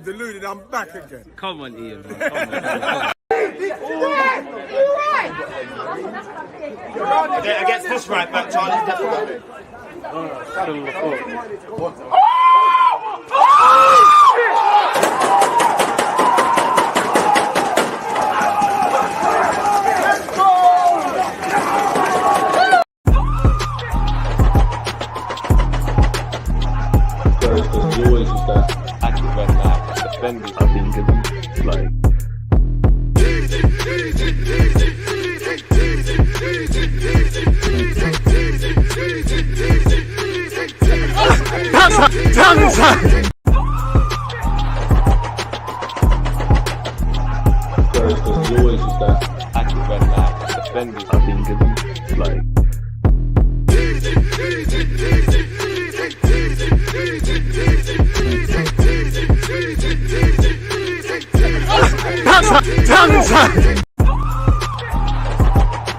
deluded, I'm back again. Come on, Ian, man. Come on. Yeah, against this right back, Charlie, definitely. You always use that active when defenders are being given like. You always use that active when defenders are being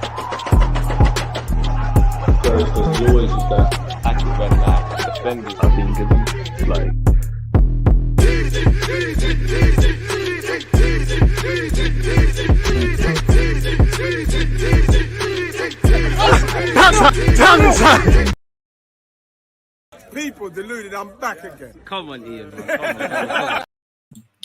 given like. You always use that active when defenders are being given like. People deluded, I'm back again. Come on, Ian, man. Come on.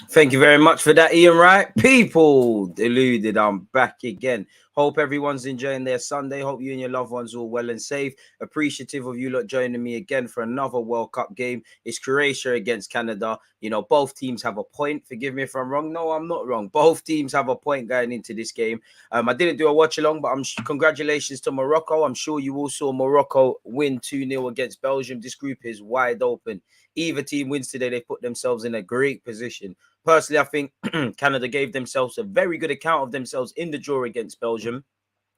Thank you very much for that, Ian Wright. People deluded, I'm back again. Hope everyone's enjoying their Sunday. Hope you and your loved ones are all well and safe. Appreciative of you lot joining me again for another World Cup game. It's Croatia against Canada. You know, both teams have a point. Forgive me if I'm wrong. No, I'm not wrong. Both teams have a point going into this game. I didn't do a watch along, but congratulations to Morocco. I'm sure you all saw Morocco win 2-0 against Belgium. This group is wide open. Either team wins today, they put themselves in a great position. Personally, I think Canada gave themselves a very good account of themselves in the draw against Belgium.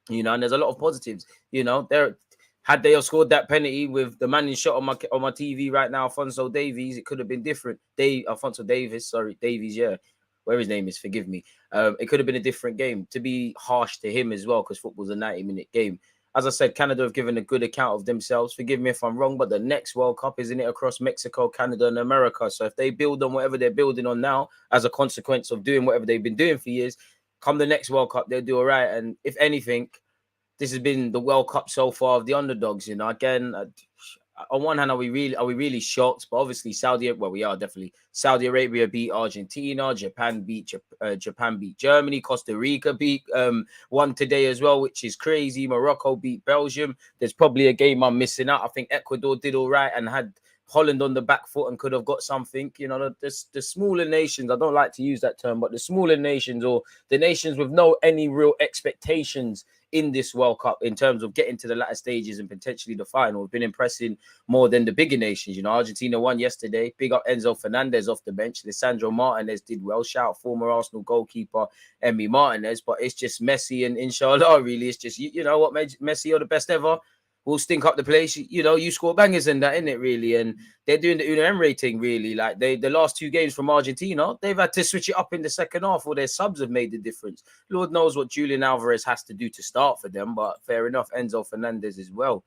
You know, and there's a lot of positives. You know, had they have scored that penalty with the man in shot on my TV right now, Alphonso Davies, it could have been different. Alphonso Davies, yeah. Where his name is, forgive me. It could have been a different game. To be harsh to him as well, because football's a 90-minute game. As I said, Canada have given a good account of themselves. Forgive me if I'm wrong, but the next World Cup, isn't it, across Mexico, Canada, and America? So if they build on whatever they're building on now, as a consequence of doing whatever they've been doing for years, come the next World Cup, they'll do all right. And if anything, this has been the World Cup so far of the underdogs. You know, again, on one hand, are we really shocked? But obviously, we are definitely. Saudi Arabia beat Argentina, Japan beat Germany, Costa Rica won today as well, which is crazy. Morocco beat Belgium. There's probably a game I'm missing out. I think Ecuador did all right and had Holland on the back foot and could have got something. You know, the smaller nations, I don't like to use that term, but the smaller nations or the nations with any real expectations in this World Cup in terms of getting to the latter stages and potentially the final have been impressing more than the bigger nations. You know, Argentina won yesterday. Big up Enzo Fernandez off the bench. Lisandro Martinez did well. Shout out former Arsenal goalkeeper Emi Martinez. But it's just Messi and inshallah, really. It's just, you know what, Messi, you're the best ever. We'll stink up the place. You know, you score bangers in that, innit, really? And they're doing the Unai Emery thing, really. Like, the last two games from Argentina, they've had to switch it up in the second half, or their subs have made the difference. Lord knows what Julian Alvarez has to do to start for them, but fair enough, Enzo Fernandez as well.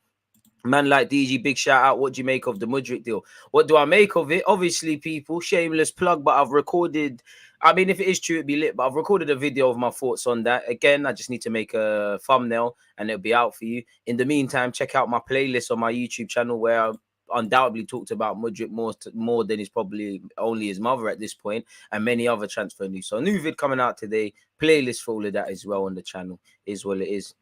Man like DG, big shout out. What do you make of the Mudryk deal? What do I make of it? Obviously, people, shameless plug, but I've recorded... I mean, if it is true, it'd be lit, but I've recorded a video of my thoughts on that. Again, I just need to make a thumbnail and it'll be out for you. In the meantime, check out my playlist on my YouTube channel where I undoubtedly talked about Mudryk more than is probably only his mother at this point, and many other transfer news. So a new vid coming out today. Playlist for all of that as well on the channel. Is what it is.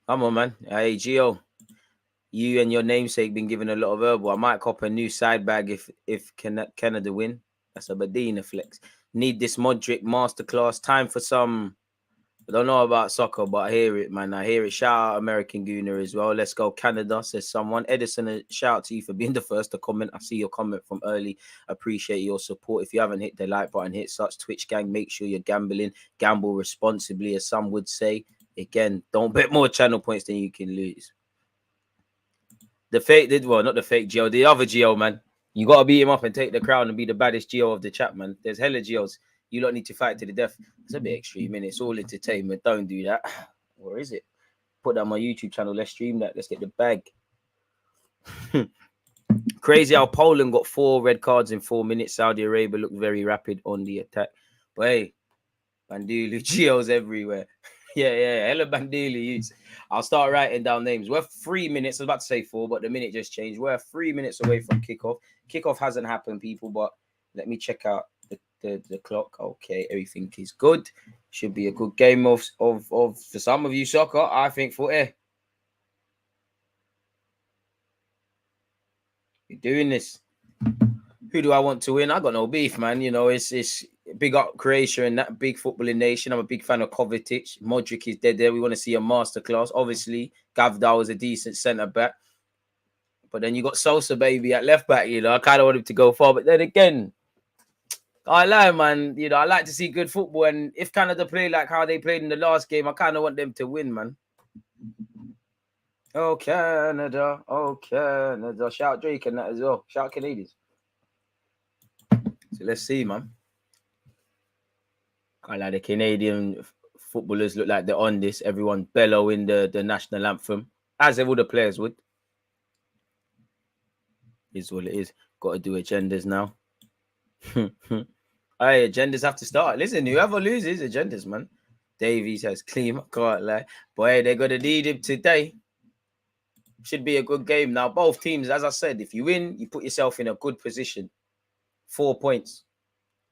Come on, man. Hey, Gio. You and your namesake been given a lot of herbal. I might cop a new side bag if Canada win. That's a Badina flex. Need this Modric masterclass. Time for some... I don't know about soccer, but I hear it, man. I hear it. Shout out American Gooner as well. Let's go Canada, says someone. Edison, a shout out to you for being the first to comment. I see your comment from early. Appreciate your support. If you haven't hit the like button, hit such. Twitch gang, make sure you're gambling. Gamble responsibly, as some would say. Again, don't bet more channel points than you can lose. The fake did well, not the fake Geo, the other Geo, man. You got to beat him up and take the crown and be the baddest Geo of the chat, man. There's hella Geos. You don't need to fight to the death. It's a bit extreme, and it's all entertainment. Don't do that. Where is it? Put that on my YouTube channel. Let's stream that. Let's get the bag. Crazy how Poland got 4 red cards in 4 minutes. Saudi Arabia looked very rapid on the attack. But hey, Bandulu, Geos everywhere. yeah. Hella Bandulu use. I'll start writing down names. We're 3 minutes. I was about to say 4, but the minute just changed. We're 3 minutes away from kickoff. Kickoff hasn't happened, people, but let me check out the clock. Okay, everything is good. Should be a good game of for some of you soccer. I think for we're doing this. Who do I want to win? I got no beef, man. You know, it's big up Croatia and that big footballing nation. I'm a big fan of Kovacic. Modric is dead there. We want to see a masterclass. Obviously, Gavdal was a decent centre back. But then you got Sosa, baby, at left back. You know, I kind of want him to go far. But then again, I lie, man. You know, I like to see good football. And if Canada play like how they played in the last game, I kind of want them to win, man. Oh, Canada. Oh, Canada. Shout Drake and that as well. Shout Canadians. So let's see, man. I like the Canadian footballers look like they're on this. Everyone bellowing the national anthem, as all the players would. Is what it is. Got to do agendas now. Hey, agendas have to start. Listen, whoever loses, agendas, man. Davies has clean. I can't lie. Boy, they're going to need him today. Should be a good game. Now, both teams, as I said, if you win, you put yourself in a good position. 4 points.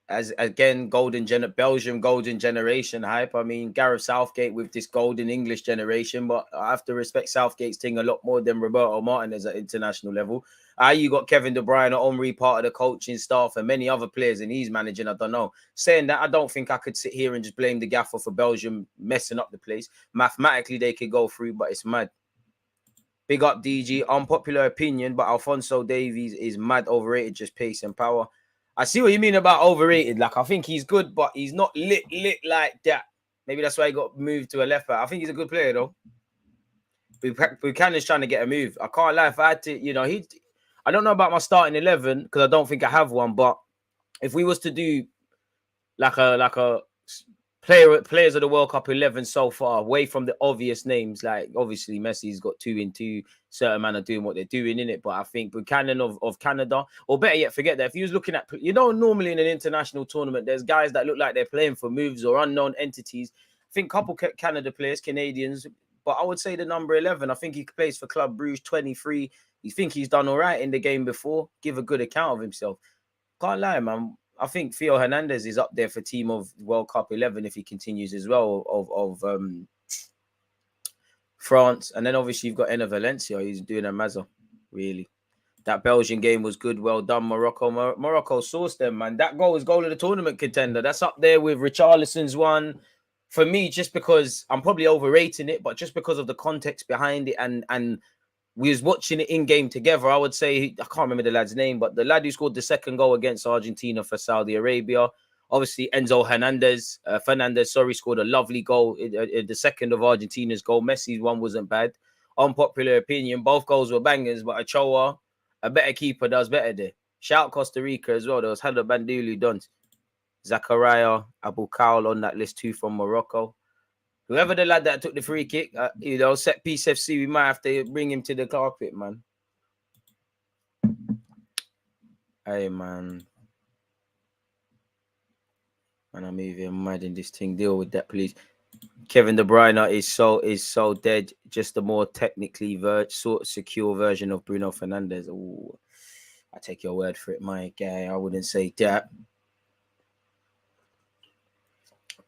As again, Belgium golden generation hype. I mean, Gareth Southgate with this golden English generation, but I have to respect Southgate's thing a lot more than Roberto Martinez at international level. You got Kevin De Bruyne, Omri, part of the coaching staff, and many other players, and he's managing. I don't know. Saying that, I don't think I could sit here and just blame the gaffer for Belgium messing up the place. Mathematically, they could go through, but it's mad. Big up DG. Unpopular opinion, but Alphonso Davies is mad overrated, just pace and power. I see what you mean about overrated. Like, I think he's good, but he's not lit like that. Maybe that's why he got moved to a left back. I think he's a good player, though. Buchanan's trying to get a move. I can't lie. If I had to, you know, I don't know about my starting 11 because I don't think I have one. But if we was to do like a players of the World Cup 11 so far, away from the obvious names, like obviously Messi's got 2 in 2, certain men are doing what they're doing in it. But I think Buchanan of Canada, or better yet, forget that. If you was looking at, you know, normally in an international tournament, there's guys that look like they're playing for moves or unknown entities. I think a couple Canada players, Canadians, but I would say the number 11, I think he plays for Club Bruges, 23. You think he's done all right in the game before? Give a good account of himself. Can't lie, man. I think Theo Hernandez is up there for team of World Cup 11 if he continues as well of France. And then obviously you've got Enner Valencia. He's doing a mazza, really. That Belgian game was good. Well done, Morocco. Morocco sourced them, man. That goal is goal of the tournament contender. That's up there with Richarlison's one. For me, just because I'm probably overrating it, but just because of the context behind it and we was watching it in game together. I would say, I can't remember the lad's name, but the lad who scored the second goal against Argentina for Saudi Arabia, obviously Enzo Fernandez, scored a lovely goal. The second of Argentina's goal. Messi's one wasn't bad. Unpopular opinion, both goals were bangers, but Ochoa, a better keeper, does better there. Shout Costa Rica as well. There was Hada Bandulu Duns. Zakaria Abu Kaul on that list too from Morocco. Whoever the lad that took the free kick, you know, set piece FC, we might have to bring him to the carpet, man. Hey, man. Man, I'm even mad in this thing. Deal with that, please. Kevin De Bruyne is so dead. Just a more technically secure version of Bruno Fernandes. Ooh, I take your word for it, my guy. I wouldn't say that.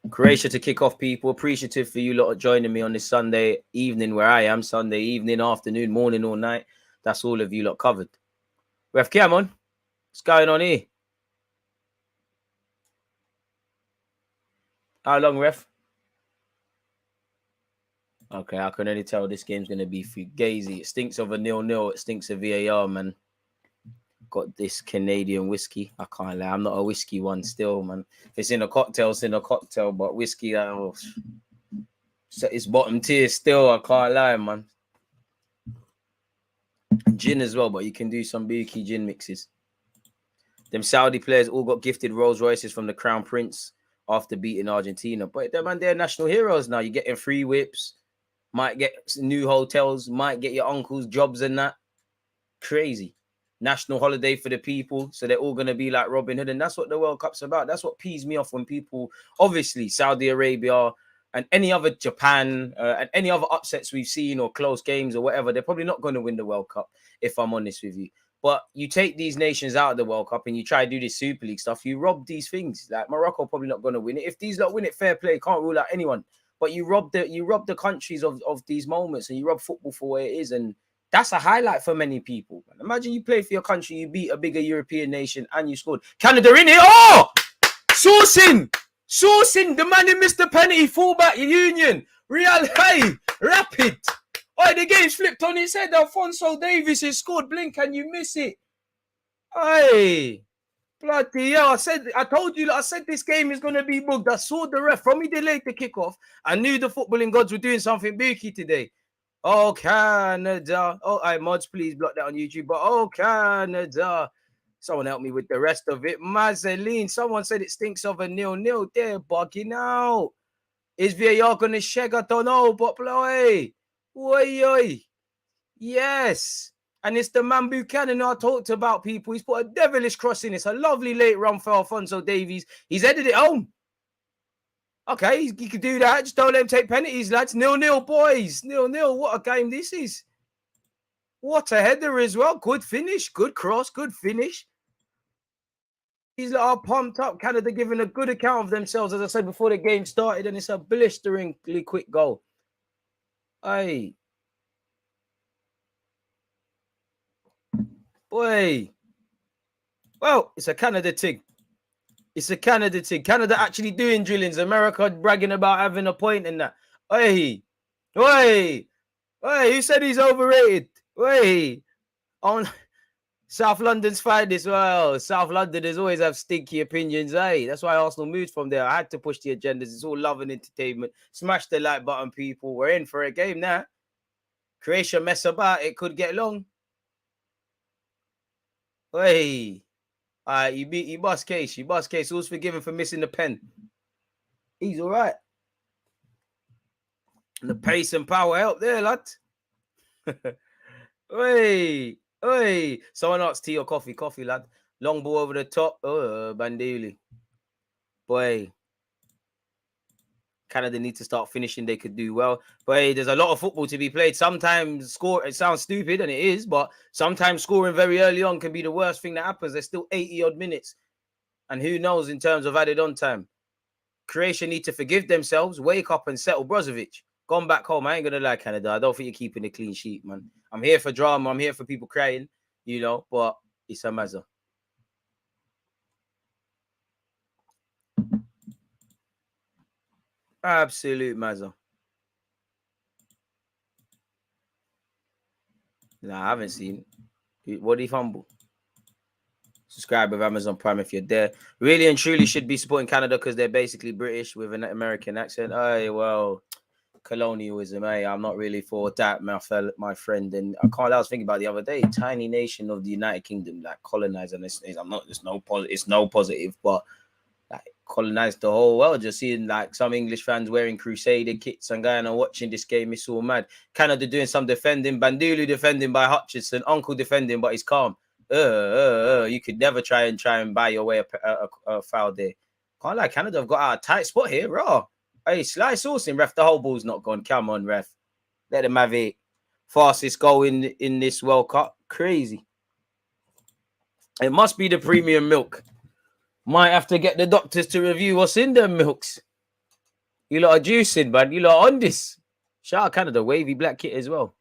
Croatia to kick off, people. Appreciative for you lot joining me on this Sunday evening where I am. Sunday evening, afternoon, morning, all night. That's all of you lot covered. Ref Cameron, what's going on here? How long, ref? Okay, I can only tell this game's going to be fugazi. It stinks of a 0-0. It stinks of VAR, man. Got this Canadian whiskey. I can't lie. I'm not a whiskey one still, man. If it's in a cocktail, it's in a cocktail. But whiskey, it's bottom tier still. I can't lie, man. Gin as well, but you can do some bookie gin mixes. Them Saudi players all got gifted Rolls Royces from the Crown Prince after beating Argentina. But they're national heroes now. You're getting free whips. Might get new hotels. Might get your uncle's jobs and that. Crazy. national holiday for the people. So they're all going to be like Robin Hood. And that's what the World Cup's about. That's what pees me off when people, obviously, Saudi Arabia and any other Japan and any other upsets we've seen or close games or whatever, they're probably not going to win the World Cup, if I'm honest with you. But you take these nations out of the World Cup and you try to do this Super League stuff, you rob these things. Like Morocco probably not going to win it. If these lot win it, fair play, can't rule out anyone. But you rob the countries of these moments, and you rob football for what it is. And that's a highlight for many people. Imagine you play for your country, you beat a bigger European nation, and you scored. Canada in it. Oh! Sourcing, the man who missed the penalty, fullback Union, Real, hey, Rapid. Oh, the game's flipped on its head. Alphonso Davies has scored. Blink and you miss it. Hey, bloody hell! I told you. I said this game is gonna be booked. I saw the ref from he delayed the kickoff. I knew the footballing gods were doing something booky today. Oh, Canada. Oh, mods, please block that on YouTube. But oh, Canada. Someone help me with the rest of it. Mazzeline. Someone said it stinks of a 0-0. They're bugging out. Is VAR going to shake? I don't know. But play. Oi. Yes. And it's the man Buchanan I talked about, people. He's put a devilish cross in. It's a lovely late run for Alphonso Davies. He's headed it home. Okay, he could do that. Just don't let him take penalties, lads. 0-0, boys. 0-0. What a game this is. What a header as well. Good finish. Good cross. Good finish. These lot are pumped up. Canada giving a good account of themselves, as I said before the game started, and it's a blisteringly quick goal. Hey. Boy. Well, it's a Canada thing. It's a Canada thing. Canada actually doing drillings. America bragging about having a point in that. Hey. Who said he's overrated? On South London's finest. Well, South Londoners always have stinky opinions. That's why Arsenal moved from there. I had to push the agendas. It's all love and entertainment. Smash the like button, people. We're in for a game now. Croatia mess about. It could get long. You bust case. All's forgiven for missing the pen. He's all right. And the pace and power help there, lad. Someone asked tea or coffee. Coffee, lad. Long ball over the top. Bandili. Boy. Canada need to start finishing. They could do well. But hey, there's a lot of football to be played. Sometimes it sounds stupid, and it is, but sometimes scoring very early on can be the worst thing that happens. There's still 80-odd minutes. And who knows in terms of added on time. Croatia need to forgive themselves, wake up and settle. Brozovic, gone back home. I ain't going to lie, Canada. I don't think you're keeping a clean sheet, man. I'm here for drama. I'm here for people crying, but it's a mazza. Absolute mazza. Nah, I haven't seen. What did he fumble? Subscribe with Amazon Prime if you're there. Really and truly should be supporting Canada because they're basically British with an American accent. Well, colonialism, I'm not really for that, my friend. And I was thinking about the other day, tiny nation of the United Kingdom, like colonizing this. It's no positive, but like colonized the whole world. Just seeing like some English fans wearing Crusader kits and going and watching this game, it's all mad. Canada doing some defending, Bandulu defending by Hutchinson, Uncle defending, but he's calm. You could never try and buy your way a foul there. Can't lie, Canada have got out a tight spot here, raw. Hey, Sly Saucing, ref, the whole ball's not gone. Come on, ref. Let them have it. Fastest goal in this World Cup. Crazy. It must be the premium milk. Might have to get the doctors to review what's in them milks. You lot are juicing, man. You lot are on this. Shout out Canada, wavy black kit as well.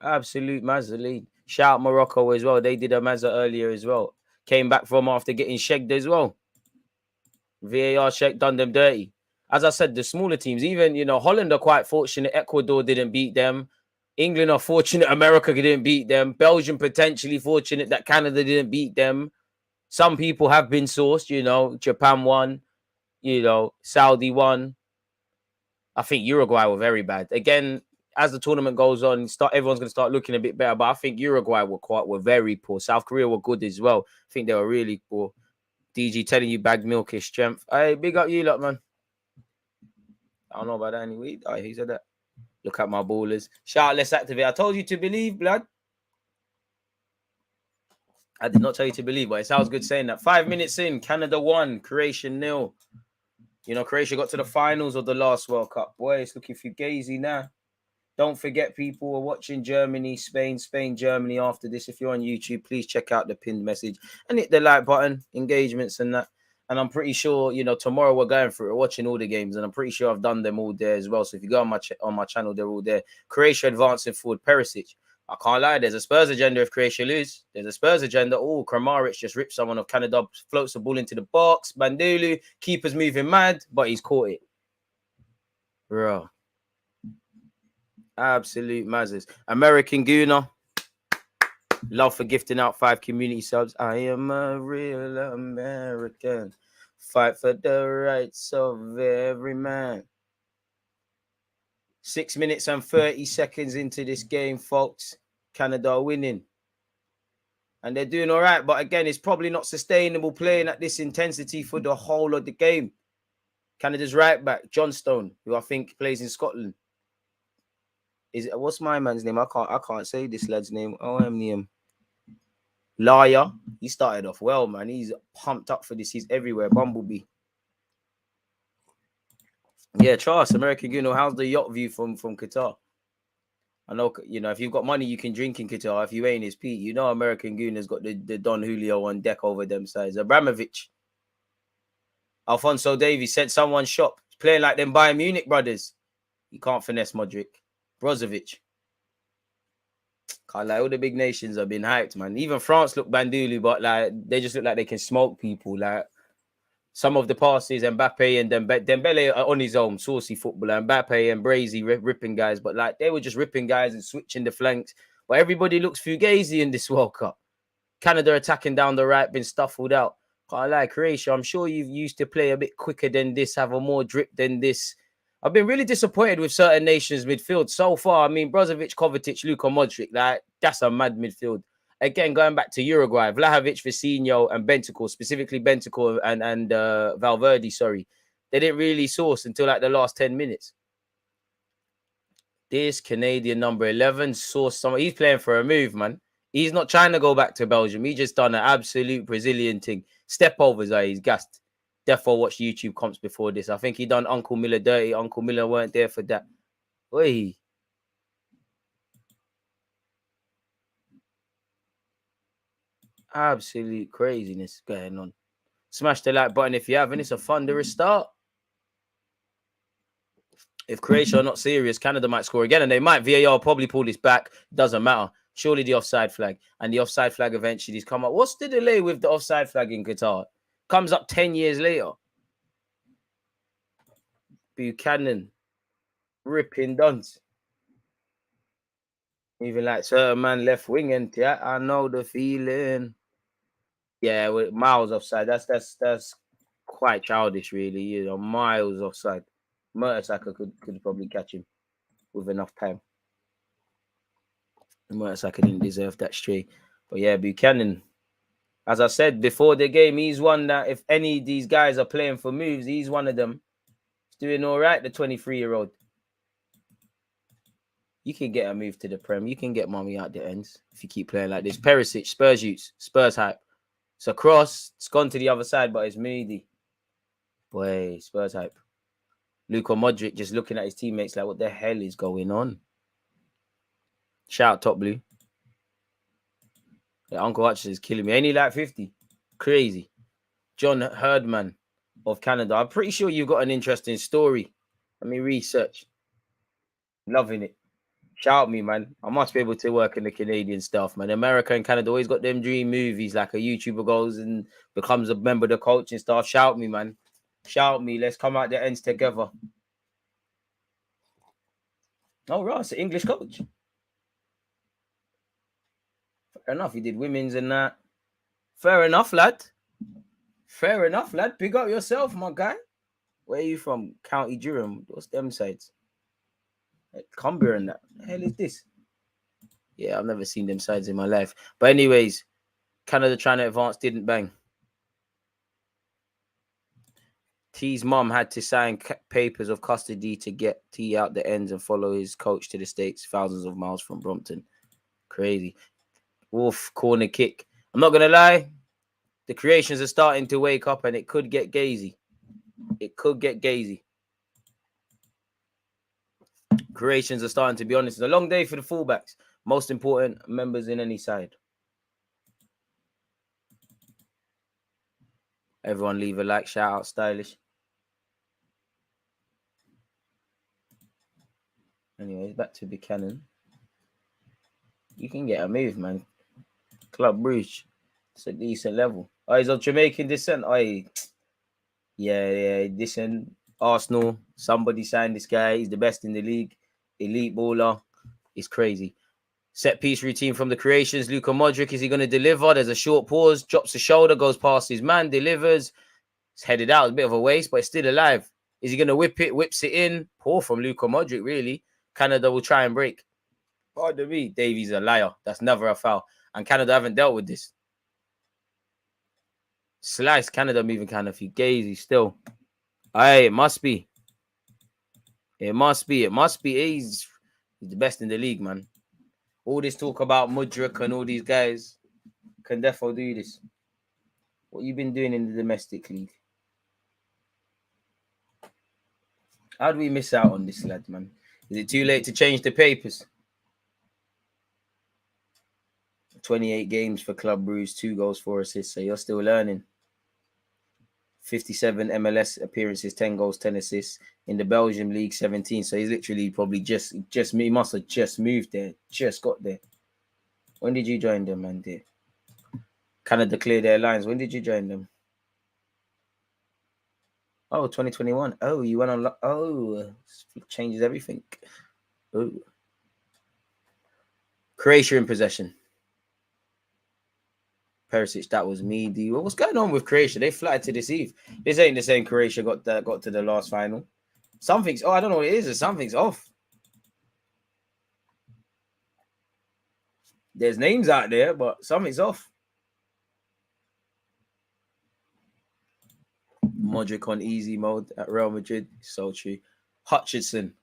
Absolute Mazzoline. Shout out Morocco as well. They did a Mazza earlier as well. Came back from after getting shagged as well. VAR check, done them dirty. As I said, the smaller teams, even, Holland are quite fortunate. Ecuador didn't beat them. England are fortunate. America didn't beat them. Belgium potentially fortunate that Canada didn't beat them. Some people have been sourced, Japan won, Saudi won. I think Uruguay were very bad. Again, as the tournament goes on, everyone's going to start looking a bit better. But I think Uruguay were very poor. South Korea were good as well. I think they were really poor. DG telling you bagged milk is strength. Hey, big up you lot, man. I don't know about that anyway. He said that. Look at my ballers. Shout out, let's activate. I told you to believe, blood. I did not tell you to believe, but it sounds good saying that. 5 minutes in, Canada 1, Croatia 0. You know, Croatia got to the finals of the last World Cup. Boy, it's looking fugazi now. Don't forget, people are watching Germany, Spain, Germany after this. If you're on YouTube, please check out the pinned message and hit the like button, engagements and that. And I'm pretty sure, you know, tomorrow we're going through it, watching all the games, and I'm pretty sure I've done them all there as well. So if you go on my channel, they're all there. Croatia advancing forward, Perisic. I can't lie, there's a Spurs agenda if Croatia lose. There's a Spurs agenda. Oh, Kramaric just ripped someone of Canada, floats the ball into the box. Bandulu, keeper's moving mad, but he's caught it. Bro. Absolute mazzes. American Gooner. Love for gifting out 5 community subs. I am a real American. Fight for the rights of every man. 6 minutes and 30 seconds into this game, folks. Canada are winning. And they're doing all right. But again, it's probably not sustainable playing at this intensity for the whole of the game. Canada's right back, Johnstone, who I think plays in Scotland. What's my man's name? I can't say this lad's name. Oh, I'm name. Laya. He started off well, man. He's pumped up for this. He's everywhere. Bumblebee. Yeah, trust American Gooner. How's the yacht view from Qatar? I know, you know, if you've got money, you can drink in Qatar. If you ain't, it's Pete. You know, American Gooner's got the Don Julio on deck over them sides. Abramovich. Alfonso Davies said someone shop. Playing like them Bayern Munich brothers. You can't finesse Modric. Brozovic. Can't lie, all the big nations have been hyped, man. Even France look bandulu, but like they just look like they can smoke people. Like some of the passes, Mbappe and Dembele are on his own, saucy footballer. Mbappe and Brazy ripping guys, but like they were just ripping guys and switching the flanks. But everybody looks fugazi in this World Cup. Canada attacking down the right, been stuffled out. Can't lie, Croatia, I'm sure you've used to play a bit quicker than this, have a more drip than this. I've been really disappointed with certain nations' midfield so far. I mean, Brozovic, Kovacic, Luka Modric, like that's a mad midfield. Again, going back to Uruguay, Vlahovic, Vicinho, and Bentancur, specifically Bentancur and Valverde, sorry. They didn't really source until like the last 10 minutes. This Canadian number 11 sourced someone. He's playing for a move, man. He's not trying to go back to Belgium. He just done an absolute Brazilian thing. Step overs, he's gassed. Therefore, watch YouTube comps before this. I think he done Uncle Miller dirty. Uncle Miller weren't there for that. Oi. Absolute craziness going on. Smash the like button if you haven't. It's a thunderous start. If Croatia are not serious, Canada might score again, and they might. VAR probably pull this back. Doesn't matter. Surely the offside flag. And the offside flag eventually has come up. What's the delay with the offside flag in Qatar? Comes up 10 years later. Buchanan. Ripping duns. Even like certain man left wing, and yeah, I know the feeling. Yeah, with miles offside. That's quite childish, really. You know, miles offside. Mertesacker could probably catch him with enough time. Mertesacker didn't deserve that stray. But yeah, Buchanan, as I said before the game, he's one that if any of these guys are playing for moves, he's one of them. He's doing all right, the 23-year-old. You can get a move to the Prem. You can get mommy out the ends if you keep playing like this. Perisic, Spurs use, Spurs hype. It's a cross. It's gone to the other side, but it's moody. Boy, Spurs hype. Luka Modric just looking at his teammates like, what the hell is going on? Shout out Top Blue. Yeah, Uncle Hutchins is killing me. Ain't he like 50? Crazy. John Herdman of Canada. I'm pretty sure you've got an interesting story. Let me research. Loving it. Shout me, man. I must be able to work in the Canadian stuff, man. America and Canada always got them dream movies, like a YouTuber goes and becomes a member of the coaching staff. Shout me, man. Shout me. Let's come out the ends together. Oh, Ross, an English coach. Fair enough. He did women's and that. Fair enough, lad. Fair enough, lad. Pick up yourself, my guy. Where are you from? County Durham. What's them sides? Cumbria and that. The hell is this? Yeah, I've never seen them sides in my life. But anyways, Canada trying to advance didn't bang. T's mum had to sign papers of custody to get T out the ends and follow his coach to the States, thousands of miles from Brompton. Crazy. Wolf, corner kick. I'm not gonna lie, the Croatians are starting to wake up, and it could get gazy. It could get gazy. Croatians are starting to be honest. It's a long day for the fullbacks, most important members in any side. Everyone leave a like, shout out Stylish. Anyways, back to Buchanan. You can get a move, man. Club Brugge. It's a decent level. Oh, he's of Jamaican descent. Oh, yeah. Decent. Arsenal. Somebody signed this guy. He's the best in the league. Elite baller. It's crazy. Set piece routine from the Croatians. Luka Modric, is he going to deliver? There's a short pause. Drops the shoulder, goes past his man, delivers. It's headed out. It's a bit of a waste, but it's still alive. Is he going to whip it? Whips it in. Poor from Luka Modric, really. Canada will try and break. Pardon me. Davies a liar. That's never a foul. And Canada haven't dealt with this. Slice. Canada moving kind of fugazi still. Aye, it must be. It must be. He's the best in the league, man. All this talk about Mudryk and all these guys can definitely do this. What you been doing in the domestic league? How do we miss out on this, lad, man? Is it too late to change the papers? 28 games for Club Brugge, 2 goals, 4 assists. So you're still learning. 57 MLS appearances, 10 goals, 10 assists. In the Belgium League, 17. So he's literally probably he must have just moved there, just got there. When did you join them, man, dear? Canada cleared their lines. When did you join them? Oh, 2021. Oh, you went on. Oh, changes everything. Oh. Croatia in possession. Perisic, that was me. What's going on with Croatia? They flattered to deceive. This ain't the same Croatia got to the last final. Something's. I don't know what it is. Something's off. There's names out there, but something's off. Modric on easy mode at Real Madrid. So true. Hutchinson.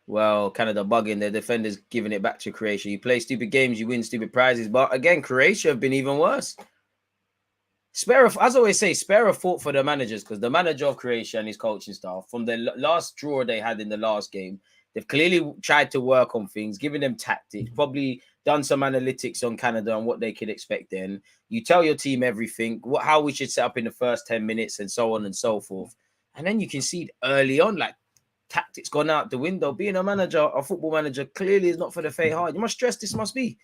Well, Canada bugging. Their defenders giving it back to Croatia. You play stupid games, you win stupid prizes. But again, Croatia have been even worse. As I always say, spare a thought for the managers, because the manager of Croatia and his coaching staff, from the last draw they had in the last game, they've clearly tried to work on things, giving them tactics, probably done some analytics on Canada and what they could expect then. You tell your team everything, how we should set up in the first 10 minutes and so on and so forth. And then you can see early on, like, tactics gone out the window. Being a football manager, clearly is not for the faint heart. You must stress this must be.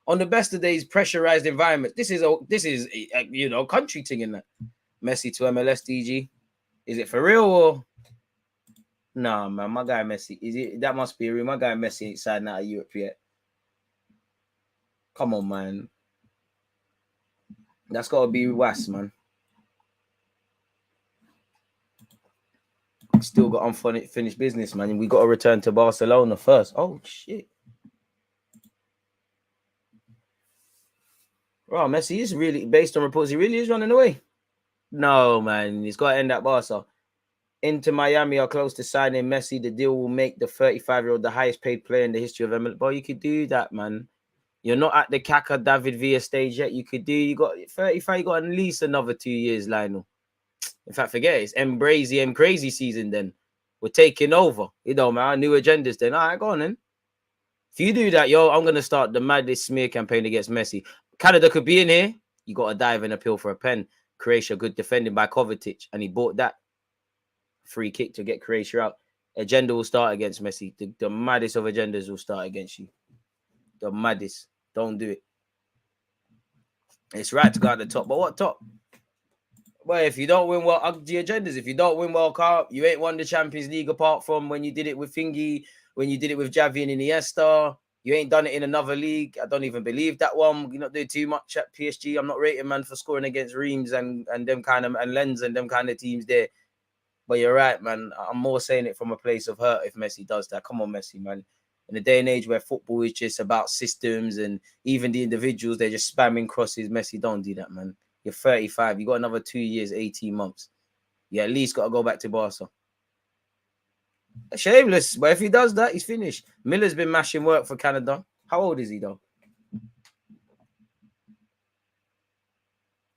On the best of days, pressurized environment. This is a country thing in that. Messi to MLS DG. Is it for real or? Nah, man, my guy Messi. Is it? That must be real. My guy Messi ain't signed out of Europe yet. Come on, man. That's got to be was, man. Still got unfinished business, man. We got to return to Barcelona first. Oh, shit. Wow, Messi is really, based on reports, he really is running away. No, man. He's got to end at Barca. Inter Miami are close to signing Messi. The deal will make the 35-year-old the highest paid player in the history of MLS. Boy, you could do that, man. You're not at the Kaká David Villa stage yet. You got 35, you got at least another 2 years, Lionel. In fact, forget it. It's M crazy season then. We're taking over. You know, man, new agendas then. All right, go on then. If you do that, I'm going to start the maddest smear campaign against Messi. Canada could be in here. You got to dive and appeal for a pen. Croatia, good defending by Kovacic. And he bought that free kick to get Croatia out. Agenda will start against Messi. The maddest of agendas will start against you. The maddest. Don't do it. It's right to go at the top. But what top? Well, if you don't win the agendas, if you don't win World Cup, you ain't won the Champions League apart from when you did it with Fingy, when you did it with Xavi and Iniesta. You ain't done it in another league. I don't even believe that one. You're not doing too much at PSG. I'm not rating man for scoring against Reims and them kind of and Lens and them kind of teams there. But you're right, man. I'm more saying it from a place of hurt if Messi does that. Come on, Messi, man. In a day and age where football is just about systems and even the individuals, they're just spamming crosses. Messi, don't do that, man. You're 35. You got another 2 years, 18 months. You at least got to go back to Barca. Shameless. But if he does that, he's finished. Miller's been mashing work for Canada. How old is he, though?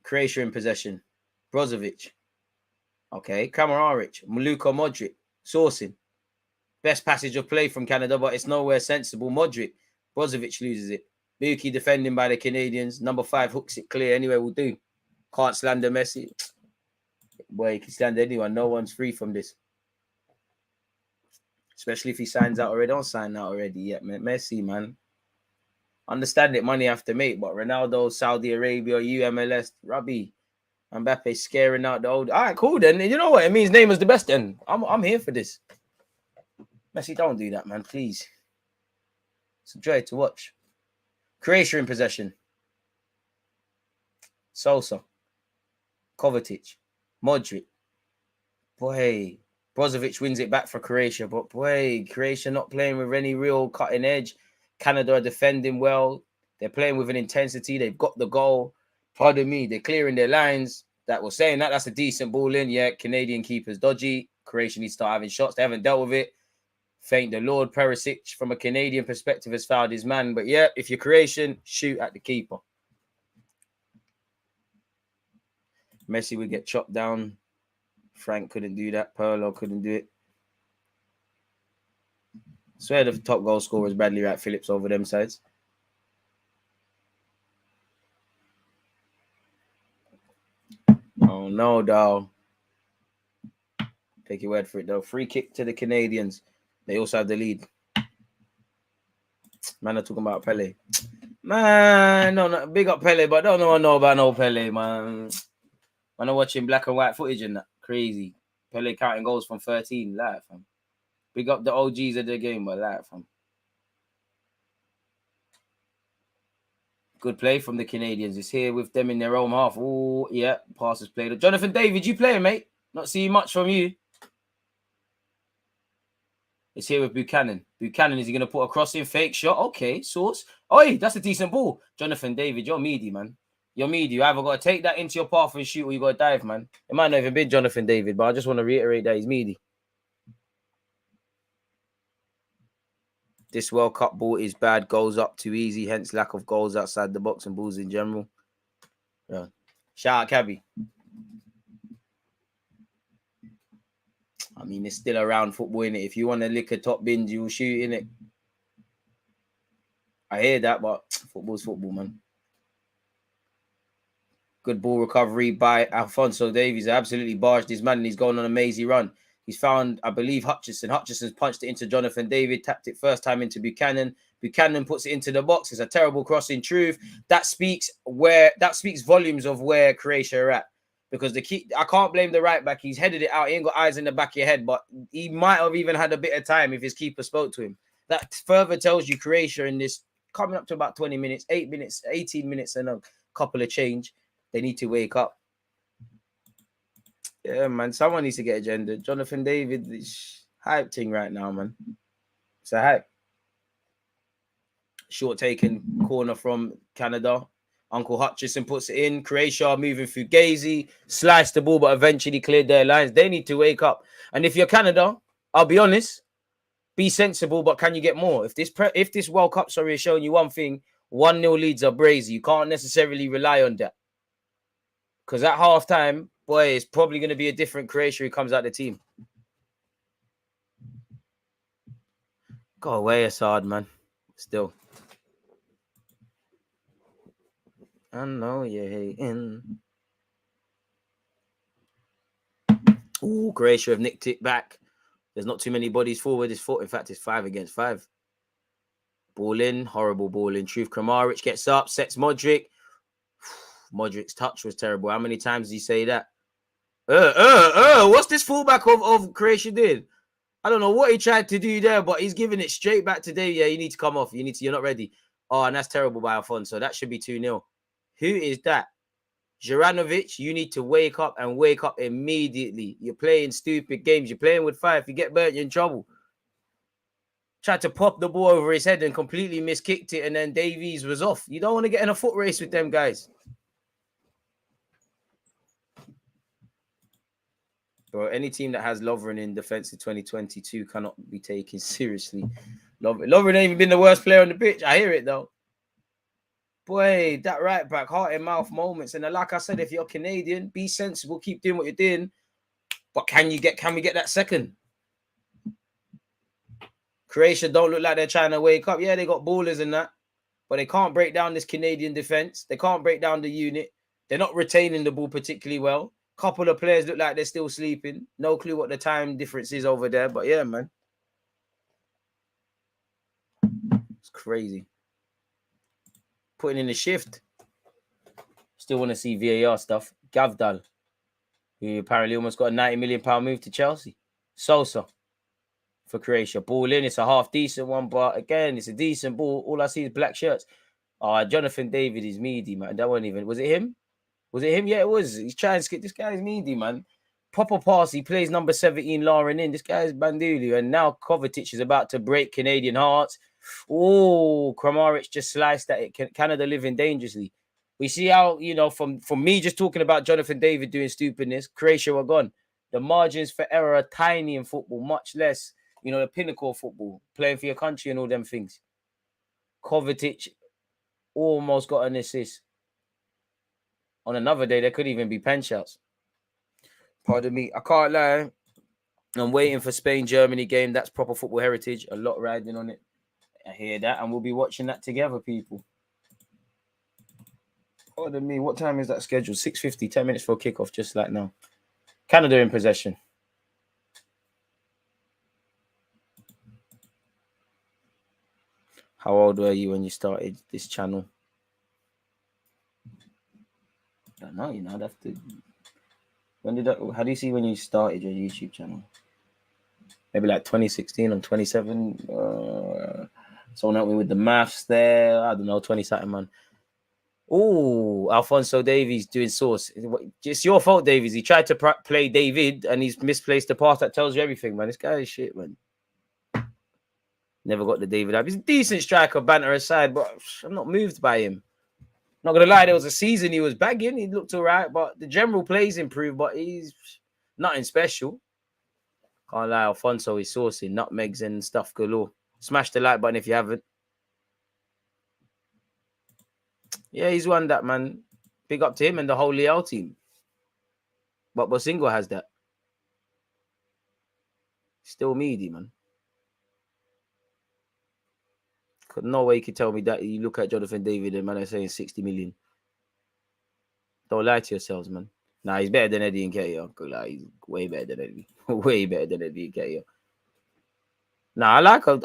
Croatia in possession. Brozovic. Okay. Kramaric. Luka Modric. Sourcing. Best passage of play from Canada, but it's nowhere sensible. Modric. Brozovic loses it. Luki defending by the Canadians. Number 5 hooks it clear. Anyway, we'll do. Can't slander Messi. Boy, you can slander anyone. No one's free from this. Especially if he signs out already. Don't sign out already yet, man. Messi, man. Understand it, money have to make, but Ronaldo, Saudi Arabia, UMLS, Robbie, Mbappe scaring out the old. All right, cool then. You know what? It means Neymar's the best then. I'm here for this. Messi, don't do that, man, please. It's a joy to watch. Croatia in possession. Sosa. Kovacic. Modric. Boy. Brozovic wins it back for Croatia, but boy, Croatia not playing with any real cutting edge. Canada are defending well. They're playing with an intensity. They've got the goal. Pardon me, they're clearing their lines. That was saying that's a decent ball in. Yeah, Canadian keeper's dodgy. Croatia needs to start having shots. They haven't dealt with it. Thank the Lord, Perisic, from a Canadian perspective, has fouled his man. But yeah, if you're Croatian, shoot at the keeper. Messi would get chopped down. Frank couldn't do that. Perlo couldn't do it. I swear the top goal scorer is Bradley Wright Phillips over them sides. Oh no, dog. Take your word for it, though. Free kick to the Canadians. They also have the lead. Man, I'm talking about Pele. Man, no, big up Pele, but I don't know about no Pele, man. Man, I'm watching black and white footage and that. Crazy. Pele counting goals from 13. Live, fam. Big up the OGs of the game, but live, fam. Good play from the Canadians. It's here with them in their own half. Oh, yeah. Passes played. Jonathan David, you playing, mate? Not seeing much from you. It's here with Buchanan. Buchanan, is he going to put a crossing fake shot? Okay, source. Oi, that's a decent ball. Jonathan David, you're meaty, man. You're meaty. You either got to take that into your path and shoot or you got to dive, man. It might not even be Jonathan David, but I just want to reiterate that he's meaty. This World Cup ball is bad. Goals up too easy, hence lack of goals outside the box and balls in general. Yeah. Shout out, Cabby. I mean, it's still around football, innit? If you want to lick a top binge, you'll shoot, innit? I hear that, but football's football, man. Good ball recovery by Alphonso Davies. Absolutely barged his man and he's going on a mazy run. He's found, I believe, Hutchison. Hutchison's punched it into Jonathan David, tapped it first time into Buchanan. Buchanan puts it into the box. It's a terrible cross in truth. That speaks volumes of where Croatia are at. Because I can't blame the right back. He's headed it out. He ain't got eyes in the back of your head, but he might have even had a bit of time if his keeper spoke to him. That further tells you Croatia in this coming up to about 20 minutes, 8 minutes, 18 minutes and a couple of change. They need to wake up. Yeah, man. Someone needs to get agenda. Jonathan David is hype thing right now, man. It's a hype. Short taken corner from Canada. Uncle Hutchison puts it in. Croatia moving through Gazy. Sliced the ball, but eventually cleared their lines. They need to wake up. And if you're Canada, I'll be honest, be sensible, but can you get more? If this World Cup, is showing you one thing, 1-0 leads are brazy. You can't necessarily rely on that. Because at halftime, boy, it's probably going to be a different Croatia who comes out the team. Go away, Assad, man. Still. I know you're hating. Ooh, Croatia have nicked it back. There's not too many bodies forward. In fact, it's 5 against 5. Ball in. Horrible ball in. Truth, Kramaric gets up, sets Modric. Modric's touch was terrible. How many times did he say that? What's this fullback of Croatia did? I don't know what he tried to do there, but he's giving it straight back to Dave. Yeah, you need to come off. You're not ready. Oh, and that's terrible by Alfonso. That should be 2-0. Who is that? Juranovic, you need to wake up and wake up immediately. You're playing stupid games. You're playing with 5. If you get burnt, you're in trouble. Tried to pop the ball over his head and completely miskicked it, and then Davies was off. You don't want to get in a foot race with them guys. Bro, any team that has Lovren in defense in 2022 cannot be taken seriously. Lovren ain't even been the worst player on the pitch. I hear it, though. Boy, that right back, heart and mouth moments. And like I said, if you're Canadian, be sensible, keep doing what you're doing. But can we get that second? Croatia don't look like they're trying to wake up. Yeah, they got ballers and that, but they can't break down this Canadian defense. They can't break down the unit. They're not retaining the ball particularly well. Couple of players look like they're still sleeping. No clue what the time difference is over there. But yeah, man. It's crazy. Putting in the shift. Still want to see VAR stuff. Gavdal, who apparently almost got a £90 million move to Chelsea. Sosa for Croatia. Ball in. It's a half decent one, but again, it's a decent ball. All I see is black shirts. Jonathan David is meaty, man. That wasn't even... Was it him? Was it him? Yeah, it was. He's trying to skip. This guy's meaty, man. Proper pass. He plays number 17, Lauren in. This guy's Bandulu. And now Kovacic is about to break Canadian hearts. Oh, Kramaric just sliced at it. Canada living dangerously. We see how, from me just talking about Jonathan David doing stupidness, Croatia were gone. The margins for error are tiny in football, much less, the pinnacle of football, playing for your country and all them things. Kovacic almost got an assist. On another day, there could even be pen shots. Pardon me. I can't lie. I'm waiting for Spain-Germany game. That's proper football heritage. A lot riding on it. I hear that. And we'll be watching that together, people. Pardon me. What time is that scheduled? 6:50. 10 minutes for kickoff, just like now. Canada in possession. How old were you when you started this channel? I don't know, I'd have to... How do you see when you started your YouTube channel? Maybe like 2016 or 27. Someone help me with the maths there. I don't know, 20-something, man. Oh, Alfonso Davies doing sauce. It's your fault, Davies. He tried to play David and he's misplaced the pass. That tells you everything, man. This guy is shit, man. Never got the David up. He's a decent striker, banter aside, but I'm not moved by him. Not going to lie, there was a season he was bagging. He looked all right, but the general plays improved, but he's nothing special. Can't lie, Alfonso is saucy. Nutmegs and stuff galore. Smash the like button if you haven't. Yeah, he's won that, man. Big up to him and the whole Leal team. But Bosingo has that. Still meaty, man. No way you could tell me that you look at Jonathan David and man are saying 60 million. Don't lie to yourselves, man. Nah, he's better than Eddie and Nketiah. He's way better than Eddie. Way better than Eddie and Nketiah. Nah,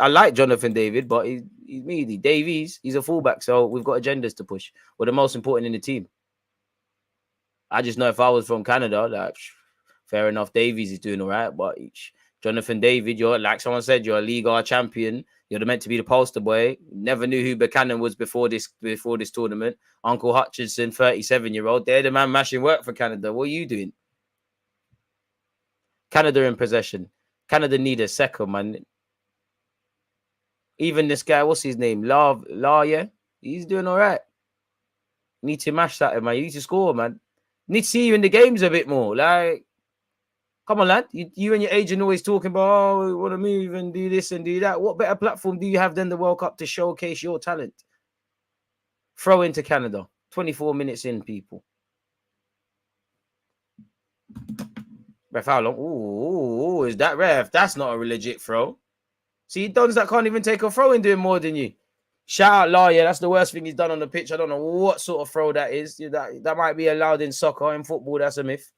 I like Jonathan David, but he's meaty. Davies, he's a fullback, so we've got agendas to push. We're the most important in the team. I just know if I was from Canada, fair enough, Davies is doing all right, but Jonathan David, you're like someone said, you're a Liga champion. You're meant to be the poster boy. Never knew who Buchanan was before this tournament. Uncle Hutchinson, 37-year-old. They're the man mashing work for Canada. What are you doing? Canada in possession. Canada need a second, man. Even this guy, what's his name? La, yeah? He's doing all right. Need to mash that, man. You need to score, man. Need to see you in the games a bit more. Come on, lad. You and your agent always talking about, we want to move and do this and do that. What better platform do you have than the World Cup to showcase your talent? Throw into Canada. 24 minutes in, people. Ref, how long? Ooh, is that ref? That's not a legit throw. See, dons that can't even take a throw in doing more than you. Shout out, La, yeah, that's the worst thing he's done on the pitch. I don't know what sort of throw that is. That might be allowed in soccer. In football, that's a myth.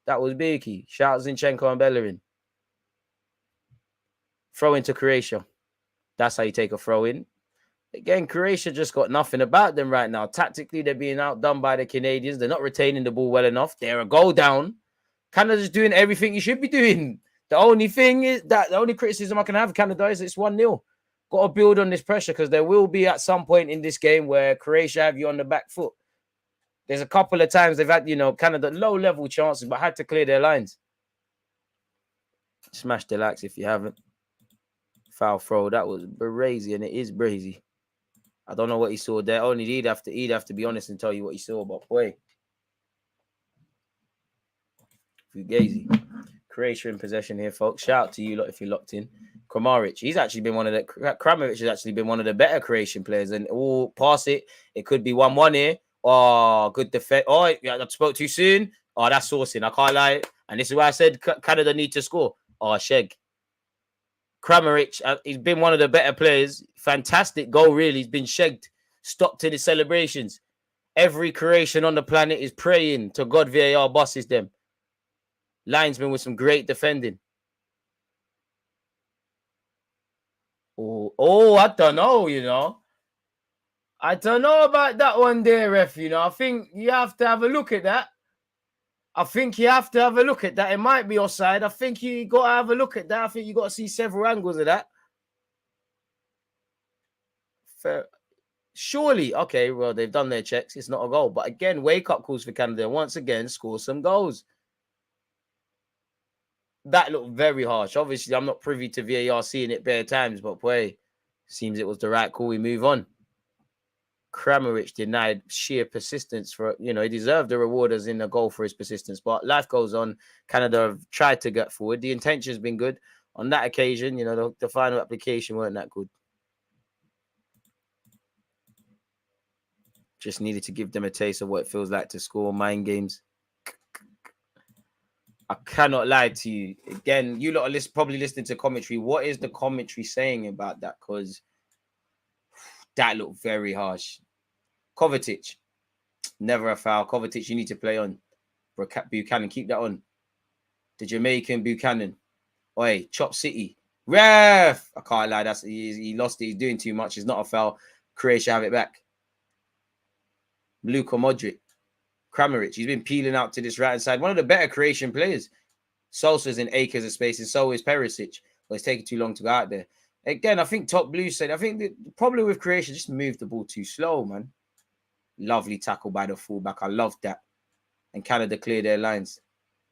That was biggie. Shout out Zinchenko and Bellerin. Throw into Croatia. That's how you take a throw in. Again, Croatia just got nothing about them right now. Tactically, they're being outdone by the Canadians. They're not retaining the ball well enough. They're a goal down. Canada's doing everything you should be doing. The only thing is that the only criticism I can have of Canada is it's 1-0. Got to build on this pressure because there will be at some point in this game where Croatia have you on the back foot. There's a couple of times they've had, Canada low-level chances, but had to clear their lines. Smash the likes if you haven't. Foul throw. That was brazy, and it is brazy. I don't know what he saw there. Only he'd have to be honest and tell you what he saw, but boy. Fugazi. Croatia in possession here, folks. Shout out to you lot if you're locked in. Kramaric. He's actually been one of the Kramaric has actually been one of the better Croatian players. And pass it. It could be 1-1 here. Oh, good defense. Oh, I spoke too soon. Oh, that's sourcing. I can't lie. And this is why I said Canada need to score. Oh, Sheg. Kramaric, he's been one of the better players. Fantastic goal, really. He's been shagged, stopped in his celebrations. Every Croatian on the planet is praying to God VAR bosses them. Linesman with some great defending. Oh, I don't know, you know. I don't know about that one there, ref, you know. I think you have to have a look at that. It might be offside. I think you got to have a look at that. I think you got to see several angles of that. Fair. Surely, okay, well, they've done their checks. It's not a goal. But again, wake-up calls for Canada. Once again, score some goals. That looked very harsh. Obviously, I'm not privy to VAR seeing it bare times, but boy, seems it was the right call. We move on. Kramaric denied sheer persistence for, you know, he deserved the reward as in a goal for his persistence, but life goes on. Canada have tried to get forward. The intention has been good. On that occasion, you know, the final application weren't that good. Just needed to give them a taste of what it feels like to score. Mind games. I cannot lie to you. Again, you lot are probably listening to commentary. What is the commentary saying about that? Because that looked very harsh. Kovacic, never a foul. Kovacic, you need to play on. Buchanan, keep that on. The Jamaican Buchanan. Oi, Chop City. Ref! I can't lie. He lost it. He's doing too much. It's not a foul. Croatia have it back. Luka Modric. Kramaric. He's been peeling out to this right-hand side. One of the better Croatian players. Sosa's in acres of space, and so is Perisic. But it's taking too long to go out there. Again, I think Top Blue said, I think the problem with Croatia, just moved the ball too slow, man. Lovely tackle by the fullback. I love that. And Canada cleared their lines.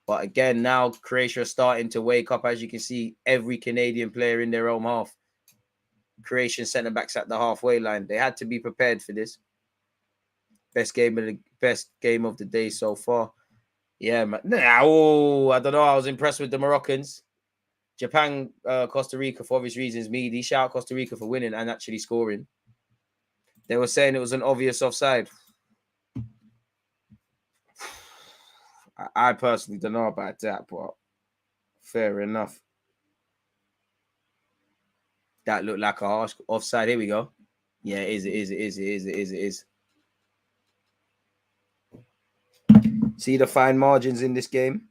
But again, now Croatia are starting to wake up. As you can see, every Canadian player in their own half. Croatian centre-backs at the halfway line. They had to be prepared for this. Best game of the day so far. Yeah, man. Oh, I don't know. I was impressed with the Moroccans. Japan, Costa Rica, for obvious reasons. Meaty. Shout out Costa Rica for winning and actually scoring. They were saying it was an obvious offside. I personally don't know about that, but fair enough. That looked like a harsh offside. Here we go. Yeah, it is. See the fine margins in this game?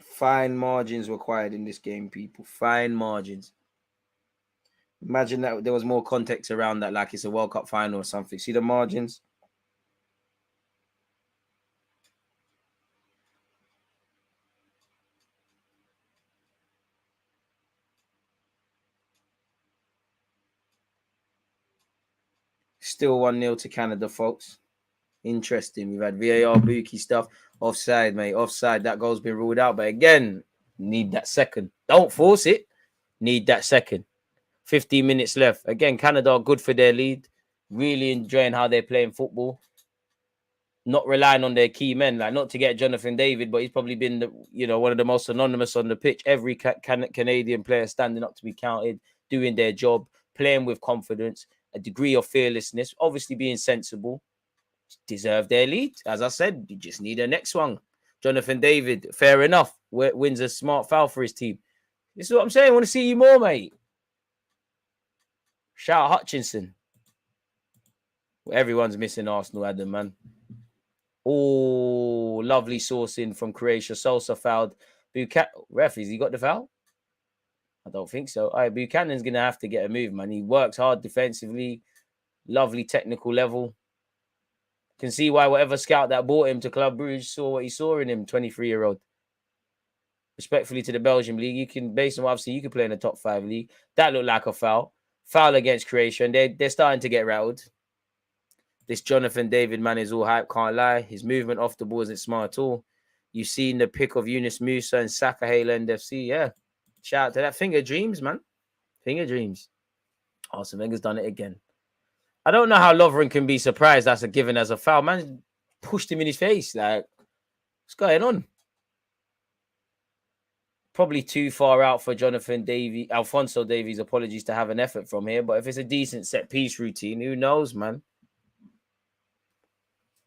Fine margins required in this game, people. Fine margins. Imagine that there was more context around that, like it's a World Cup final or something. See the margins? Still 1-0 to Canada, folks. Interesting. We've had VAR, Buki stuff. Offside, mate. Offside. That goal's been ruled out. But again, need that second. Don't force it. Need that second. 15 minutes left. Again, Canada are good for their lead. Really enjoying how they're playing football. Not relying on their key men. Like, not to get Jonathan David, but he's probably been, one of the most anonymous on the pitch. Every Canadian player standing up to be counted, doing their job, playing with confidence, a degree of fearlessness, obviously being sensible. Deserve their lead. As I said, you just need a next one. Jonathan David, fair enough. Wins a smart foul for his team. This is what I'm saying. I want to see you more, mate. Shout out Hutchinson. Everyone's missing Arsenal, Adam, man. Oh, lovely sourcing from Croatia. Sosa fouled. Ref, has he got the foul? I don't think so. All right, Buchanan's going to have to get a move, man. He works hard defensively. Lovely technical level. Can see why whatever scout that bought him to Club Brugge saw what he saw in him, 23-year-old. Respectfully to the Belgium league, you can, based on what I've seen, you can play in the top 5 league. That looked like a foul. Foul against Croatia, and they're starting to get rattled. This Jonathan David man is all hype, can't lie. His movement off the ball isn't smart at all. You've seen the pick of Yunus Musa and Saka Hale NFC. Yeah. Shout out to that. Finger dreams, man. Finger dreams. Arsene Wenger's done it again. I don't know how Lovren can be surprised that's a given as a foul. Man pushed him in his face. Like, what's going on? probably too far out for Alfonso Davies, apologies, to have an effort from here. But if it's a decent set piece routine, who knows, man?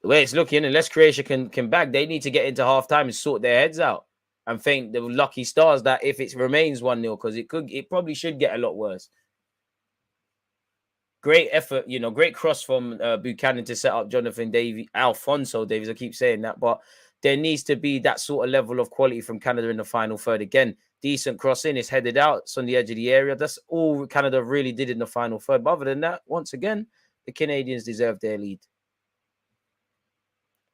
The way it's looking, unless Croatia can back, they need to get into halftime and sort their heads out and thank the lucky stars that if it remains 1-0, because it probably should get a lot worse. Great effort, great cross from Buchanan to set up Alfonso Davies. I keep saying that, but there needs to be that sort of level of quality from Canada in the final third. Again, decent crossing, it's headed out, it's on the edge of the area. That's all Canada really did in the final third. But other than that, once again, the Canadians deserve their lead.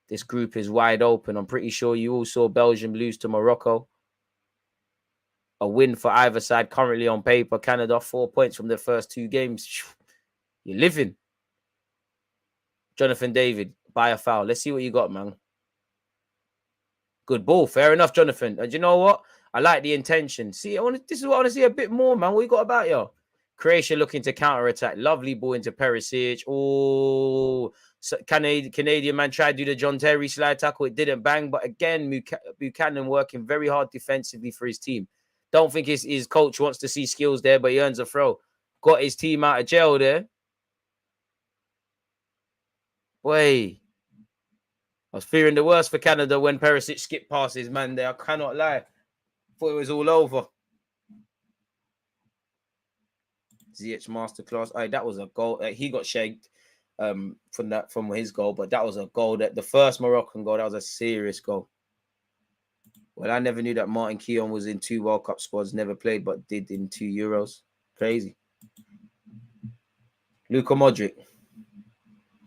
This group is wide open. I'm pretty sure you all saw Belgium lose to Morocco. A win for either side currently on paper. Canada, 4 points from their first 2 games. You're living. Jonathan David, by a foul. Let's see what you got, man. Good ball. Fair enough, Jonathan. And you know what? I like the intention. See, this is what I want to see a bit more, man. What you got about you? Croatia looking to counter-attack. Lovely ball into Perisic. Oh, so Canadian man tried to do the John Terry slide tackle. It didn't bang. But again, Buchanan working very hard defensively for his team. Don't think his coach wants to see skills there, but he earns a throw. Got his team out of jail there. Boy, I was fearing the worst for Canada when Perisic skipped past his man there. I cannot lie. Thought it was all over. ZH masterclass. Hey, that was a goal. He got shagged from his goal, but that was a goal. That the first Moroccan goal, that was a serious goal. Well, I never knew that Martin Keown was in 2 World Cup squads, never played, but did in 2 Euros. Crazy. Luka Modric.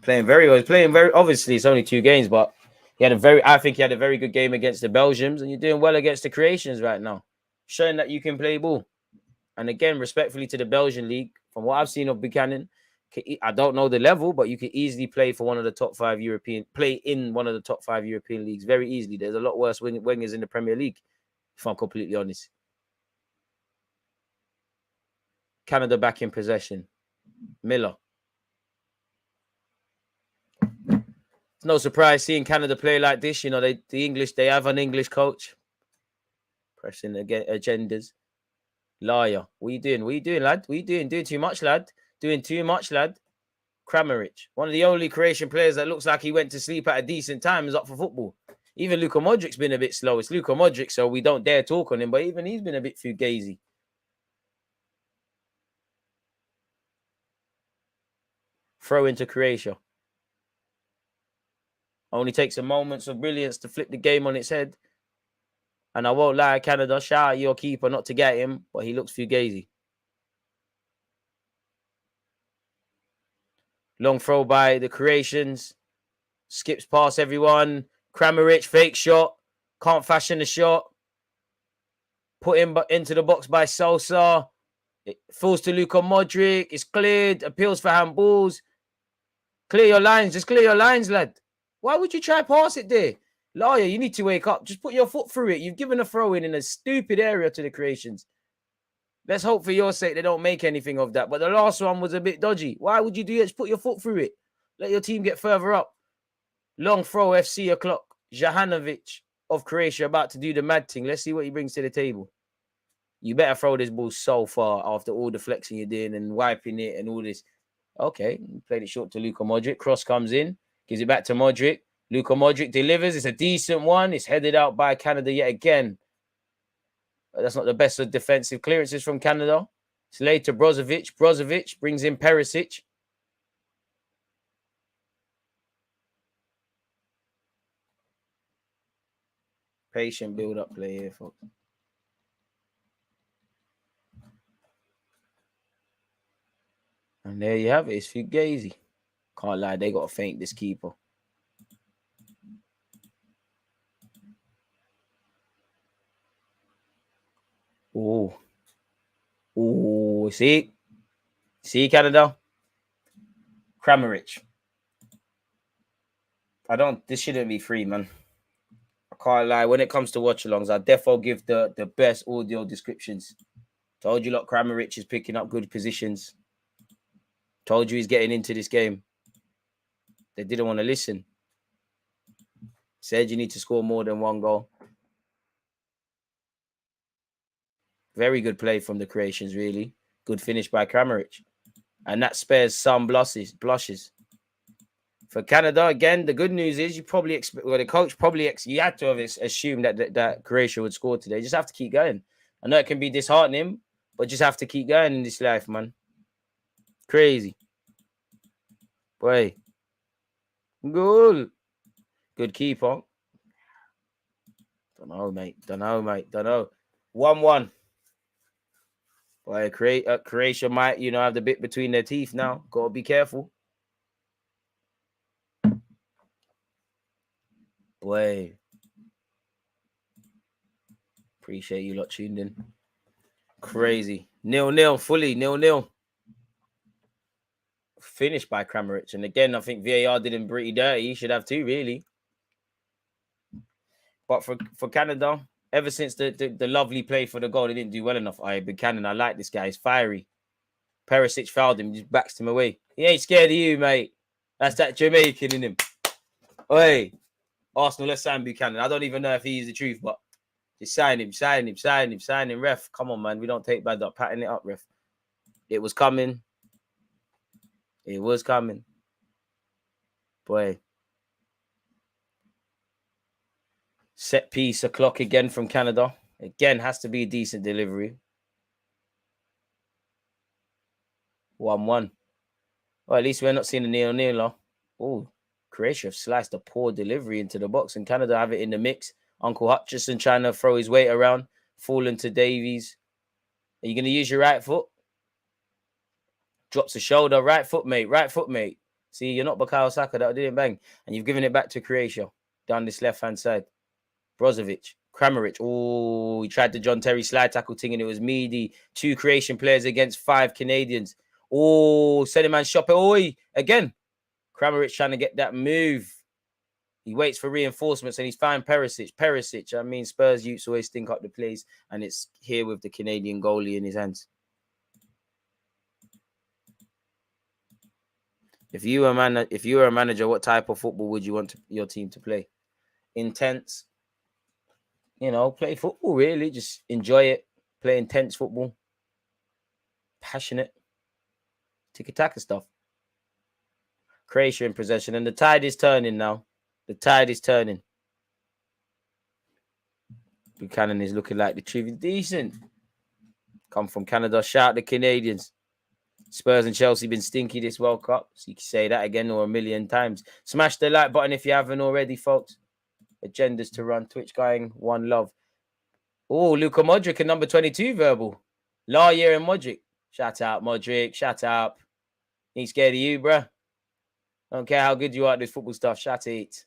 Playing very well. He's playing very, obviously, it's only 2 games, but I think he had a very good game against the Belgians, and you're doing well against the Croatians right now. Showing that you can play ball. And again, respectfully to the Belgian league, from what I've seen of Buchanan, I don't know the level, but you can easily play for one of the top 5 play in one of the top 5 European leagues very easily. There's a lot worse wingers in the Premier League, if I'm completely honest. Canada back in possession. Miller. It's no surprise seeing Canada play like this. They have an English coach. Pressing agendas. Liar. What are you doing? What are you doing, lad? What are you doing? Doing too much, lad. Doing too much, lad. Kramaric. One of the only Croatian players that looks like he went to sleep at a decent time is up for football. Even Luka Modric's been a bit slow. It's Luka Modric, so we don't dare talk on him, but even he's been a bit fugazi. Throw into Croatia. Only takes a moments of brilliance to flip the game on its head. And I won't lie, Canada, shout out your keeper not to get him, but he looks fugazi. Long throw by the Croatians. Skips past everyone. Kramaric, fake shot. Can't fashion the shot. Put him into the box by Sosa. It falls to Luka Modric. It's cleared. Appeals for handballs. Clear your lines. Just clear your lines, lad. Why would you try pass it there? Liar, you need to wake up. Just put your foot through it. You've given a throw in a stupid area to the Croatians. Let's hope for your sake they don't make anything of that. But the last one was a bit dodgy. Why would you do it? Just put your foot through it. Let your team get further up. Long throw, FC o'clock. Jahanovic of Croatia about to do the mad thing. Let's see what he brings to the table. You better throw this ball so far after all the flexing you're doing and wiping it and all this. Okay, played it short to Luka Modric. Cross comes in. Gives it back to Modric. Luka Modric delivers. It's a decent one. It's headed out by Canada yet again. But that's not the best of defensive clearances from Canada. It's laid to Brozovic. Brozovic brings in Perisic. Patient build-up play here, folks. And there you have it. It's fugazi. Can't lie, they got to feint this keeper. Oh. Oh, see? See, Canada? Kramaric. This shouldn't be free, man. I can't lie. When it comes to watch-alongs, I defo give the best audio descriptions. Told you, Kramaric is picking up good positions. Told you he's getting into this game. They didn't want to listen. Said you need to score more than 1 goal. Very good play from the Croatians, really. Good finish by Kramaric. And that spares some blushes. For Canada, again, the good news is you probably expect, well, the coach probably, you had to have assumed that Croatia would score today. You just have to keep going. I know it can be disheartening, but just have to keep going in this life, man. Crazy. Boy. Goal. Good keeper. Don't know, mate. 1-1. Boy, Croatia might, have the bit between their teeth now. Got to be careful. Boy. Appreciate you lot tuned in. Crazy. 0-0. Fully 0-0. Finished by Kramaric. And again, I think VAR did him pretty dirty. He should have two, really. But for Canada, ever since the lovely play for the goal, they didn't do well enough. Buchanan, I like this guy. He's fiery. Perisic fouled him, just backs him away. He ain't scared of you, mate. That's that Jamaican in him. Oi, Arsenal, let's sign Buchanan. I don't even know if he's the truth, but just sign him. Ref, come on, man. We don't take bad up. Patting it up, ref. It was coming. Boy. Set piece o'clock again from Canada. Again, has to be a decent delivery. 1-1. Well, at least we're not seeing a 0-0. Oh, Croatia have sliced a poor delivery into the box, and Canada have it in the mix. Uncle Hutchison trying to throw his weight around, falling to Davies. Are you going to use your right foot? Drops the shoulder. Right foot, mate. See, you're not Bukayo Saka. That didn't bang. And you've given it back to Croatia down this left-hand side. Brozovic, Kramaric. Oh, he tried the John Terry slide tackle thing, and it was Meady. 2 Croatian players against 5 Canadians. Oh, Sediman Shopper. Oh, again. Kramaric trying to get that move. He waits for reinforcements, and he's found Perisic. I mean, Spurs youths always stink up the place, and it's here with the Canadian goalie in his hands. If you were a manager, what type of football would you want your team to play? Intense. Play football, really. Just enjoy it. Play intense football. Passionate. Tiki-taka stuff. Croatia in possession. And the tide is turning now. Buchanan is looking like the truth. He's decent. Come from Canada. Shout the Canadians. Spurs and Chelsea been stinky this World Cup. So you can say that again or a million times. Smash the like button if you haven't already, folks. Agendas to run. Twitch going. One love. Oh, Luka Modric and number 22 verbal. Lawyer and Modric. Shout out, Modric. Shout out. Ain't scared of you, bruh. Don't care how good you are at this football stuff. Shout it.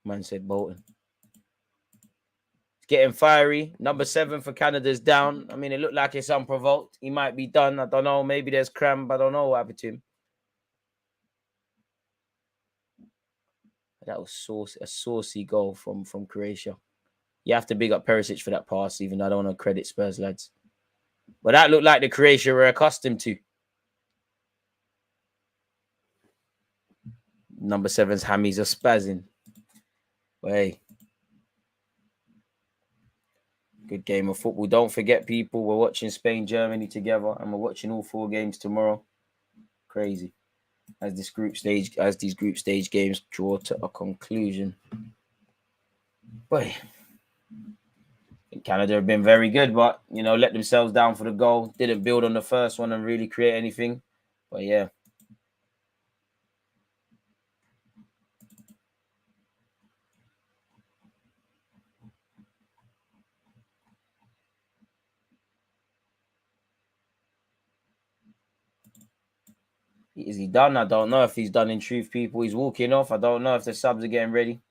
Man said Bolton. It's getting fiery. Number 7 for Canada's down. I mean, it looked like it's unprovoked. He might be done. I don't know. Maybe there's cramp. I don't know what happened to him. That was a saucy goal from Croatia. You have to big up Perisic for that pass, even though I don't want to credit Spurs lads. But that looked like the Croatia we're accustomed to. Number 7's hammies are spazzing. Hey. Good game of football. Don't forget, people, we're watching Spain, Germany together, and we're watching all 4 games tomorrow. Crazy. As these group stage games draw to a conclusion. Boy. Canada have been very good, but let themselves down for the goal. Didn't build on the first one and really create anything. But yeah. Is he done? I don't know if he's done in truth, people. He's walking off. I don't know if the subs are getting ready.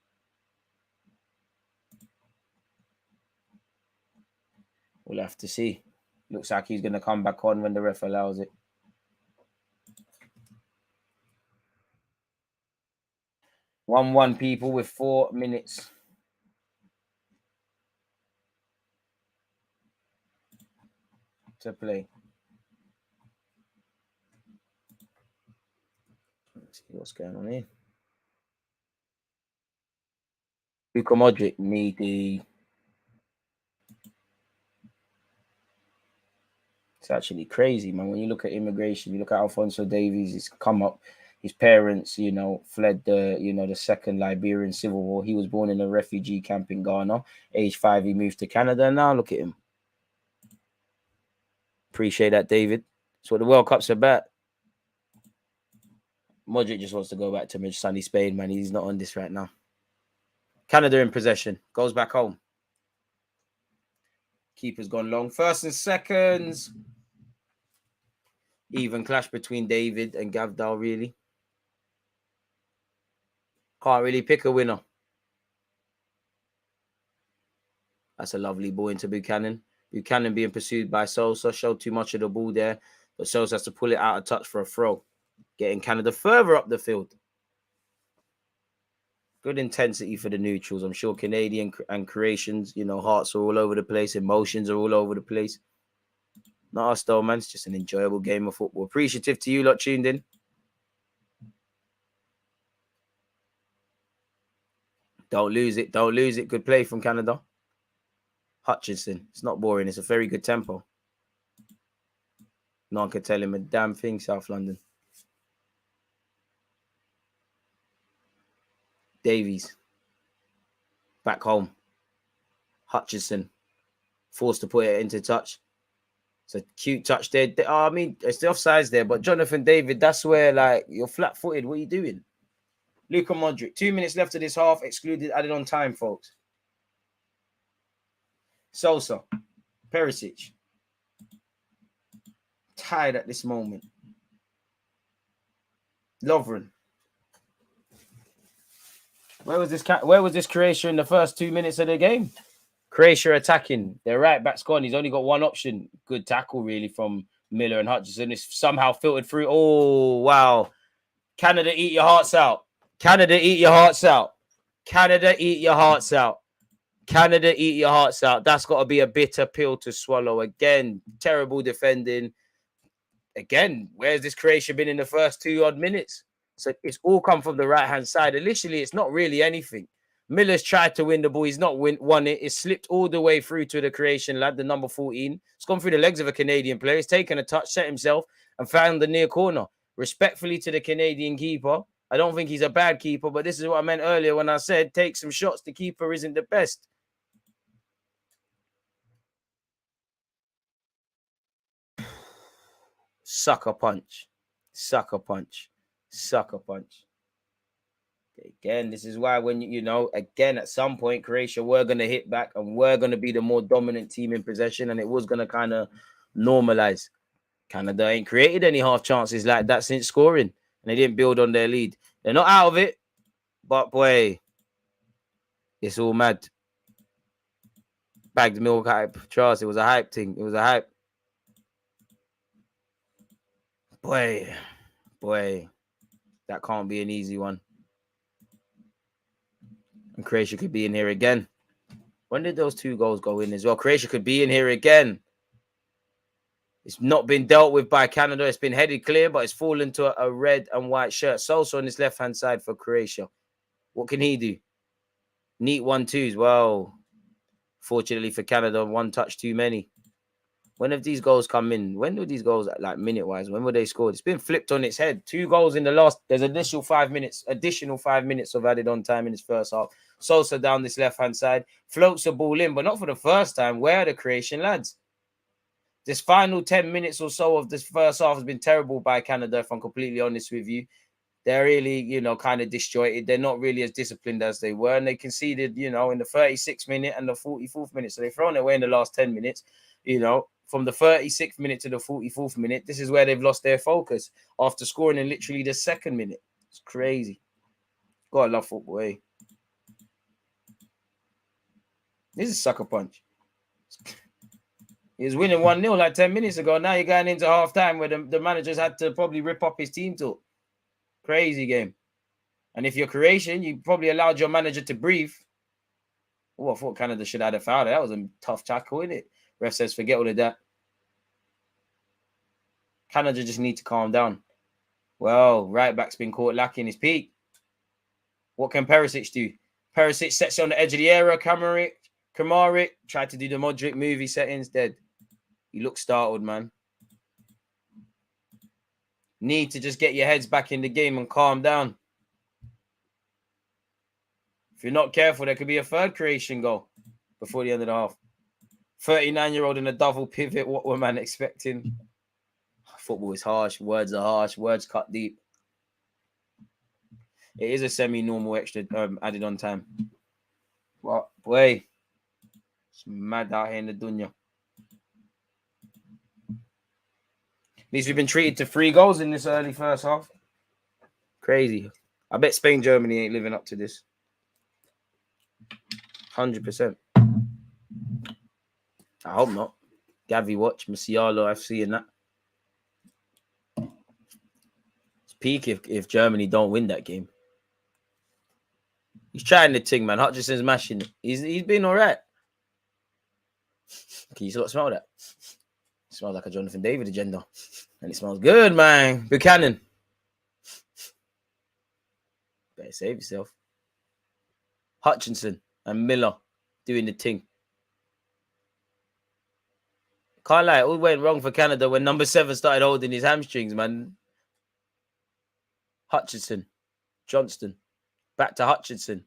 We'll have to see. Looks like he's going to come back on when the ref allows it. 1-1, people, with 4 minutes to play. Let's see what's going on here. Luka Modric, needy. It's actually crazy, man. When you look at immigration, you look at Alphonso Davies, he's come up. His parents, fled the second Liberian Civil War. He was born in a refugee camp in Ghana. Age 5, he moved to Canada. And now look at him. Appreciate that, David. That's what the World Cup's about. Modric just wants to go back to sunny Spain, man. He's not on this right now. Canada in possession. Goes back home. Keeper's gone long. First and seconds. Even clash between David and Gavdal, really. Can't really pick a winner. That's a lovely ball into Buchanan. Buchanan being pursued by Sosa. Showed too much of the ball there. But Sosa has to pull it out of touch for a throw. Getting Canada further up the field. Good intensity for the neutrals. I'm sure Canadian and Croatians, hearts are all over the place. Emotions are all over the place. Not us though, man. It's just an enjoyable game of football. Appreciative to you lot tuned in. Don't lose it. Don't lose it. Good play from Canada. Hutchinson. It's not boring. It's a very good tempo. No one can tell him a damn thing, South London. Davies. Back home. Hutchinson. Forced to put it into touch. It's a cute touch there. I mean, it's the offsides there, but Jonathan David, that's where, you're flat-footed. What are you doing? Luka Modric. 2 minutes left of this half. Excluded, added on time, folks. Sosa. Perisic. Tired at this moment. Lovren. Where was this Croatia in the first 2 minutes of the game? Croatia attacking. Their right back's gone. He's only got one option. Good tackle, really, from Miller and Hutchinson. It's somehow filtered through. Oh, wow. Canada, eat your hearts out. Canada, eat your hearts out. Canada, eat your hearts out. Canada, eat your hearts out. That's got to be a bitter pill to swallow. Again, terrible defending. Again, where's this Croatia been in the first 2 odd minutes? So it's all come from the right-hand side. And literally, it's not really anything. Miller's tried to win the ball. He's not won it. It's slipped all the way through to the Croatian lad, the number 14. It's gone through the legs of a Canadian player. He's taken a touch, set himself, and found the near corner. Respectfully to the Canadian keeper. I don't think he's a bad keeper, but this is what I meant earlier when I said take some shots. The keeper isn't the best. Sucker punch. Sucker punch. Sucker punch. Again, this is why when, again, at some point, Croatia were going to hit back and were going to be the more dominant team in possession, and it was going to kind of normalize. Canada ain't created any half chances like that since scoring, and they didn't build on their lead. They're not out of it, but boy, it's all mad. Bagged milk hype. Charles, it was a hype thing. It was a hype. Boy, that can't be an easy one. And Croatia could be in here again. When did those 2 goals go in as well? Croatia could be in here again. It's not been dealt with by Canada. It's been headed clear, but it's fallen to a red and white shirt. Sosa on his left-hand side for Croatia. What can he do? Neat 1-2s. Well, fortunately for Canada, 1 touch too many. When have these goals come in? When were these goals, minute-wise? When were they scored? It's been flipped on its head. 2 goals in the last. There's additional 5 minutes of added on time in his first half. Sosa down this left-hand side. Floats the ball in, but not for the first time. Where are the Croatian lads? This final 10 minutes or so of this first half has been terrible by Canada, if I'm completely honest with you. They're really, kind of disjointed. They're not really as disciplined as they were. And they conceded, in the 36th minute and the 44th minute. So they've thrown it away in the last 10 minutes, From the 36th minute to the 44th minute, this is where they've lost their focus after scoring in literally the 2nd minute. It's crazy. Gotta love football, eh? This is sucker punch. He was winning 1-0 like 10 minutes ago. Now you're going into half-time where the managers had to probably rip up his team talk. Crazy game. And if you're Croatian, you probably allowed your manager to breathe. Oh, I thought Canada should have had a foul. That was a tough tackle, isn't it? Ref says, forget all of that. Canada just need to calm down. Well, right back's been caught lacking his peak. What can Perisic do? Perisic sets it on the edge of the area. Kramaric tried to do the Modric movie settings. Dead. You look startled, man. Need to just get your heads back in the game and calm down. If you're not careful, there could be a third Croatian goal before the end of the half. 39-year-old in a double pivot. What were man expecting? Football is harsh. Words are harsh. Words cut deep. It is a semi-normal extra added on time. What? Boy. It's mad out here in the dunya. At least we've been treated to 3 goals in this early first half. Crazy. I bet Spain, Germany ain't living up to this. 100%. I hope not. Gavi watch, Musiala FC and that. It's peak if Germany don't win that game. He's trying the thing, man. Hutchinson's mashing it. He's been all right. Can you still smell that? It smells like a Jonathan David agenda. And it smells good, man. Buchanan. Better save yourself. Hutchinson and Miller doing the thing. Can't lie, it all went wrong for Canada when number 7 started holding his hamstrings, man. Hutchinson. Johnston. Back to Hutchinson.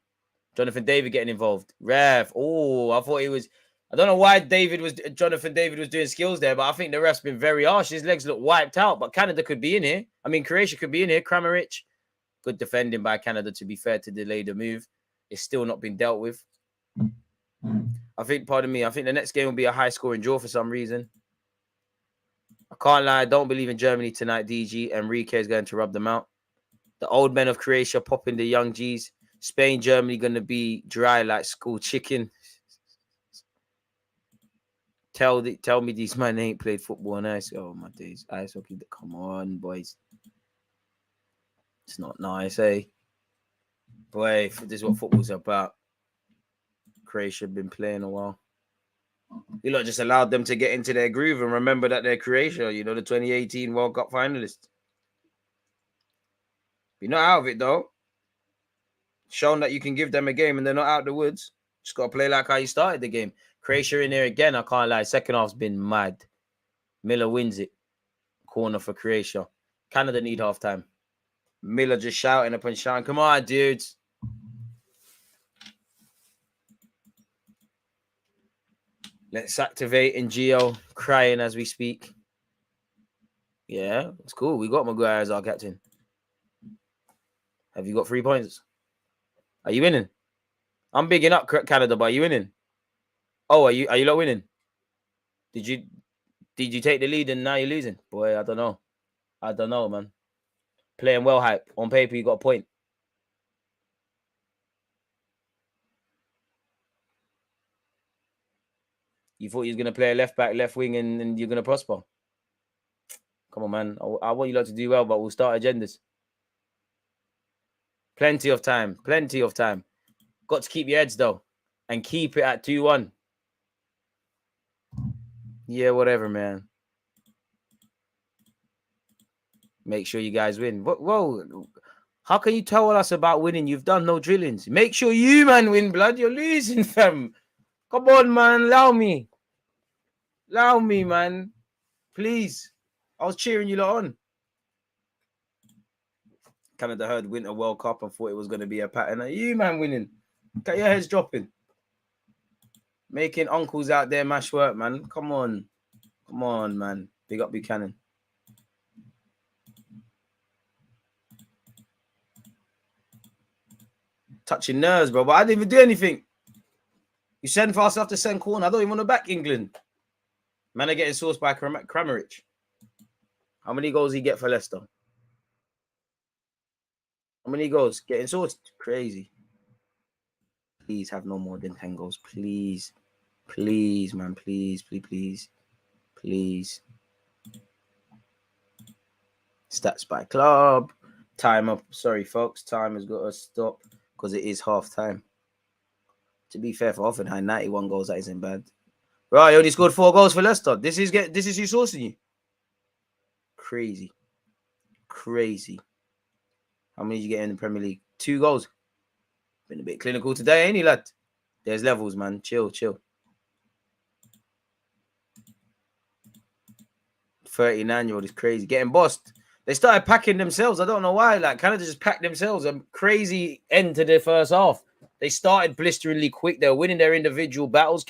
Jonathan David getting involved. Ref. Oh, I thought he was... I don't know why Jonathan David was doing skills there, but I think the ref's been very harsh. His legs look wiped out, but Canada could be in here. I mean, Croatia could be in here. Kramaric. Good defending by Canada, to be fair, to delay the move. It's still not been dealt with. I think the next game will be a high-scoring draw for some reason. I can't lie. I don't believe in Germany tonight, DG. Enrique is going to rub them out. The old men of Croatia popping the young G's. Spain, Germany going to be dry like school chicken. Tell me these men ain't played football on ice. Oh, my days. Ice hockey. Come on, boys. It's not nice, eh? Boy, this is what football's about. Croatia have been playing a while. You lot just allowed them to get into their groove and remember that they're Croatia, you know, the 2018 World Cup finalists. You're not out of it, though. Shown that you can give them a game and they're not out the woods. Just got to play like how you started the game. Croatia in there again, I can't lie. Second half's been mad. Miller wins it. Corner for Croatia. Canada need half-time. Miller just shouting up and shouting, come on, dudes. Let's activate Gio crying as we speak. Yeah, it's cool. We got Maguire as our captain. Have you got 3 points? Are you winning? I'm bigging up Canada, but are you winning? Oh, are you not winning? Did you take the lead and now you're losing? Boy, I don't know. I don't know, man. Playing well hype. On paper, you got a point. You thought you was going to play a left back, left wing, and you're going to prosper. Come on, man. I want you lot to do well, but we'll start agendas. Plenty of time. Plenty of time. Got to keep your heads, though. And keep it at 2-1. Yeah, whatever, man. Make sure you guys win. Whoa. How can you tell us about winning? You've done no drillings. Make sure you, man, win, blood. You're losing, fam. Come on, man. Allow me. Allow me, man. Please. I was cheering you lot on. Canada heard Winter World Cup and thought it was going to be a pattern. You, man, winning. Got your heads dropping. Making uncles out there mash work, man. Come on. Come on, man. Big up Buchanan. Touching nerves, bro. But I didn't even do anything. You send fast after send corner. I don't even want to back England. Man, are getting sourced by Kramaric. How many goals he get for Leicester? How many goals? Getting sourced? Crazy. Please have no more than 10 goals. Please. Please, man. Please. Stats by club. Time up. Sorry, folks. Time has got to stop because it is half time. To be fair, for Hoffenheim, 91 goals, that isn't bad. Right, he only scored 4 goals for Leicester. This is who sourcing you. Crazy. How many did you get in the Premier League? 2 goals. Been a bit clinical today, ain't he, lad? There's levels, man. Chill. 39-year-old is crazy. Getting bossed. They started packing themselves. I don't know why. Like, Canada just packed themselves. A crazy end to their first half. They started blisteringly quick. They were winning their individual battles.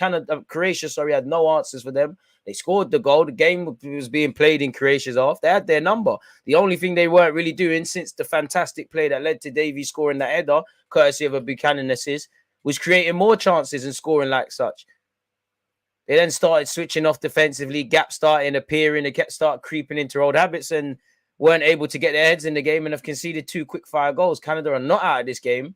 Croatia, had no answers for them. They scored the goal. The game was being played in Croatia's half. They had their number. The only thing they weren't really doing since the fantastic play that led to Davies scoring that header, courtesy of a Buchanan assist, was creating more chances and scoring like such. They then started switching off defensively. Gaps started appearing. They started creeping into old habits and weren't able to get their heads in the game and have conceded 2 quick-fire goals. Canada are not out of this game,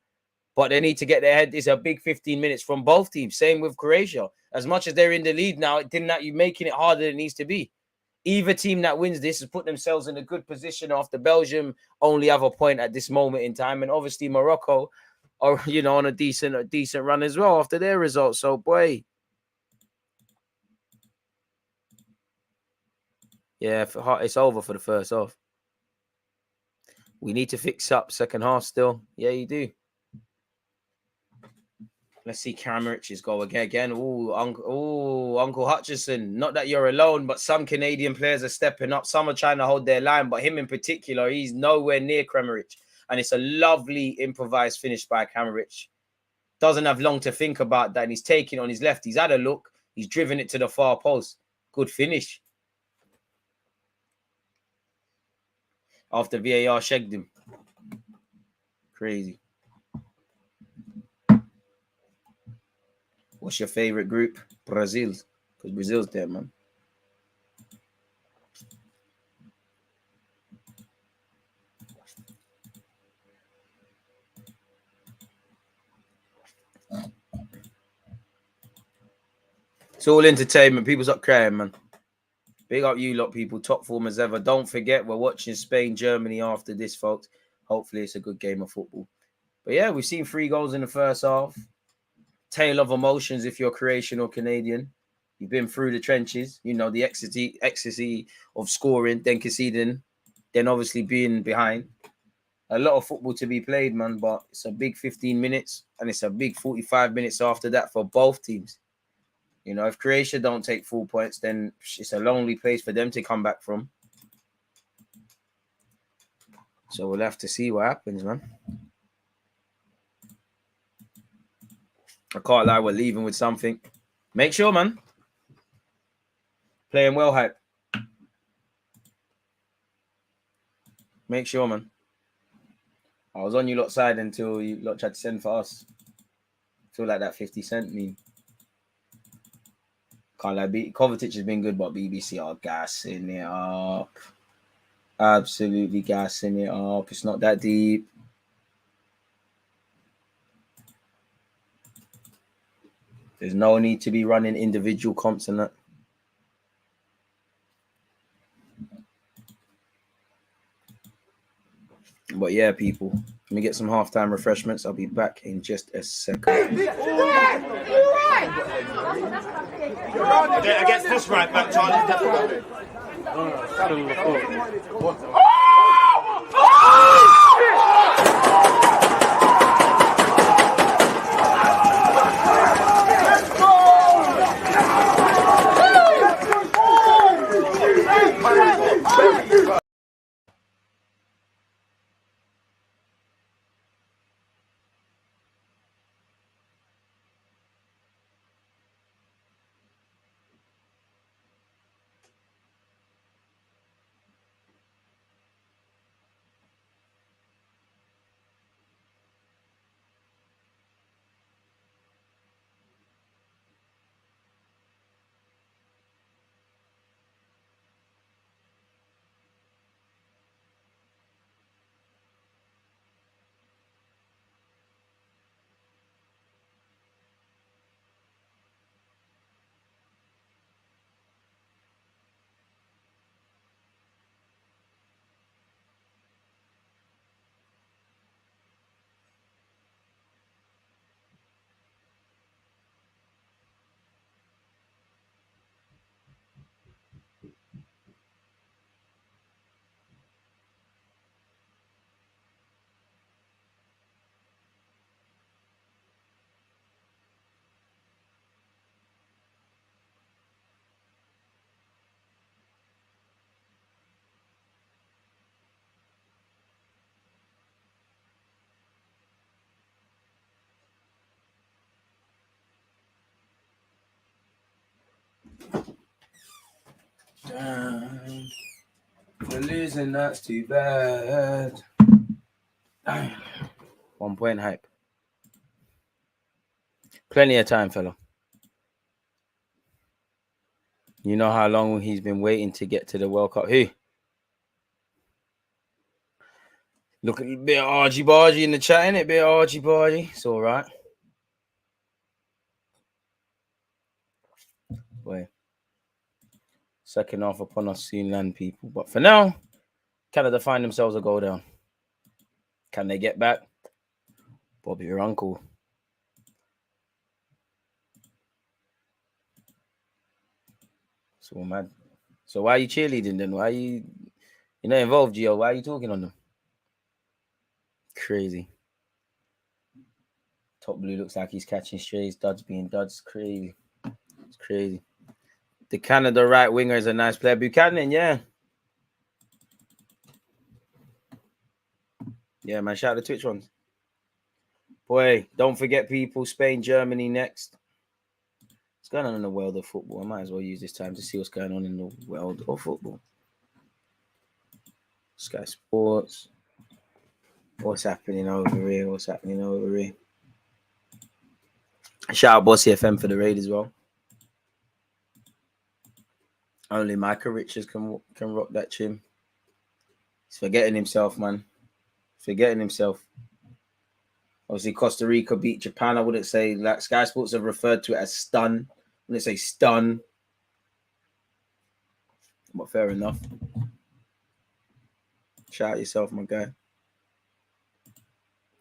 but they need to get their head. It's a big 15 minutes from both teams. Same with Croatia. As much as they're in the lead now, you're making it harder than it needs to be. Either team that wins this has put themselves in a good position after Belgium only have a point at this moment in time. And obviously Morocco are, on a decent run as well after their results. So, boy. Yeah, it's over for the first half. We need to fix up second half still. Yeah, you do. Let's see Kramarich's goal again. Uncle Hutchison. Not that you're alone, but some Canadian players are stepping up. Some are trying to hold their line, but him in particular, he's nowhere near Kramarich. And it's a lovely improvised finish by Kramaric. Doesn't have long to think about that. And he's taking on his left. He's had a look. He's driven it to the far post. Good finish. After VAR shagged him. Crazy. What's your favorite group? Brazil's. Because Brazil's there, man. It's all entertainment. People stop crying, man. Big up you lot, people. Top form as ever. Don't forget, we're watching Spain, Germany after this, folks. Hopefully, it's a good game of football. But yeah, we've seen 3 goals in the first half. Tale of emotions if you're Croatian or Canadian. You've been through the trenches. The ecstasy of scoring, then conceding, then obviously being behind. A lot of football to be played, man. But it's a big 15 minutes and it's a big 45 minutes after that for both teams. If Croatia don't take full points, then it's a lonely place for them to come back from. So we'll have to see what happens, man. I can't lie, we're leaving with something. Make sure, man. Playing well, hype. Make sure, man. I was on you lot side until you lot tried to send for us. Feel like that 50 cent meme. Can't lie, Kovacic has been good, but BBC are gassing it up. Absolutely gassing it up. It's not that deep. There's no need to be running individual comps and that. But yeah, people, let me get some halftime refreshments. I'll be back in just a second. Against this right back, Charlie, definitely. We're losing, that's too bad. 1 point hype. Plenty of time, fella. You know how long he's been waiting to get to the World Cup. Who? Look at a bit of argy bargy in the chat, innit? Bit of argy bargy. It's all right. Boy. Second half upon us soon, land people. But for now, Canada find themselves a goal down. Can they get back? Bobby, your uncle. So mad. So why are you cheerleading then? Why are you're not involved, Gio? Why are you talking on them? Crazy. Top blue looks like he's catching strays. Duds being duds. Crazy. It's crazy. The Canada right winger is a nice player. Buchanan, yeah. Yeah, man. Shout out the Twitch ones. Boy, don't forget, people. Spain, Germany next. What's going on in the world of football? I might as well use this time to see what's going on in the world of football. Sky Sports. What's happening over here? What's happening over here? Shout out Bossy FM for the raid as well. Only Micah Richards can rock that chin. He's forgetting himself, man. Forgetting himself. Obviously, Costa Rica beat Japan. I wouldn't say like Sky Sports have referred to it as stun. I wouldn't say stun. But fair enough. Shout out yourself, my guy.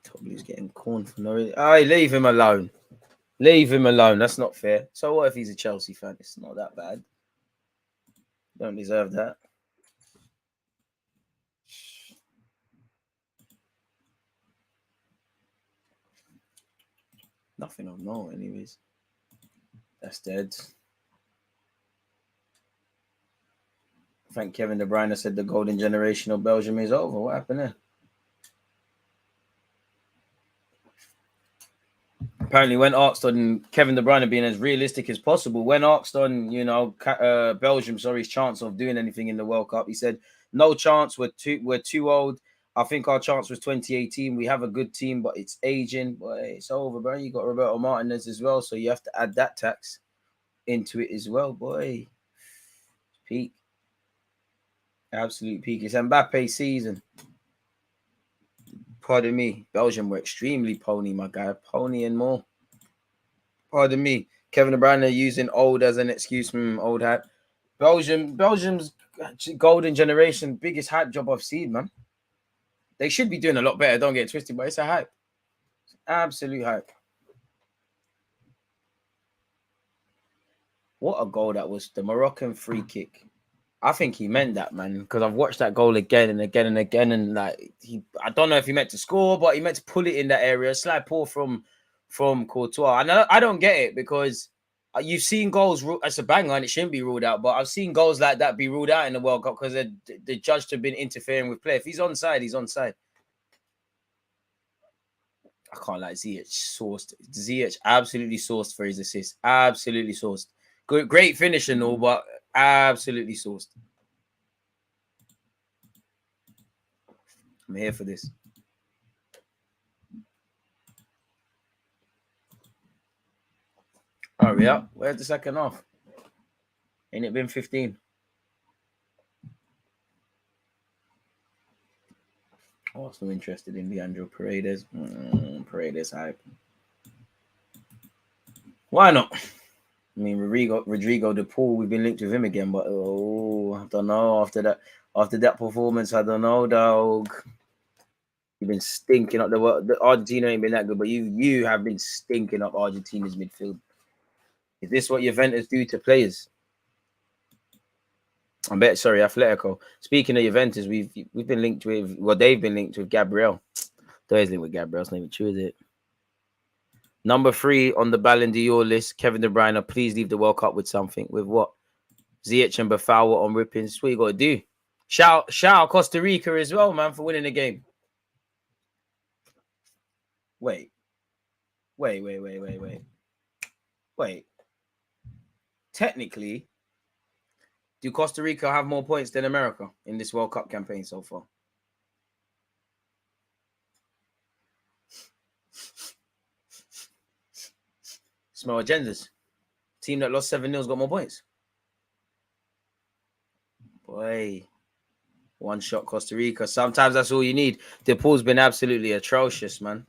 Tobly's getting corn for no reason. Hey, leave him alone. Leave him alone. That's not fair. So what if he's a Chelsea fan? It's not that bad. Don't deserve that. Nothing of no, anyways. That's dead. I think Kevin De Bruyne said the golden generation of Belgium is over. What happened there? Apparently, when asked on Kevin De Bruyne being as realistic as possible, when asked on, Belgium's chance of doing anything in the World Cup, he said, no chance. We're too old. I think our chance was 2018. We have a good team, but it's aging. Boy, it's over, bro. You got Roberto Martinez as well, so you have to add that tax into it as well, boy. Peak. Absolute peak. It's Mbappe's season. Pardon me. Belgium were extremely pony, my guy. Pony and more. Pardon me. Kevin De Bruyne using old as an excuse. Old hype. Belgium's golden generation, biggest hype job I've seen, man. They should be doing a lot better. Don't get it twisted, but it's a hype. It's absolute hype. What a goal that was. The Moroccan free kick. I think he meant that, man, because I've watched that goal again and again and again, and like I don't know if he meant to score, but he meant to pull it in that area. Slide pull from Courtois. And I don't get it because you've seen goals. That's a banger, and it shouldn't be ruled out. But I've seen goals like that be ruled out in the World Cup because the judge have been interfering with play. If he's onside, he's onside. I can't like Ziyech sourced. Ziyech absolutely sourced for his assist. Absolutely sourced. Great finish and all, but absolutely sourced. I'm here for this. Hurry up. Where's the second half? Ain't it been 15? I'm also interested in Leandro Paredes. Paredes hype. Why not? I mean, Rodrigo De Paul, we've been linked with him again, but I don't know. After that performance, I don't know, dog. You've been stinking up the Argentina ain't been that good, but you have been stinking up Argentina's midfield. Is this what Juventus do to players? Atletico. Speaking of Juventus, we've been linked with, well, they've been linked with Gabriel. They're linked with Gabriel. It's not even true, is it? Number 3 on the Ballon d'Or list, Kevin De Bruyne. Please leave the World Cup with something. With what? Ziyech and Bafal on ripping. That's what you got to do. Shout out Costa Rica as well, man, for winning the game. Wait. Technically, Do Costa Rica have more points than America in this World Cup campaign so far? Smell agendas. Team that lost 7-0's got more points. Boy, one shot Costa Rica. Sometimes that's all you need. The pool's been absolutely atrocious, man.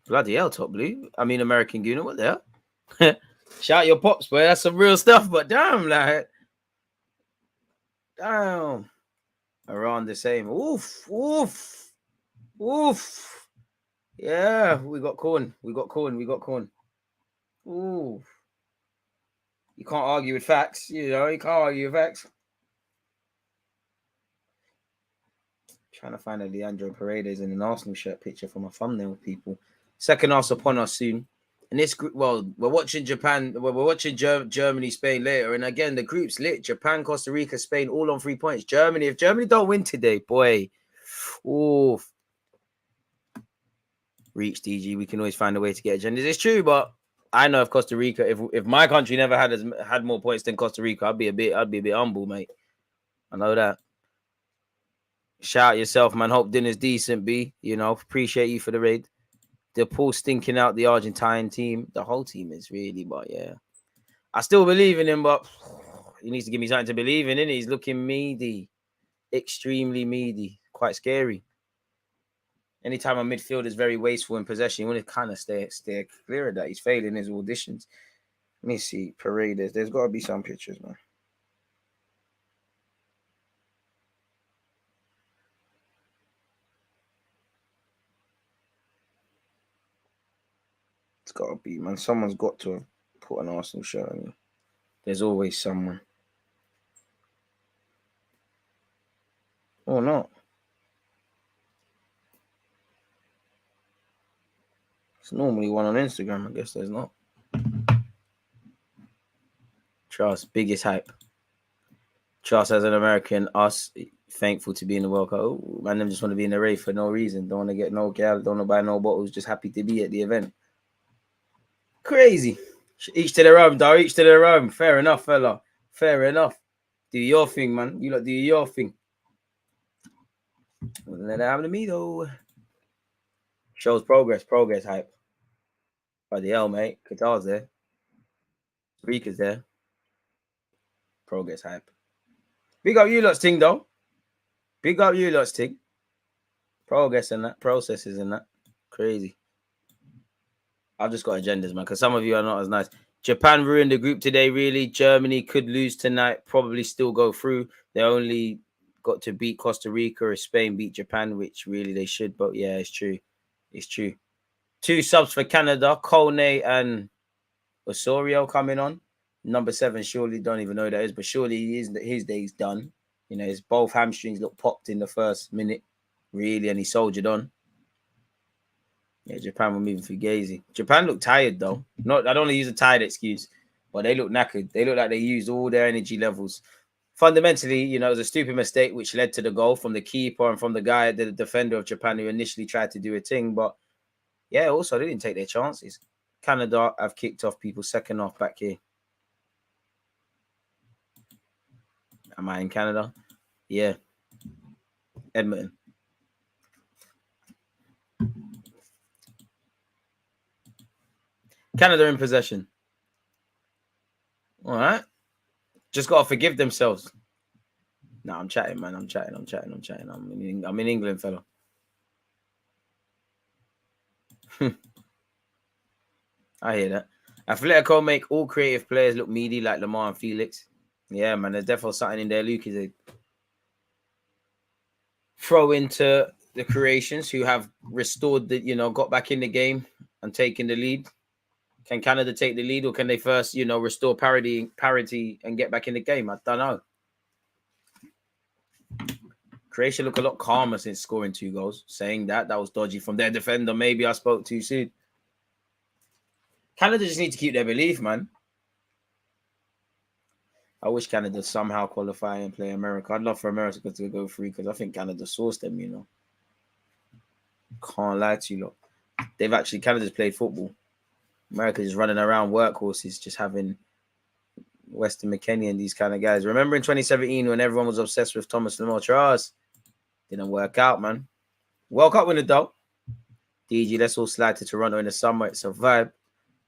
Bloody hell, Top Blue. I mean, American Gooner, what the hell? Shout your pops, boy. That's some real stuff, but damn, like, damn. Around the same. Oof, oof, oof. Yeah, we got corn. We got corn. We got corn. Ooh. You can't argue with facts. You know, you can't argue with facts. Trying to find a Leandro Paredes in an Arsenal shirt picture for my thumbnail, people. Second half's upon us soon. And this group, well, we're watching Japan, we're watching Germany, Spain later. And again, the group's lit. Japan, Costa Rica, Spain, all on 3 points. Germany, if Germany don't win today, boy, oof. Reach DG, we can always find a way to get agendas. It's true, but I know if Costa Rica, if my country never had more points than Costa Rica, I'd be a bit humble, mate. I know that. Shout yourself, man. Hope dinner's decent, B. You know, appreciate you for the raid. The pool stinking out the Argentine team. The whole team is really, but yeah. I still believe in him, but he needs to give me something to believe in, innit? He's looking meaty. Extremely meaty. Quite scary. Anytime a midfielder is very wasteful in possession, you want to kind of stay clear of that. He's failing his auditions. Let me see. Paredes. There's got to be some pictures, man. It's got to be, man. Someone's got to have put an Arsenal shirt on you. There's always someone. Or not. It's normally one on Instagram. I guess there's not. Trust, biggest hype. Trust as an American, us thankful to be in the World Cup. Oh, man, them just want to be in the race for no reason. Don't want to get no gal, don't want to buy no bottles, just happy to be at the event. Crazy. Each to their own, dog. Each to their own. Fair enough, fella. Fair enough. Do your thing, man. You lot do your thing. Wouldn't let it happen to me, though. Shows progress hype. By the hell, mate. Qatar's there. Rica's there. Progress hype. Big up you lot's thing, though. Big up you lot's thing. Progress and that. Processes and that. Crazy. I've just got agendas, man, because some of you are not as nice. Japan ruined the group today, really. Germany could lose tonight, probably still go through. They only got to beat Costa Rica or Spain beat Japan, which really they should. But yeah, it's true. It's true. 2 subs for Canada, Kone and Osorio coming on. Number 7, surely don't even know who that is, but surely his day's done. You know, his both hamstrings look popped in the first minute, really, and he soldiered on. Yeah, Japan were moving for Gazy. Japan looked tired, though. I don't want to use a tired excuse, but they look knackered. They look like they used all their energy levels. Fundamentally, you know, it was a stupid mistake which led to the goal from the keeper and from the guy, the defender of Japan, who initially tried to do a thing. But yeah, also they didn't take their chances. Canada have kicked off people's second half back here. Am I in Canada? Yeah. Edmonton. Canada in possession. All right. Just got to forgive themselves. No, I'm chatting, man. I'm chatting. I'm in England, fella. I hear that. Atletico make all creative players look meaty like Lamar and Felix. Yeah, man. There's definitely something in there. Luke is a throw into the Croatians who have restored the, got back in the game and taken the lead. Can Canada take the lead, or can they first, restore parity and get back in the game? I don't know. Croatia look a lot calmer since scoring 2 goals. Saying that was dodgy from their defender. Maybe I spoke too soon. Canada just need to keep their belief, man. I wish Canada somehow qualify and play America. I'd love for America to go free because I think Canada sourced them, Can't lie to you, lot. Canada's played football. America's just running around workhorses, just having Weston McKennie and these kind of guys. Remember in 2017 when everyone was obsessed with Thomas Lamar Charles? Didn't work out, man. World Cup winner though. DG, let's all slide to Toronto in the summer. It's a vibe.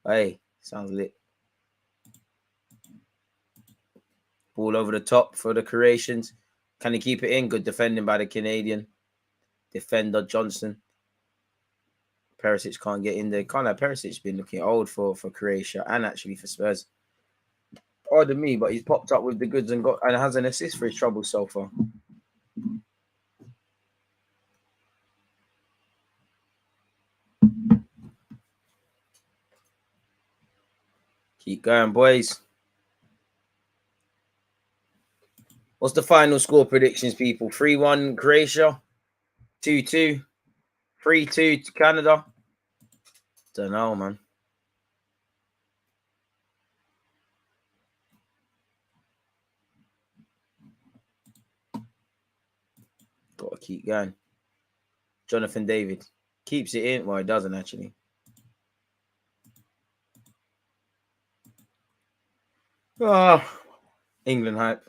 Hey, sounds lit. Ball over the top for the Croatians. Can he keep it in? Good defending by the Canadian defender Johnson. Perisic can't get in there. Can't have Perisic been looking old for Croatia and actually for Spurs. Pardon me, but he's popped up with the goods and has an assist for his trouble so far. Keep going, boys. What's the final score predictions, people? 3-1 Croatia, 2-2, 3-2 to Canada. Don't know, man. Got to keep going. Jonathan David keeps it in. Well, he doesn't actually. England hype.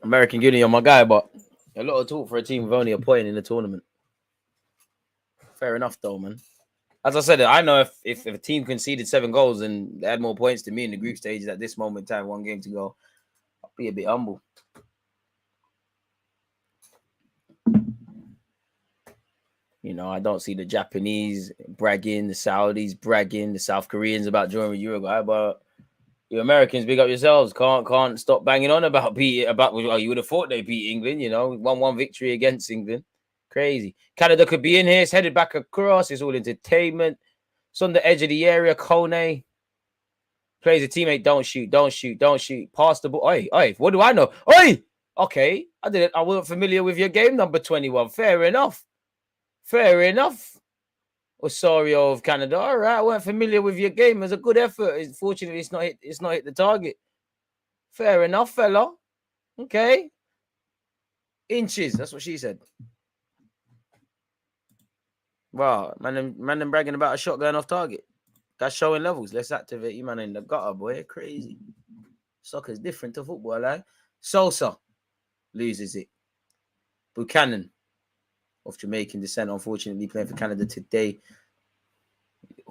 American Guinea on my guy, but a lot of talk for a team with only a point in the tournament. Fair enough, though, man. As I said, I know if a team conceded 7 goals and they had more points than me in the group stages at this moment in time, 1 game to go, I'll be a bit humble. You know, I don't see the Japanese bragging, the Saudis bragging, the South Koreans about drawing with Uruguay, but you Americans, big up yourselves. Can't stop banging on about well, you would have thought they beat England, you know, 1-1 victory against England. Crazy. Canada could be in here. It's headed back across. It's all entertainment. It's on the edge of the area. Kone plays a teammate. Don't shoot. Pass the ball. Oi. What do I know? Oi. Okay. I wasn't familiar with your game number 21. Fair enough. Osorio of Canada. All right. I weren't familiar with your game. It was a good effort. Fortunately, it's not hit the target. Fair enough, fella. Okay. Inches. That's what she said. Wow, man, them bragging about a shot going off target. That's showing levels. Let's activate you, man, in the gutter, boy. Crazy. Soccer's different to football, like. Sosa loses it. Buchanan of Jamaican descent, unfortunately playing for Canada today.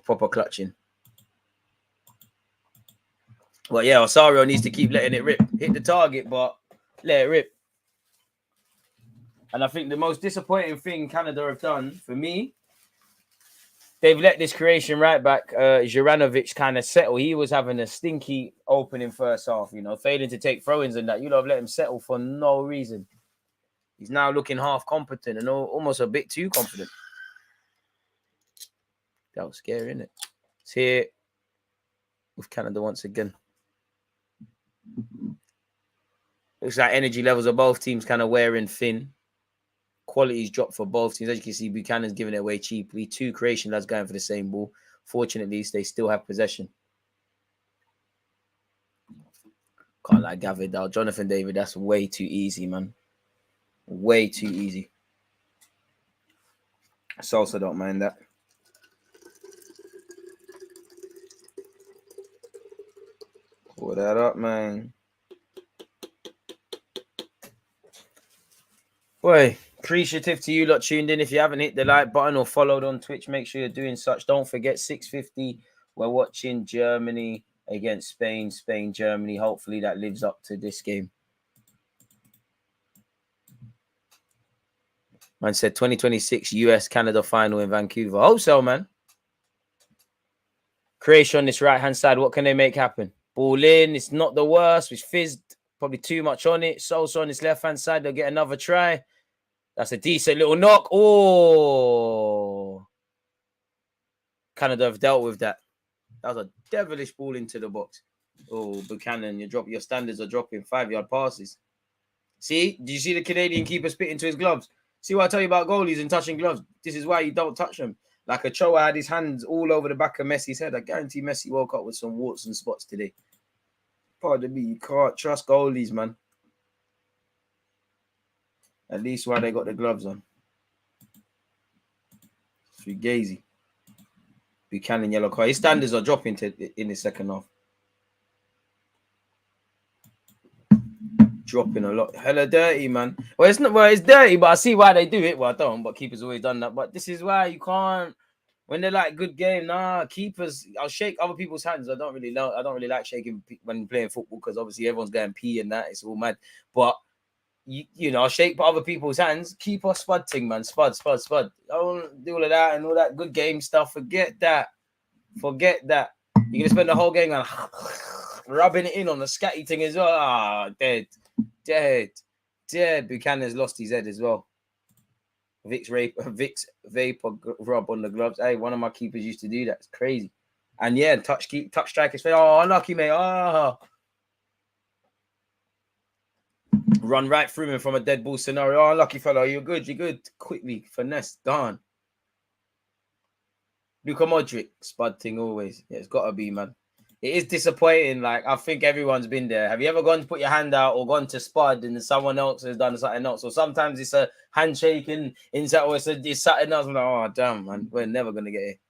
Proper clutching. Well, yeah, Osorio needs to keep letting it rip. Hit the target, but let it rip. And I think the most disappointing thing Canada have done, for me, they've let this Croatian right back, Juranovic, kind of settle. He was having a stinky opening first half, you know, failing to take throw-ins and that. You lot have let him settle for no reason. He's now looking half competent and almost a bit too confident. That was scary, isn't it? It's here with Canada once again. Looks like energy levels of both teams kind of wearing thin. Quality's dropped for both teams. As you can see, Buchanan's giving it away cheaply. 2 Croatian lads going for the same ball. Fortunately, they still have possession. Can't like David though. Jonathan David, that's way too easy, man. Way too easy. Salsa don't mind that. Pull that up, man. Boy, appreciative to you lot tuned in. If you haven't hit the like button or followed on Twitch, make sure you're doing such. Don't forget, 6:50, we're watching Germany against Spain. Spain, Germany. Hopefully that lives up to this game. Man said 2026 US-Canada final in Vancouver. Hope so, man. Croatia on this right-hand side. What can they make happen? Ball in. It's not the worst. It's fizzed. Probably too much on it. Sosa on this left-hand side. They'll get another try. That's a decent little knock. Oh. Canada have dealt with that. That was a devilish ball into the box. Oh, Buchanan, your standards are dropping. 5-yard passes. See? Do you see the Canadian keeper spit into his gloves? See what I tell you about goalies and touching gloves? This is why you don't touch them. Like Ochoa had his hands all over the back of Messi's head. I guarantee Messi woke up with some warts and spots today. Pardon me, you can't trust goalies, man. At least while they got the gloves on. Fugazi. Buchanan yellow card. His standards are dropping in the second half. Dropping a lot. Hella dirty, man. Well, it's not. Well, it's dirty, but I see why they do it. Well, I don't. But keepers always done that. But this is why you can't. When they're like good game, nah. Keepers. I'll shake other people's hands. I don't really like shaking when playing football because obviously everyone's going pee and that. It's all mad. But you know, I'll shake other people's hands. Keep us spud thing, man. Spud. Don't do all of that and all that good game stuff. Forget that. You're gonna spend the whole game on rubbing it in on the scatty thing as well. Ah, dead. Buchanan's lost his head as well. Vic's vapor rub on the gloves. Hey, one of my keepers used to do that. It's crazy. And yeah, touch strikers. Oh, unlucky, mate. Oh. Run right through him from a dead ball scenario. Oh, unlucky fellow. You're good. Quickly. Finesse. Done. Luka Modric. Spud thing always. Yeah, it's got to be, man. It is disappointing. Like, I think everyone's been there. Have you ever gone to put your hand out or gone to spud and someone else has done something else? Or sometimes it's a handshake and inside or it's something else. I'm like, oh, damn, man. We're never going to get it.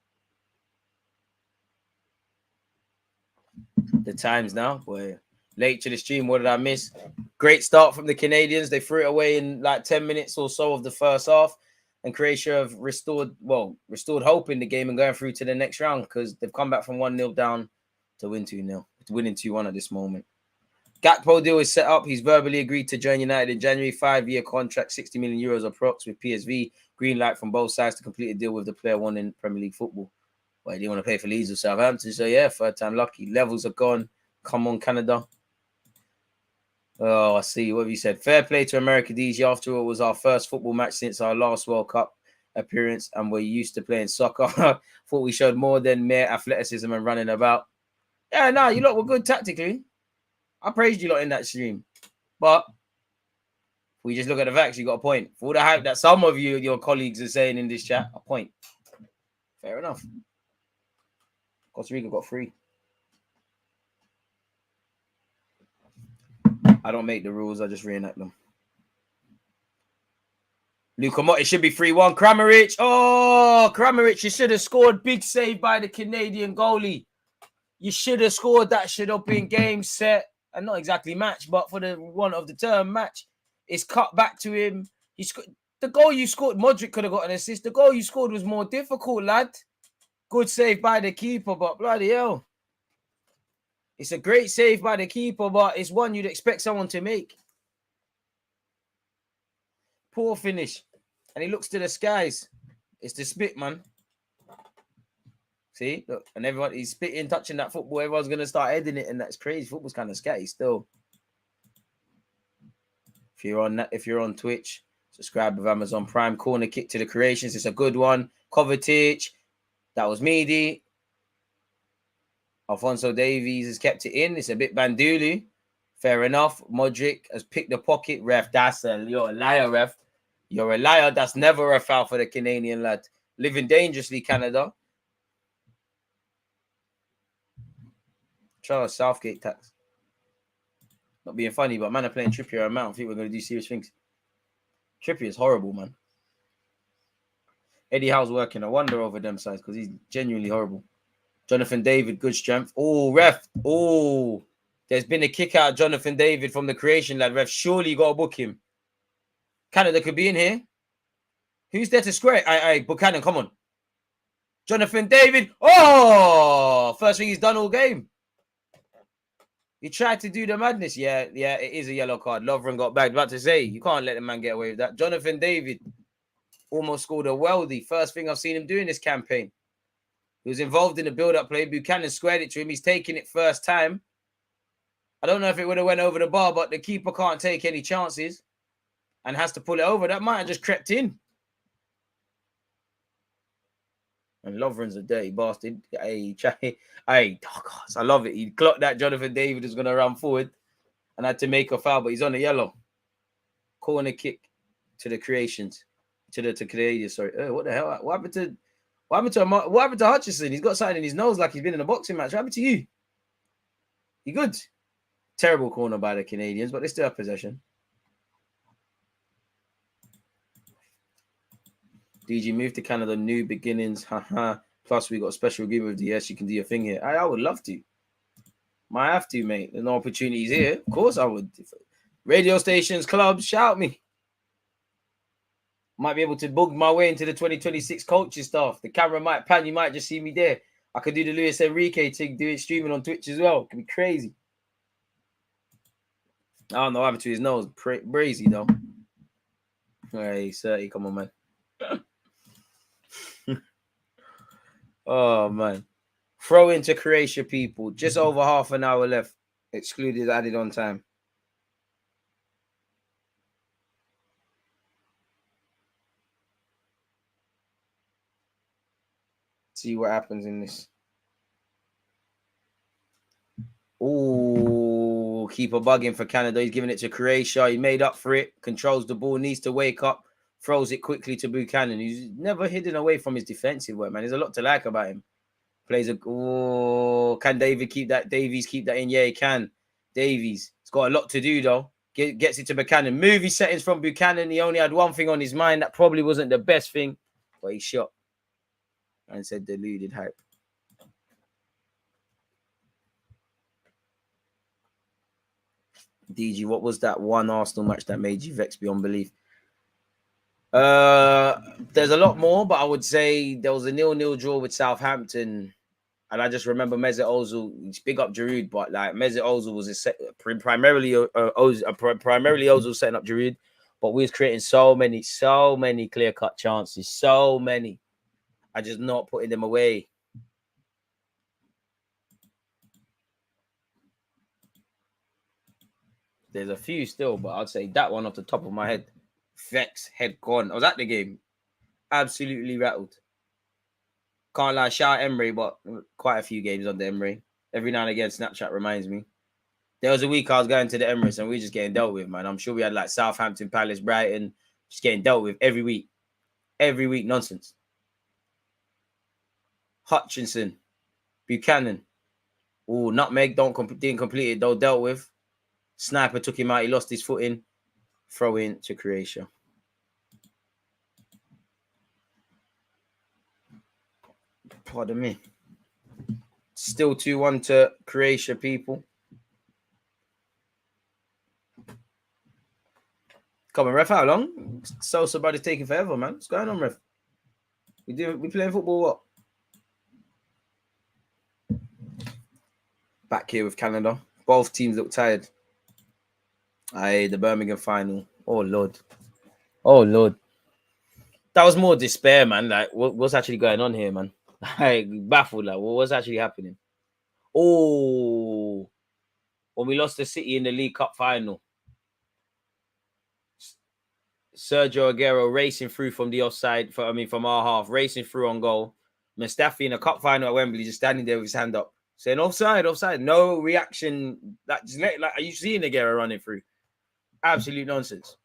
The times now, boy. Late to the stream. What did I miss? Great start from the Canadians. They threw it away in like 10 minutes or so of the first half. And Croatia have restored hope in the game and going through to the next round because they've come back from 1-0 down to win 2-0. It's winning 2-1 at this moment. Gakpo deal is set up. He's verbally agreed to join United in January. 5-year contract, 60 million euros approx with PSV. Green light from both sides to complete a deal with the player one in Premier League football. Well, he didn't want to play for Leeds or Southampton. So, yeah, third time lucky. Levels are gone. Come on, Canada. Oh, I see. What have you said? Fair play to America DG. After all, it was our first football match since our last World Cup appearance, and we're used to playing soccer. Thought we showed more than mere athleticism and running about. Yeah, no, you lot were good tactically. I praised you lot in that stream. But we just look at the facts, you got a point. For all the hype that some of you, your colleagues, are saying in this chat, a point. Fair enough. Costa Rica got 3. I don't make the rules, I just reenact them. Luka Modric, it should be 3-1. Kramaric. Oh, Kramaric, you should have scored. Big save by the Canadian goalie. You should have scored. That should have been game, set, and not exactly match, but for the want of the term, match. It's cut back to him. The goal you scored, Modric could have got an assist. The goal you scored was more difficult, lad. Good save by the keeper, but bloody hell. It's a great save by the keeper, but it's one you'd expect someone to make. Poor finish. And he looks to the skies. It's the spit, man. See? Look, and everyone, he's spitting, touching that football. Everyone's going to start heading it, and that's crazy. Football's kind of scatty still. If you're on Twitch, subscribe with Amazon Prime. Corner kick to the Croatians. It's a good one. Kovacic. That was Meady. Alphonso Davies has kept it in. It's a bit Bandulu. Fair enough. Modric has picked the pocket. Ref, you're a liar, ref. You're a liar. That's never a foul for the Canadian lad. Living dangerously, Canada. Charles Southgate tax. Not being funny, but man are playing Trippier and Mount. I think we're going to do serious things. Trippier is horrible, man. Eddie Howe's working a wonder over them sides because he's genuinely horrible. Jonathan David, good strength. Oh, ref. Oh, there's been a kick out of Jonathan David from the Croatian lad. Ref, surely you got to book him. Canada could be in here. Who's there to square it? Aye, Buchanan, come on. Jonathan David. Oh, first thing he's done all game. He tried to do the madness. Yeah, it is a yellow card. Lovren got bagged. About to say, you can't let the man get away with that. Jonathan David almost scored a weldy. First thing I've seen him do in this campaign. He was involved in the build-up play. Buchanan squared it to him. He's taking it first time. I don't know if it would have went over the bar, but the keeper can't take any chances and has to pull it over. That might have just crept in. And Lovren's a dirty bastard. Hey, I love it. He clocked that Jonathan David is going to run forward and had to make a foul, but he's on the yellow. Corner kick to the Croatians. To Canadians, sorry. What the hell? What happened to Hutchison? He's got something in his nose like he's been in a boxing match. What happened to you? You good? Terrible corner by the Canadians, but they still have possession. DG, move to Canada, new beginnings. Haha. Plus, we got a special agreement with the yes, you can do your thing here. I would love to. Might have to, mate. There's no opportunities here. Of course I would. Radio stations, clubs, shout me. Might be able to book my way into the 2026 coaching staff. The camera might pan. You might just see me there. I could do the Luis Enrique thing, do it streaming on Twitch as well. It could be crazy. I don't know what happened to his nose. Brazy, though. Hey, 30. Come on, man. Oh, man. Throw into Croatia, people. Just over half an hour left. Excluded added on time. See what happens in this. Oh, keeper bugging for Canada. He's giving it to Croatia. He made up for it. Controls the ball. Needs to wake up. Throws it quickly to Buchanan. He's never hidden away from his defensive work, man. There's a lot to like about him. Plays a... Oh, can Davies keep that in? Yeah, he can. Davies. He's got a lot to do, though. Gets it to Buchanan. Movie settings from Buchanan. He only had one thing on his mind. That probably wasn't the best thing, but he shot. And said deluded hype. DG, what was that one Arsenal match that made you vex beyond belief? There's a lot more, but I would say there was a 0-0 draw with Southampton, and I just remember Mesut Ozil. Big up Giroud, but like Mesut Ozil was primarily Ozil setting up Giroud, but we was creating so many clear cut chances, so many. I just not putting them away. There's a few still, but I'd say that one off the top of my head. Vex, head gone. I was at the game. Absolutely rattled. Can't lie, shout Emery, but quite a few games on the Emery. Every now and again, Snapchat reminds me. There was a week I was going to the Emirates and we were just getting dealt with, man. I'm sure we had like Southampton, Palace, Brighton, just getting dealt with every week. Every week, nonsense. Hutchinson, Buchanan. Oh, Nutmeg didn't complete it, though, dealt with. Sniper took him out. He lost his footing. Throw in to Croatia. Pardon me. Still 2-1 to Croatia, people. Come on, ref, how long? So somebody's taking forever, man. What's going on, ref? We playing football, what? Back here with Canada. Both teams look tired. Aye, the Birmingham final. Oh, Lord. Oh, Lord. That was more despair, man. Like, what's actually going on here, man? Like, baffled. Like, what's actually happening? Oh, when we lost to City in the League Cup final. Sergio Aguero racing through from the offside, from our half, racing through on goal. Mustafi in a cup final at Wembley, just standing there with his hand up, saying offside. No reaction. Are you seeing Aguero running through? Absolute nonsense.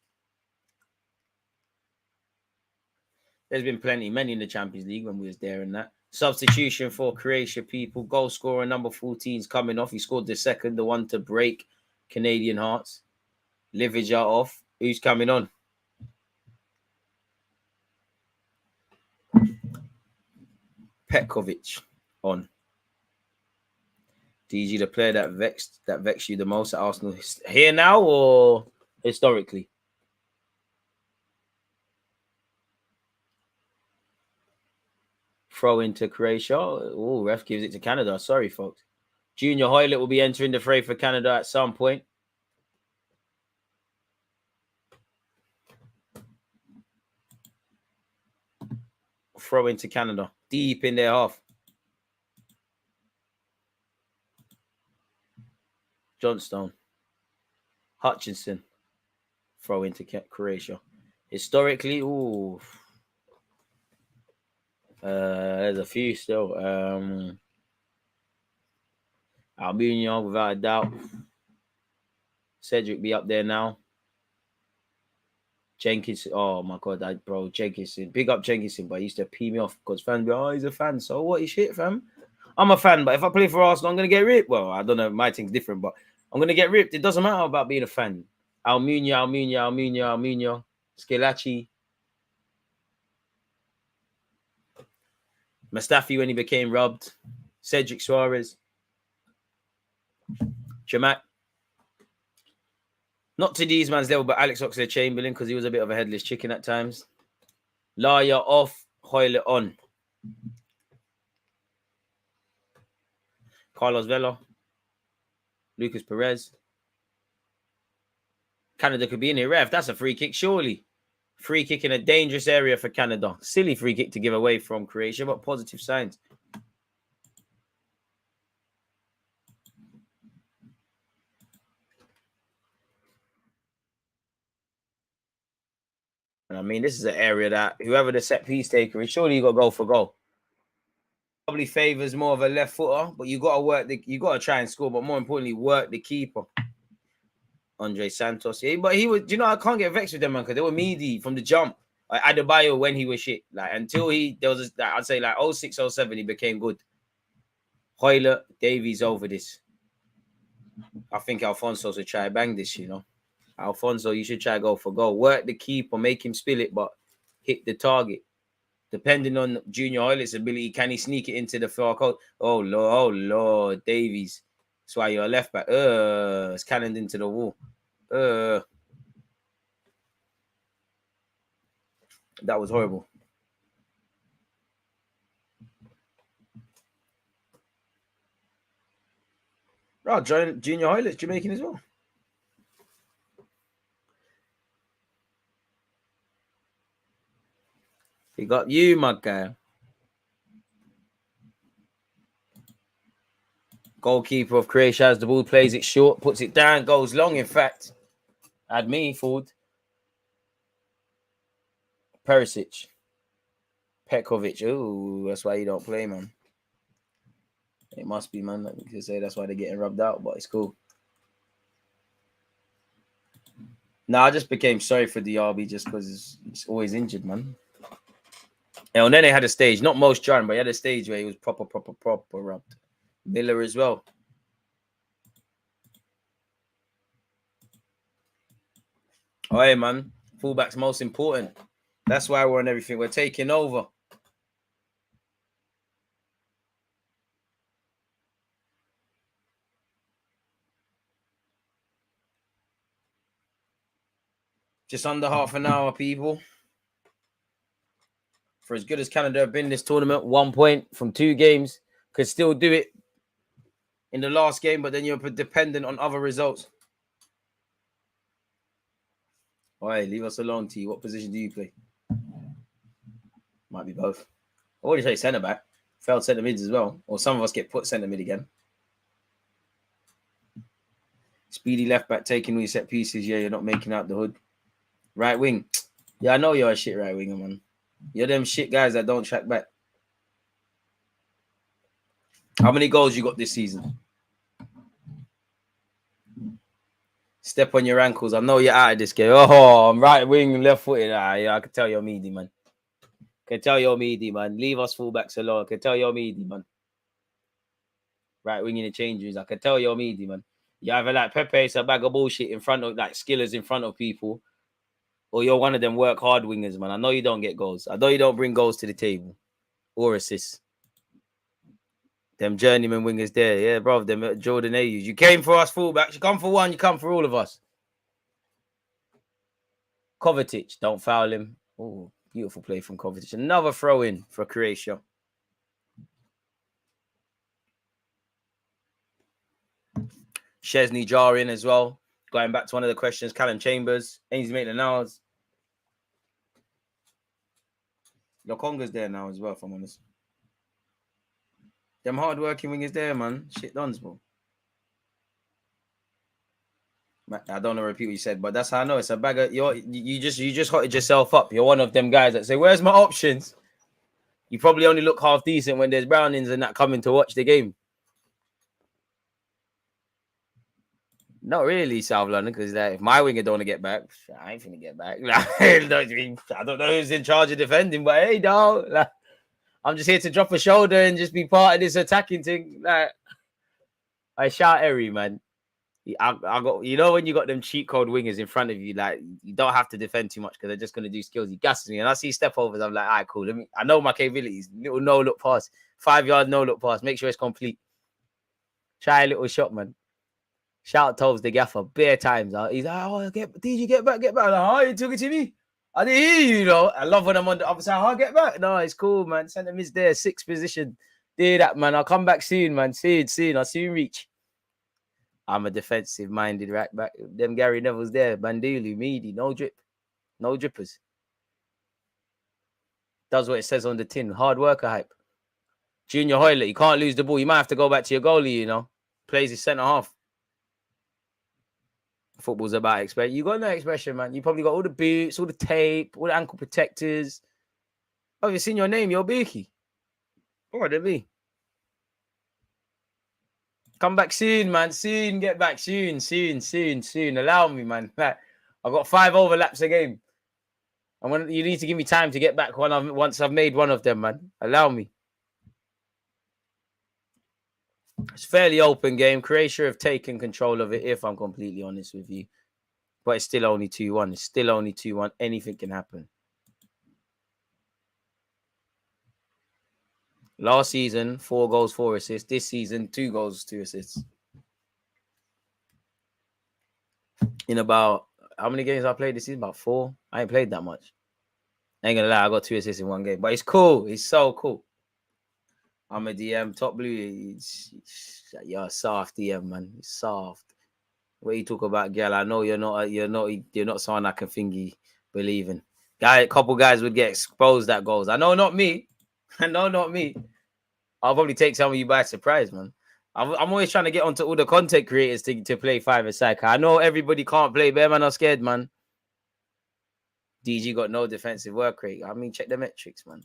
There's been many in the Champions League when we was there and that. Substitution for Croatia, people. Goal scorer number 14 is coming off. He scored the second, the one to break Canadian hearts. Livage off. Who's coming on? Petkovic on. DG, the player that vexed you the most at Arsenal here now or historically? Throw into Croatia. Oh, ref gives it to Canada. Sorry, folks. Junior Hoylett will be entering the fray for Canada at some point. Throw into Canada. Deep in their half. Johnstone. Hutchinson. Throw into Croatia. Historically, ooh. There's a few still. Albania, without a doubt. Cedric be up there now. Jenkinson. Oh my god, Jenkinson. Big up Jenkinson, but he used to pee me off because fans be, oh, he's a fan. So what? He's shit, fam. I'm a fan, but if I play for Arsenal, I'm gonna get ripped. Well, I don't know, my thing's different, but I'm gonna get ripped. It doesn't matter about being a fan. Almunia, Schillaci. Mustafi when he became robbed. Cedric Suarez. Jamat. Not to these man's level, but Alex Oxlade-Chamberlain, because he was a bit of a headless chicken at times. Laya off, Hoyle on. Carlos Vela. Lucas Perez. Canada could be in here. Ref, that's a free kick, surely. Free kick in a dangerous area for Canada. Silly free kick to give away from Croatia, but positive signs. And I mean, this is an area that whoever the set piece taker is, surely you got to go for goal. Probably favors more of a left footer, but you got to work you got to try and score, but more importantly, work the keeper. Andre Santos. Yeah, but he was, you know, I can't get vexed with them, man, because they were meaty from the jump. Like Adebayo when he was shit. Like until there was I'd say like 06, 07, he became good. Hoyle, Davies over this. I think Alfonso should try bang this, you know. Alfonso, you should try go for goal. Work the keeper, make him spill it, but hit the target. Depending on Junior Hoyle's ability, can he sneak it into the far coast? Oh Lord, Davies. That's why you're a left back. It's cannoned into the wall. That was horrible. Oh, Junior Hoyle's Jamaican as well. He got you, my guy. Goalkeeper of Croatia has the ball, plays it short, puts it down, goes long. In fact, had me forward. Perisic. Pekovic. Ooh, that's why you don't play, man. It must be, man. You could say that's why they're getting rubbed out, but it's cool. No, I just became sorry for DRB just because he's always injured, man. And then they had a stage, not most jarring, but he had a stage where he was proper rubbed. Miller as well. Oh, hey, man. Fullback's most important. That's why we're on everything. We're taking over. Just under half an hour, people. For as good as Canada have been this tournament, 1 point from 2 games. Could still do it in the last game, but then you're dependent on other results. All right, leave us alone, T. What position do you play? Might be both. I already say centre back. Failed centre mids as well. Or some of us get put centre mid again. Speedy left back taking all your set pieces. Yeah, you're not making out the hood. Right wing. Yeah, I know you're a shit right winger, man. You're them shit guys that don't track back. How many goals you got this season? Step on your ankles. I know you're out of this game. Oh, I'm right wing, left footed. Yeah, I can tell you're meaty, man. Can tell you're meaty, man. Leave us fullbacks alone. Can tell you're meaty, man. Right wing in the change rooms. I can tell you're meaty, man. You either like Pepe, it's a bag of bullshit in front of like skillers in front of people, or you're one of them work hard wingers, man. I know you don't get goals. I know you don't bring goals to the table or assists. Them journeyman wingers there, yeah, bro. Them Jordan Ayers. You came for us fullbacks. You come for one. You come for all of us. Kovacic, don't foul him. Oh, beautiful play from Kovacic. Another throw in for Croatia. Chesney jarring as well. Going back to one of the questions, Callum Chambers, Ainsley Maitland-Niles. Lokonga's there now as well, if I'm honest. Them hard-working wingers there, man. Shit done, bro. I don't know repeat what you said, but that's how I know it's a bag of you just hotted yourself up. You're one of them guys that say, "Where's my options?" You probably only look half decent when there's Brownings and that coming to watch the game. Not really, South London, because like, if my winger don't want to get back, I ain't finna get back. I don't know who's in charge of defending, but hey, dog, like, I'm just here to drop a shoulder and just be part of this attacking thing. Like, I shout Eri, man. I got, you know, when you got them cheat code wingers in front of you, like you don't have to defend too much because they're just gonna do skills. He gasses me, and I see step overs. I'm like, all right, cool. I know my capabilities. Little no look pass, 5 yard no look pass. Make sure it's complete. Try a little shot, man. Shout Toves the gaffer bare times. He's like, oh, did you get back? I'm like, oh, you took it to me. I didn't hear you, you know. I love when I'm on the other side. Oh, get back. No, it's cool, man. Centre mid's there, 6th position. Do that, man. I'll come back soon, man. Soon. I'll soon reach. I'm a defensive-minded right back. Them Gary Neville's there. Bandulu, Meady, no drip. No drippers. Does what it says on the tin. Hard worker hype. Junior Hoylett, you can't lose the ball. You might have to go back to your goalie, you know. Plays his centre half. Football's about expression. You got no expression, man. You probably got all the boots, all the tape, all the ankle protectors. Oh, you seen your name? You're Beaky. What would it be? Come back soon, man. Soon. Get back soon. Allow me, man. I've got 5 overlaps a game. And you need to give me time to get back once I've made one of them, man. Allow me. It's a fairly open game. Croatia have taken control of it, if I'm completely honest with you. But it's still only 2-1. It's still only 2-1. Anything can happen. Last season, 4 goals, 4 assists. This season, 2 goals, 2 assists. In about, how many games I played this season? About 4. I ain't played that much. I ain't gonna lie, I got 2 assists in 1 game. But it's cool. It's so cool. I'm a DM. Top Blue, you're a soft DM, man. It's soft. When you talk about girl, I know you're not someone I can thingy believe in. A couple guys would get exposed at goals. I know not me. I'll probably take some of you by surprise, man. I'm always trying to get onto all the content creators to play 5-a-side. I know everybody can't play. Bear man are scared, man. DG got no defensive work rate. I mean, check the metrics, man.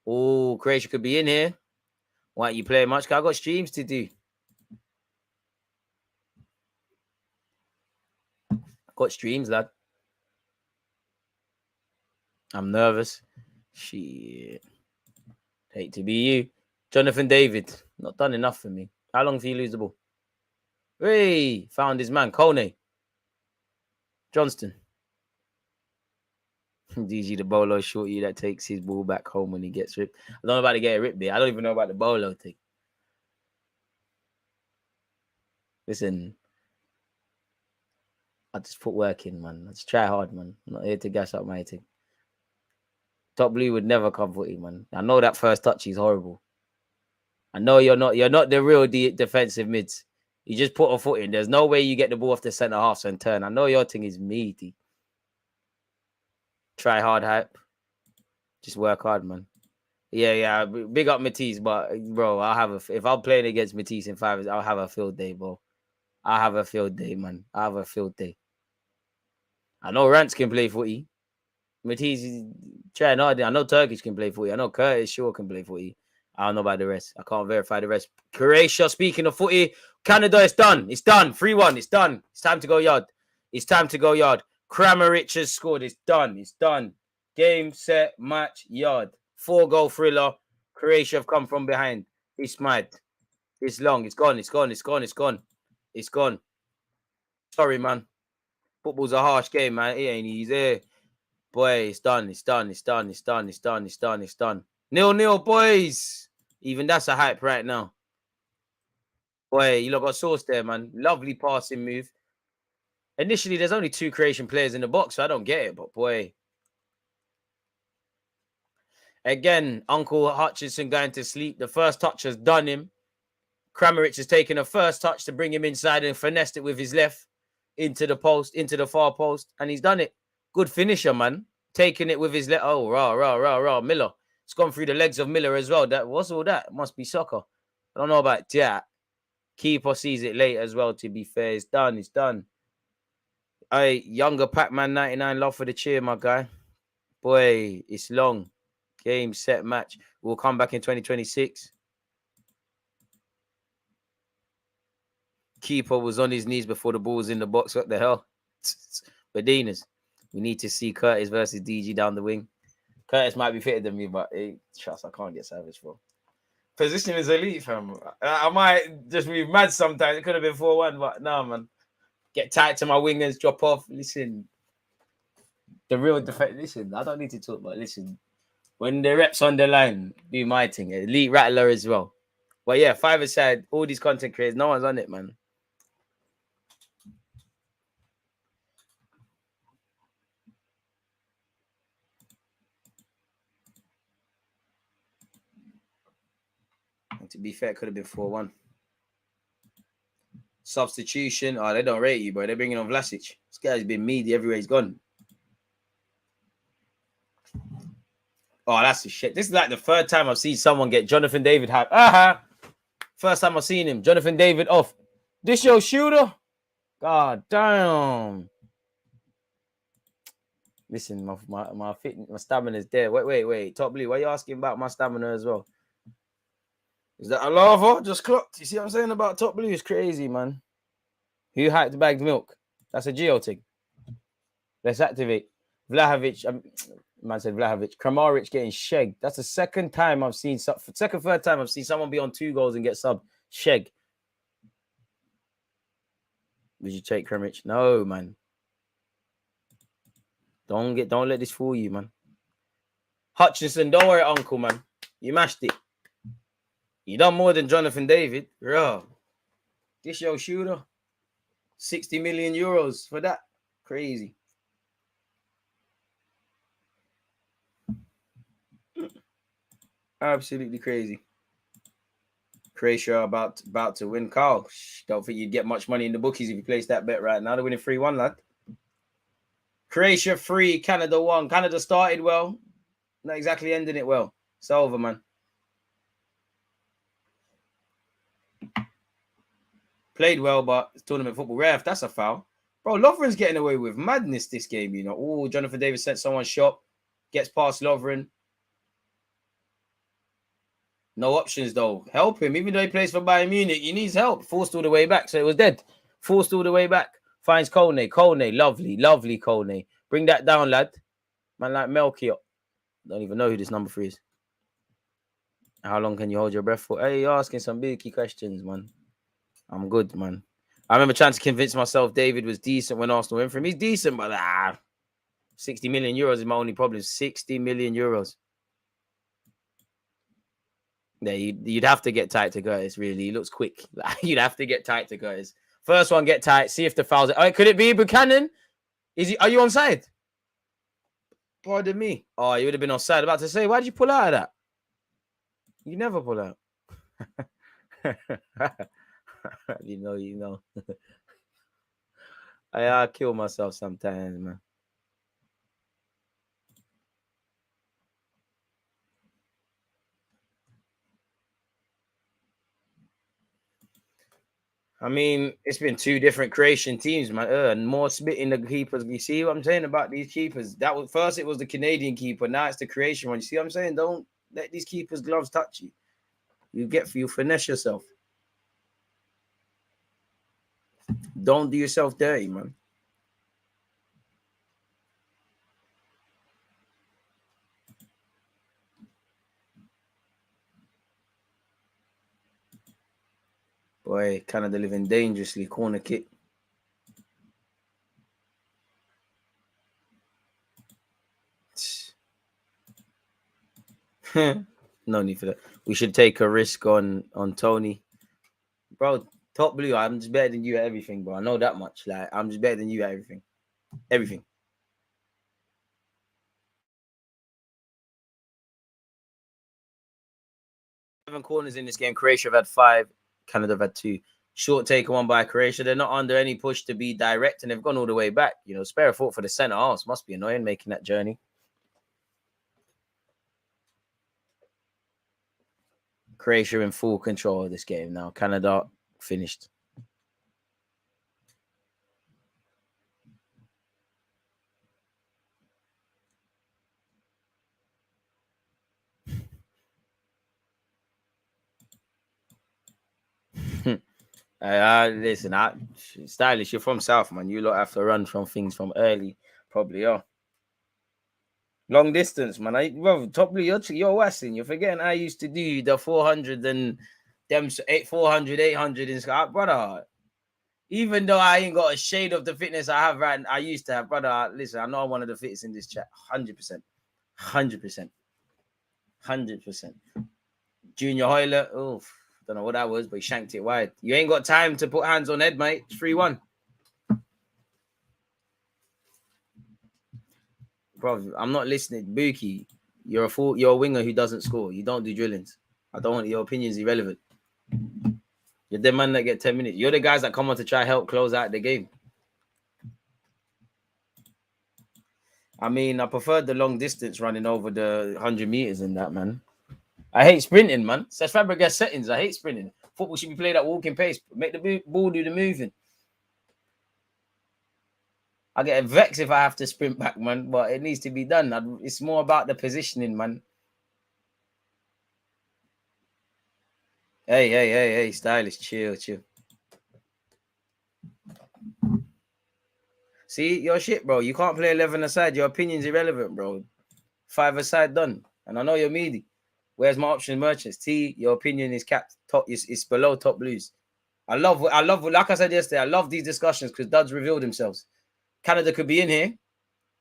Oh, Croatia could be in here. Why don't you play much? Cause I got streams to do. Got streams, lad. I'm nervous. Shit. Hate to be you. Jonathan David. Not done enough for me. How long for you lose the ball? Hey, found his man. Kone. Johnston. DG the bolo shorty that takes his ball back home when he gets ripped. I don't know about to get a rip there. I don't even know about the bolo thing. Listen. I just put work in, man. I just try hard, man. I'm not here to gas up my thing. Top Blue would never come for you, man. I know that first touch is horrible. I know you're not the real defensive mids. You just put a foot in. There's no way you get the ball off the centre half and turn. I know your thing is meaty. Try hard hype. Just work hard, man. Yeah. Big up Matisse, but bro, if I'm playing against Matisse in 5, I'll have a field day, bro. I'll have a field day, man. I'll have a field day. I know Rance can play footy. Matisse is trying hard. I know Turkish can play footy. I know Curtis Shaw can play footy. I don't know about the rest. I can't verify the rest. Croatia, speaking of footy, Canada, it's done. It's done. 3-1. It's done. It's time to go yard. Kramaric has scored. It's done. Game, set, match, yard. 4-goal thriller. Croatia have come from behind. It's mad. It's long. It's gone. Sorry, man. Football's a harsh game, man. It ain't easy. Boy, it's done. 0-0, boys. Even that's a hype right now. Boy, you lot got sauce there, man. Lovely passing move. Initially, there's only 2 Croatian players in the box, so I don't get it. But boy. Again, Uncle Hutchinson going to sleep. The first touch has done him. Kramaric has taken a first touch to bring him inside and finessed it with his left into the post, into the far post. And he's done it. Good finisher, man. Taking it with his left. Oh, rah. Miller. It's gone through the legs of Miller as well. What's all that? It must be soccer. I don't know about that. Keeper sees it late as well, to be fair. It's done. Hey, younger Pac-Man 99, love for the cheer, my guy. Boy, it's long. Game, set, match. We'll come back in 2026. Keeper was on his knees before the ball was in the box. What the hell? Bedinas. We need to see Curtis versus DG down the wing. Curtis might be fitter than me, but hey, trust, I can't get savage, bro. Position is elite, fam. I might just be mad sometimes. It could have been 4-1, but no, man. Get tight to my wingers, drop off. Listen, the real defense. Listen, I don't need to talk, but listen, when the reps on the line, do my thing. Elite rattler as well. But yeah, 5-a-side, all these content creators, no one's on it, man. And to be fair, it could have been 4-1. Substitution. Oh, they don't rate you, bro. They're bringing on Vlasic. This guy's been meaty everywhere he's gone. Oh, that's the shit. This is like the third time I've seen someone get Jonathan David hype. First time I've seen him. Jonathan David off. This your shooter? God damn. Listen, my stamina is there. Wait. Top Blue, why are you asking about my stamina as well? Is that a lava? Just clocked. You see what I'm saying about Top Blue? It's crazy, man. Who hacked bagged milk? That's a geo thing. Let's activate. Vlahovic. Man said Vlahovic. Kramaric getting shagged. That's the third time I've seen someone be on 2 goals and get subbed. Sheg. Would you take Kramaric? No, man. Don't let this fool you, man. Hutchinson, don't worry, uncle, man. You mashed it. You done more than Jonathan David. Bro. This your shooter. 60 million euros for that. Crazy. Absolutely crazy. Croatia about to win. Carl, don't think you'd get much money in the bookies if you place that bet right now. They're winning 3-1, lad. Croatia 3, Canada 1. Canada started well. Not exactly ending it well. It's over, man. Played well, but it's tournament football. Ref, that's a foul. Bro, Lovren's getting away with madness this game, you know. Oh, Jonathan Davis sent someone shot. Gets past Lovren. No options, though. Help him. Even though he plays for Bayern Munich, he needs help. Forced all the way back, so it was dead. Forced all the way back. Finds Kone. Lovely Kone. Bring that down, lad. Man like Melchior. Don't even know who this number 3 is. How long can you hold your breath for? Hey, you're asking some big key questions, man. I'm good, man. I remember trying to convince myself David was decent when Arsenal went for him. He's decent, but 60 million euros is my only problem. 60 million euros. Yeah, you'd have to get tight to Curtis, really. He looks quick. You'd have to get tight to Curtis. First one, get tight. See if the foul's... Oh, could it be Buchanan? Are you onside? Pardon me. Oh, you would have been offside. About to say, why did you pull out of that? You never pull out. you know. I kill myself sometimes, man. I mean, it's been 2 different Croatian teams, man. And more spitting the keepers. You see what I'm saying about these keepers? That was first. It was the Canadian keeper. Now it's the Croatian one. You see what I'm saying? Don't let these keepers' gloves touch you. You finesse yourself. Don't do yourself dirty, man. Boy, Canada living dangerously. Corner kick. No need for that. We should take a risk on Tony. Bro, Top Blue, I'm just better than you at everything, bro. I know that much. Like, I'm just better than you at everything. Everything. Seven corners in this game. Croatia have had 5. Canada have had 2. Short take one by Croatia. They're not under any push to be direct, and they've gone all the way back. You know, spare a thought for the centre halves. Must be annoying making that journey. Croatia in full control of this game now. Canada finished. Listen, Stylish, you're from South, man. You lot have to run from things from early. Probably are. Long distance, man. Bro, top blue, you're wassing. You're forgetting I used to do the 400 and them 400, 800 in Scott, brother. Even though I ain't got a shade of the fitness I used to have, brother. Listen, I know I'm one of the fittest in this chat. 100%. 100%. 100%. Junior Hoyler, oh, don't know what that was, but he shanked it wide. You ain't got time to put hands on head, mate. 3-1. Bro, I'm not listening. Buki, you're a winger who doesn't score. You don't do drillings. I don't want your opinion's irrelevant. You're the man that get 10 minutes. You're the guys that come on to try help close out the game. I mean, I prefer the long distance running over the 100 meters and that, man. I hate sprinting, man. Says Fabregas settings. I hate sprinting. Football should be played at walking pace. Make the ball do the moving. I get vexed if I have to sprint back, man, but it needs to be done. It's more about the positioning, man. Hey, stylish, chill. See, your shit, bro. You can't play 11 aside. Your opinion's irrelevant, bro. 5 aside, done. And I know you're meaty. Where's my option merchants? T, your opinion is capped. Top, it's below top blues. I love, like I said yesterday, I love these discussions because duds reveal themselves. Canada could be in here.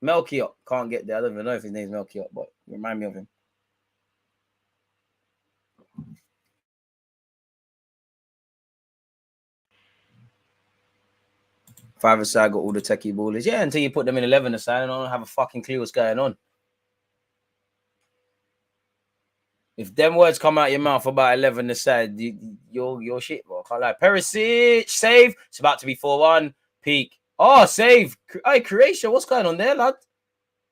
Melchior can't get there. I don't even know if his name's Melchior, but remind me of him. Five aside got all the techie ballers. Yeah, until you put them in 11 aside and I don't have a fucking clue what's going on. If them words come out your mouth about 11 aside, you're shit, bro. I can't lie. Perisic, save. It's about to be 4-1. Peak. Oh, save. Hey, Croatia, what's going on there, lad?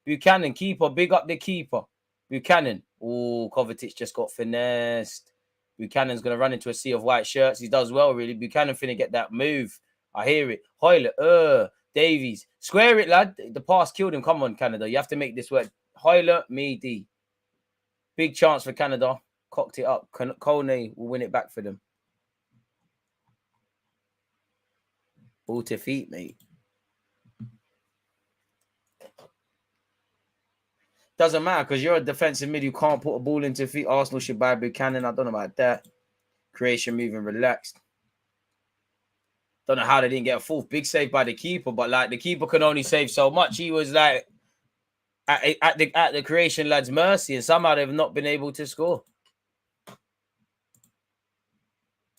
Buchanan, keeper. Big up the keeper. Buchanan. Oh, Kovacic just got finessed. Buchanan's going to run into a sea of white shirts. He does well, really. Buchanan finna get that move. I hear it. Hoyler, Davies. Square it, lad. The pass killed him. Come on, Canada. You have to make this work. Hoyler, me, D. Big chance for Canada. Cocked it up. Kone will win it back for them. Ball to feet, mate. Doesn't matter because you're a defensive mid. You can't put a ball into feet. Arsenal should buy Buchanan. I don't know about that. Croatia moving relaxed. Don't know how they didn't get a fourth. Big save by the keeper, but like the keeper can only save so much. He was like at the Croatian lads' mercy, and somehow they've not been able to score.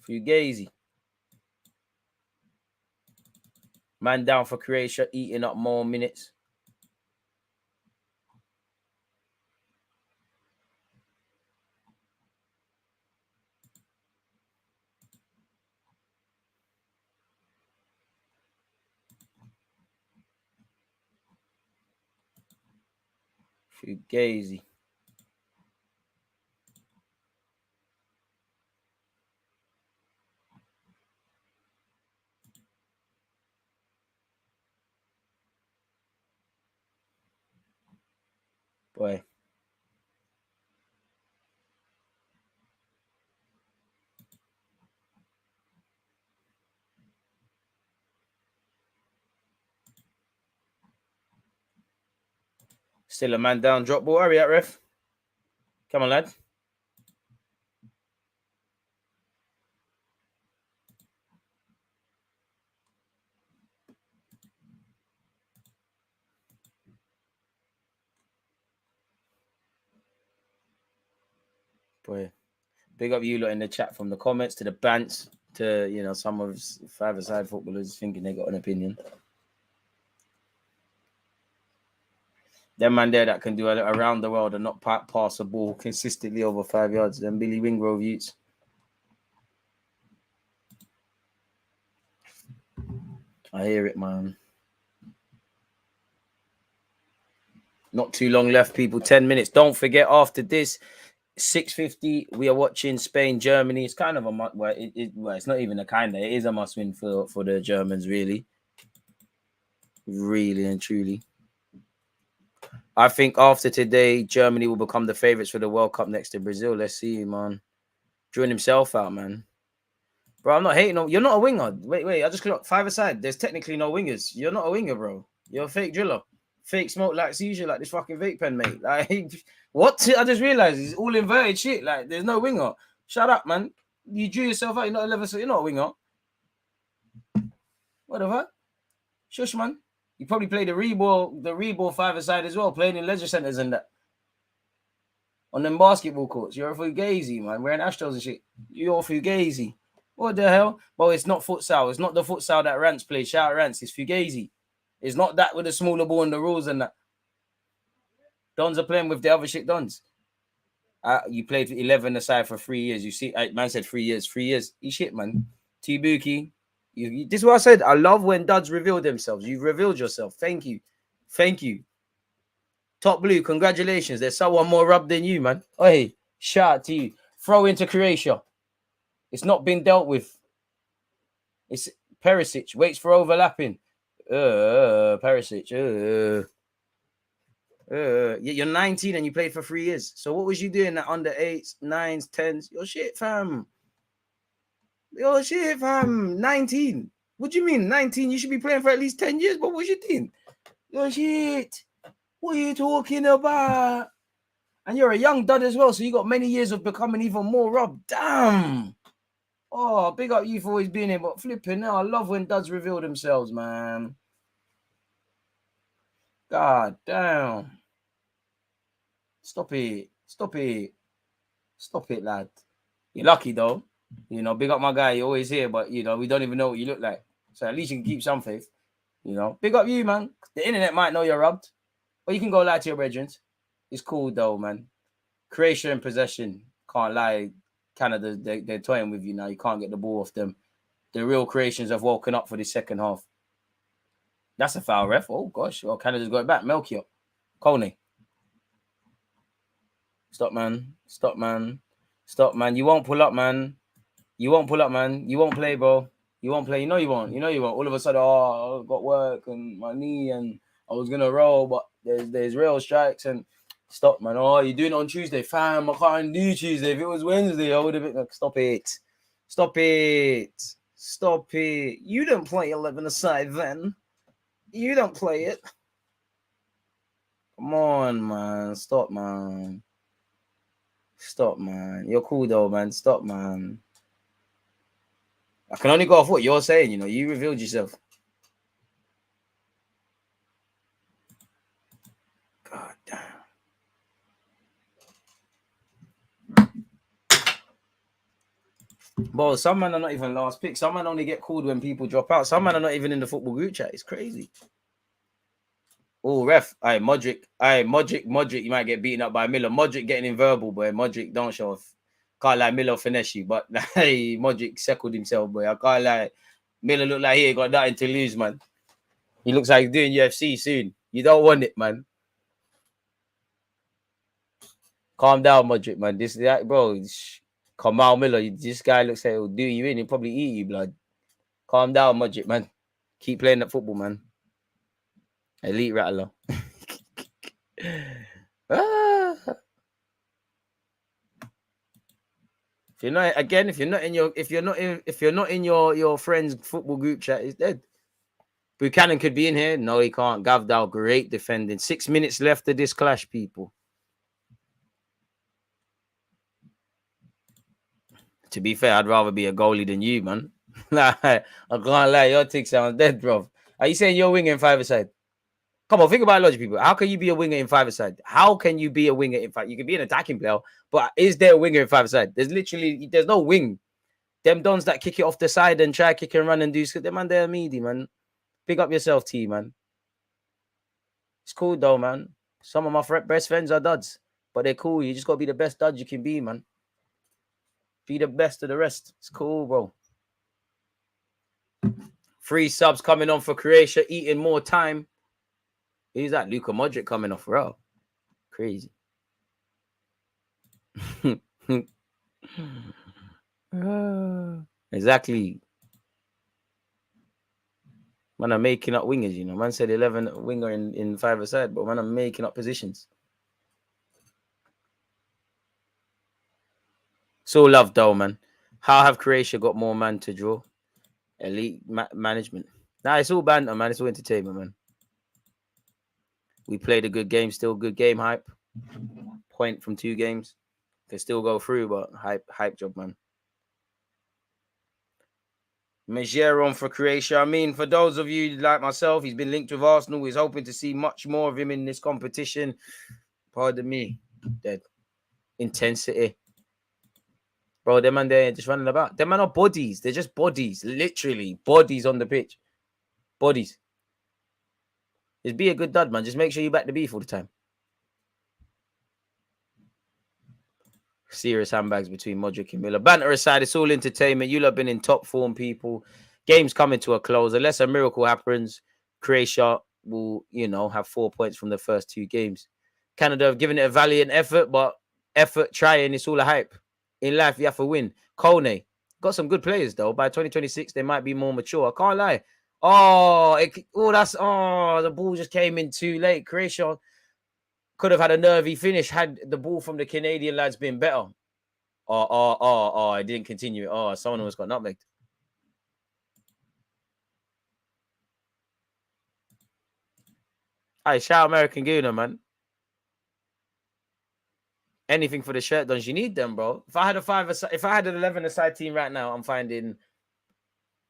Fugazi. Man down for Croatia, eating up more minutes. Fugazi. Boy. Still a man down. Drop ball. Hurry up, ref. Come on, lad. Boy. Big up you lot in the chat from the comments to the bants to, you know, some of five-a-side footballers thinking they got an opinion. Them man there that can do it around the world and not pass a ball consistently over 5 yards. Them Billy Wingrove youths. I hear it, man. Not too long left, people. 10 minutes. Don't forget, after this, 6:50, we are watching Spain, Germany. It's kind of a must. Well, it's not even a kind of. It is a must win for the Germans, really. Really and truly. I think after today, Germany will become the favourites for the World Cup next to Brazil. Let's see, man. Drawing himself out, man. Bro, I'm not hating on... You're not a winger. Wait. I just clicked 5 aside. There's technically no wingers. You're not a winger, bro. You're a fake driller. Fake smoke like seizure, like this fucking vape pen, mate. Like, what? I just realized it's all inverted shit. Like, there's no winger. Shut up, man. You drew yourself out. You're not 11, so you're not a winger. What the fuck? Shush, man. You probably played the reball five-a-side as well, playing in leisure centers and that. On them basketball courts. You're a fugazi, man. Wearing Astros and shit. You're a fugazi. What the hell? Well, it's not futsal. It's not the futsal that Rance plays. Shout out Rance. It's fugazi. It's not that with the smaller ball and the rules and that. Dons are playing with the other shit Dons. You played 11 aside for 3 years. You see, man said 3 years. 3 years. You shit, man. T-Bookie. This is what I said. I love when duds reveal themselves. You've revealed yourself. Thank you. Thank you. Top Blue, congratulations. There's someone more rubbed than you, man. Hey, shout out to you. Throw into Croatia. It's not been dealt with. It's Perisic. Waits for overlapping. Perisic. You're 19 and you played for 3 years. So what was you doing at under 8s, 9s, 10s? You're shit, fam. You're shit, fam. 19. What do you mean? 19? You should be playing for at least 10 years. But what you doing? You're shit. What are you talking about? And you're a young dud as well, so you got many years of becoming even more rubbed. Damn. Oh, big up you for always being here, but flipping now. I love when duds reveal themselves, man. God damn. Stop it. Stop it. Stop it, lad. You're lucky, though. You know, big up my guy. You're always here, but, you know, we don't even know what you look like. So at least you can keep some faith. You know, big up you, man. The internet might know you're rubbed. But you can go lie to your brethren. It's cool, though, man. Croatia in possession. Can't lie. Canada, they're toying with you now. You can't get the ball off them. The real Croatians have woken up for the second half. That's a foul, ref. Oh, gosh. Well, Canada's got it back. Melchior. Kone. Stop, man. Stop, man. Stop, man. You won't pull up, man. You won't pull up, man. You won't play, bro. You won't play. You know you won't. You know you won't. All of a sudden, oh, I've got work and my knee and I was going to roll, but there's real strikes and stop, man. Oh, you're doing it on Tuesday. Fam, I can't do Tuesday. If it was Wednesday, I would have been like, stop it. Stop it. Stop it. You don't play 11 aside then. You don't play it. Come on, man. Stop, man. Stop, man. You're cool, though, man. Stop, man. I can only go off what you're saying, you know. You revealed yourself. God damn. Bro, some men are not even last pick. Some men only get called when people drop out. Some men are not even in the football group chat. It's crazy. Oh, ref. Aye, Modric. Aye, Modric. You might get beaten up by Miller. Modric getting in verbal, boy. Modric, don't show off. Can't lie, Miller finesse you. But hey, Modric seckled himself, boy. I can't lie. Miller look like he ain't got nothing to lose, man. He looks like he's doing UFC soon. You don't want it, man. Calm down, Modric, man. This, that, bro. Kamal Miller, this guy looks like he'll do you in. He'll probably eat you, blood. Calm down, Modric, man. Keep playing that football, man. Elite rattler. If you're not in your friend's football group chat, it's dead. Buchanan could be in here. No, he can't. Gavdal, great defending. 6 minutes left of this clash, people. To be fair, I'd rather be a goalie than you, man. I can't lie. Your tick sounds dead, bro. Are you saying you're winger in five-a-side? Come on, think about logic, people. How can you be a winger in five-a-side? How can you be a winger in five? You can be an attacking player, but is there a winger in five-a-side? There's no wing. Them dons that kick it off the side and try kick and run and do them, man, they're meaty, man. Pick up yourself, T, man. It's cool, though, man. Some of my best friends are duds, but they're cool. You just got to be the best dud you can be, man. Be the best of the rest. It's cool, bro. 3 subs coming on for Croatia, eating more time. Who's that? Luka Modric coming off, bro. Crazy. Exactly. Man, I'm making up wingers, you know. Man said 11 winger in five-a-side, but man, I'm making up positions. So love, though, man. How have Croatia got more man to draw? Elite management. Nah, it's all banter, man. It's all entertainment, man. We played a good game, still good game hype. Point from 2 games. Can still go through, but hype job, man. Majeron for Croatia. I mean, for those of you like myself, he's been linked with Arsenal. He's hoping to see much more of him in this competition. Pardon me. Dead. Intensity. Bro, them man, they're just running about. Them man are bodies. They're just bodies. Literally. Bodies on the pitch. Bodies. Just be a good dad, man. Just make sure you back the beef all the time. Serious handbags between Modric and Miller. Banter aside, it's all entertainment. You'll have been in top form, people. Game's coming to a close. Unless a miracle happens, Croatia will, have 4 points from the first 2 games. Canada have given it a valiant effort, but effort trying, it's all a hype. In life, you have to win. Kone, got some good players, though. By 2026, they might be more mature. I can't lie. The ball just came in too late. Croatia could have had a nervy finish had the ball from the Canadian lads been better. I didn't continue. Someone almost got nutmegged. Hey, shout American Gooner, man. Anything for the shirt dons. You need them, bro. If I had an 11-a-side team right now, I'm finding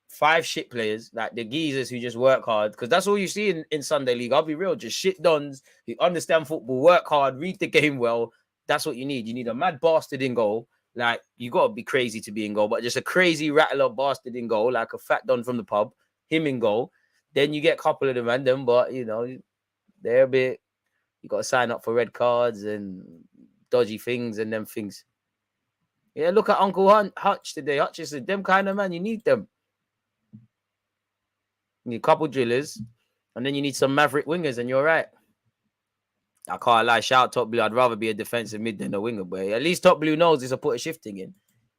5 shit players, like the geezers who just work hard, because that's all you see in Sunday League. I'll be real, just shit dons who understand football, work hard, read the game well. That's what you need. You need a mad bastard in goal. Like, you got to be crazy to be in goal, but just a crazy rattler bastard in goal, like a fat don from the pub, him in goal. Then you get a couple of them random, but, they're a bit, you got to sign up for red cards and dodgy things and them things. Yeah, look at Uncle Hutch today. Hutchison, them kind of man, you need them. You need a couple drillers, and then you need some maverick wingers, and you're right. I can't lie. Shout out Top Blue. I'd rather be a defensive mid than a winger, but at least Top Blue knows he's a put a shifting in.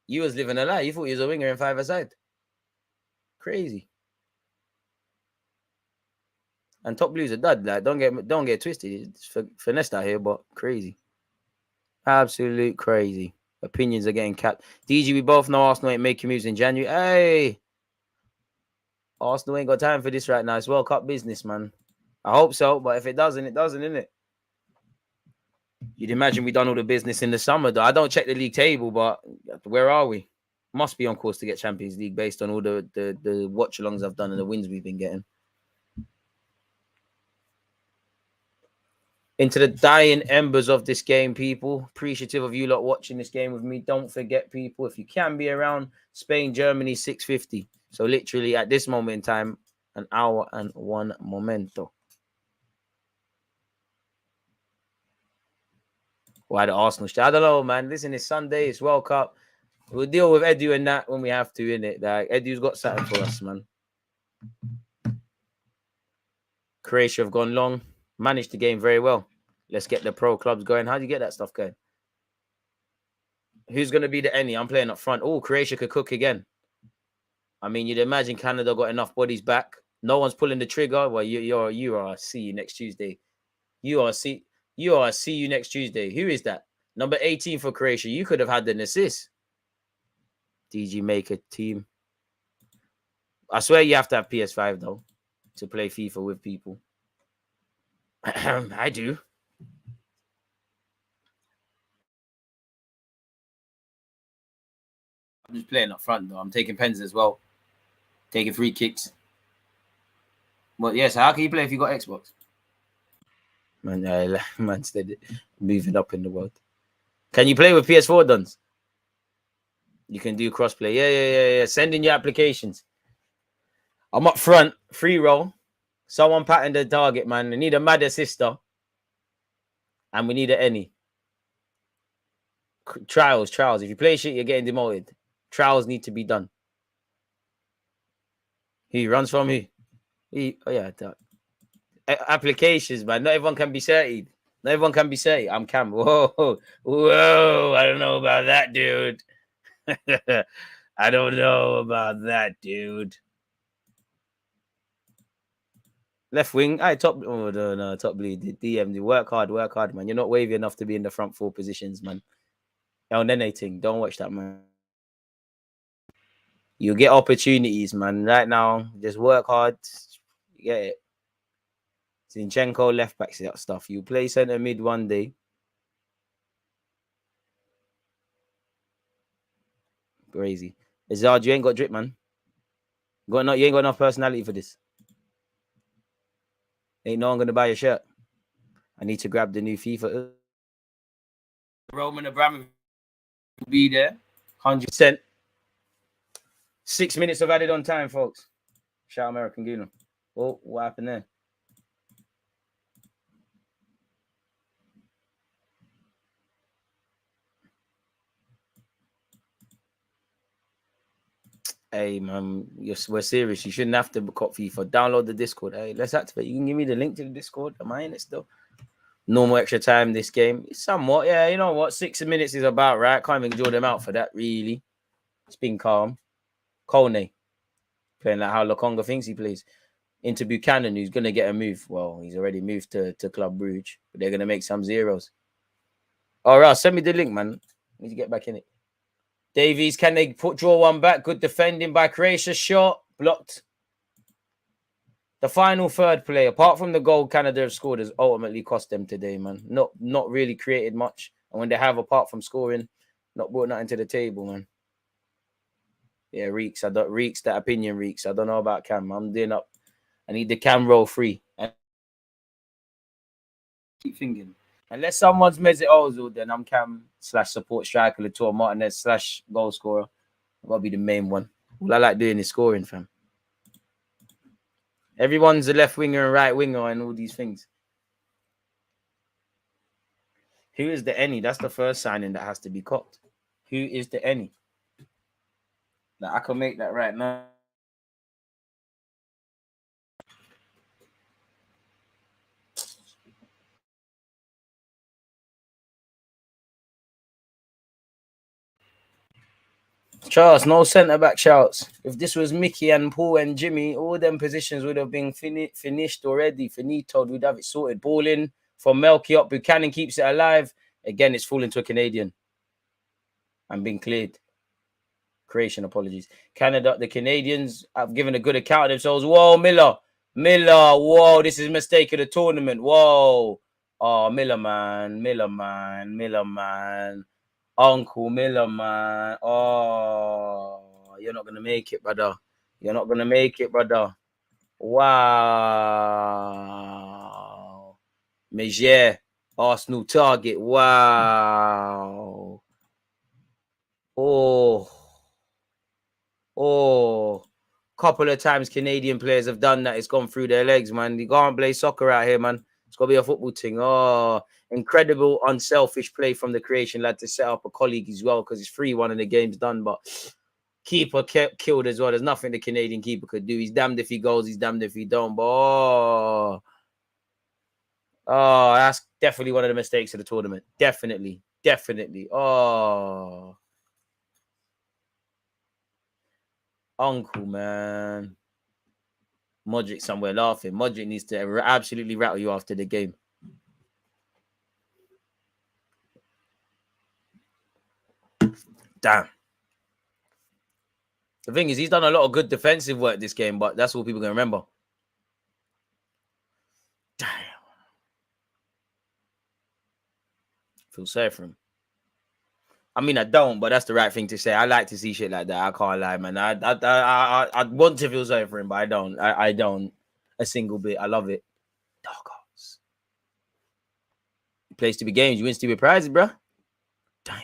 You was living a lie. You thought he was a winger in 5-a-side. Crazy. And Top Blue's a dud. Like, don't get twisted. It's finessed out here, but crazy. Absolute crazy. Opinions are getting capped. DG, we both know Arsenal ain't making moves in January. Hey, Arsenal ain't got time for this right now. It's World Cup business, man. I hope so, but if it doesn't, it doesn't, innit? You'd imagine we done all the business in the summer, though. I don't check the league table, but where are we? Must be on course to get Champions League based on all the watch-alongs I've done and the wins we've been getting. Into the dying embers of this game, people. Appreciative of you lot watching this game with me. Don't forget, people, if you can be around, Spain, Germany, 6:50. So literally at this moment in time, an hour and 1 momento. Why the Arsenal shit? I don't know, man. Listen, it's Sunday. It's World Cup. We'll deal with Edu and that when we have to, innit? Like, Edu's got something for us, man. Croatia have gone long. Managed the game very well. Let's get the pro clubs going. How do you get that stuff going? Who's going to be the any? I'm playing up front. Oh, Croatia could cook again. I mean, you'd imagine Canada got enough bodies back. No one's pulling the trigger. Well, you are. See you next Tuesday. You are. See you next Tuesday. Who is that? Number 18 for Croatia. You could have had an assist. DG make a team. I swear you have to have PS5 though to play FIFA with people. I do. I'm just playing up front though. I'm taking pens as well. Taking free kicks. But yes, how can you play if you got Xbox? Man, steady moving up in the world. Can you play with PS4 duns? You can do crossplay. Yeah. Send in your applications. I'm up front, free roll. Someone patting the target, man. We need a mad sister. And we need an any. Trials. If you play shit, you're getting demoted. Trials need to be done. He runs from who? Applications, man. Not everyone can be certified. I'm Cam. Whoa. I don't know about that, dude. I don't know about that, dude. Left wing. Top. Oh, no. Top bleed. DM. Work hard, man. You're not wavy enough to be in the front 4 positions, man. Thing. Don't watch that, man. You get opportunities, man. Right now, just work hard. You get it. Zinchenko left back stuff. You play centre mid one day. Crazy. Azard, you ain't got drip, man. You ain't got enough personality for this. Ain't no one gonna buy your shirt. I need to grab the new FIFA. Roman Abramovich will be there. 100%. 6 minutes of added on time, folks. Shout American Gooner. Oh, what happened there? Hey, man, we're serious. You shouldn't have to cop FIFA. Download the Discord. Hey, let's activate. You can give me the link to the Discord. Am I in it still? Normal extra time this game. Somewhat, yeah. You know what? 6 minutes is about right. Can't even draw them out for that, really. It's been calm. Kone playing like how Lokonga thinks he plays. Into Buchanan, who's going to get a move. Well, he's already moved to Club Brugge, but they're going to make some zeros. All right, send me the link, man. Need to get back in it. Davies, can they draw one back? Good defending by Croatia. Shot blocked. The final third play, apart from the goal Canada have scored, has ultimately cost them today, man. Not really created much. And when they have, apart from scoring, not brought nothing to the table, man. Yeah, Reeks. That opinion Reeks. I don't know about Cam. I'm doing up. I need the Cam roll free. And keep thinking. Unless someone's Mesut Ozil, then I'm Cam /support striker, Latour Martinez /goal scorer. I've got to be the main one. All I like doing is scoring, fam. Everyone's a left winger and right winger and all these things. Who is the any? That's the first signing that has to be copped. Who is the any? Like, I can make that right now. Charles, no centre back shouts. If this was Mickey and Paul and Jimmy, all them positions would have been finished already. Finitoed, we'd have it sorted. Ball in from Melky up. Buchanan keeps it alive. Again, it's falling to a Canadian and being cleared. Croatian, apologies. Canada, the Canadians have given a good account of themselves. Whoa, Miller. Whoa, this is a mistake of the tournament. Whoa. Oh, Miller, man. Uncle Miller, man. Oh, you're not going to make it, brother. Wow. Megier, Arsenal target. Wow. Couple of times Canadian players have done that. It's gone through their legs, man. You can't play soccer out here, man. It's got to be a football thing. Oh, incredible, unselfish play from the Croatian lad to set up a colleague as well, because it's 3-1 and the game's done. But keeper killed as well. There's nothing the Canadian keeper could do. He's damned if he goes, he's damned if he don't. But that's definitely one of the mistakes of the tournament. Definitely. Oh, uncle, man. Modric somewhere laughing. Modric needs to absolutely rattle you after the game. Damn. The thing is, he's done a lot of good defensive work this game, but that's what people are going to remember. Damn. Feel sorry for him. I mean, I don't, but that's the right thing to say. I like to see shit like that. I can't lie, man. I want to feel sorry for him, but I don't. I don't a single bit. I love it. Doggos. He plays to be games. You win to be prizes, bro. Damn.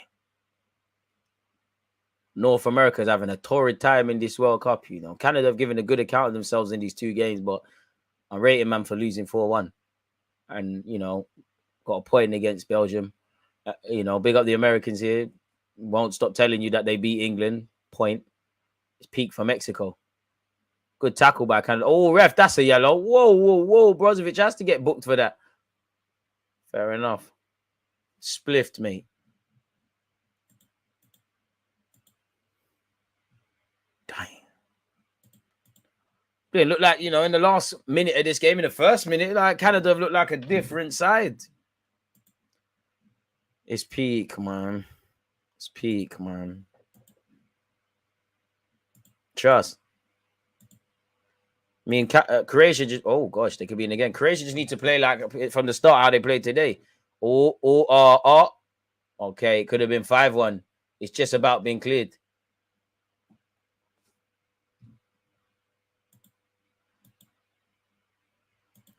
North America's having a torrid time in this World Cup, you know. Canada have given a good account of themselves in these 2 games, but I'm rating man for losing 4-1. And, you know, got a point against Belgium. You know, big up the Americans here. Won't stop telling you that they beat England. Point. It's peak for Mexico. Good tackle by Canada. Oh, ref, that's a yellow. Whoa. Brozovic has to get booked for that. Fair enough. Spliffed, mate. Dang. It looked like, you know, in the last minute of this game, in the first minute, like Canada have looked like a different side. It's peak, man. Trust. I mean, Croatia just, oh gosh, they could be in again. Croatia just need to play like from the start how they played today. Okay, it could have been 5-1. It's just about being cleared.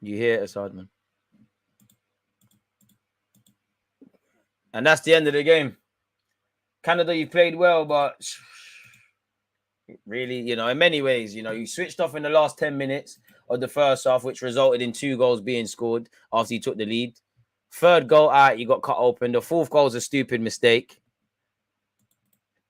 You hear us, Hardman. And that's the end of the game. Canada, you played well, but really, in many ways, you switched off in the last 10 minutes of the first half, which resulted in 2 goals being scored after you took the lead. Third goal, you got cut open. The fourth goal is a stupid mistake.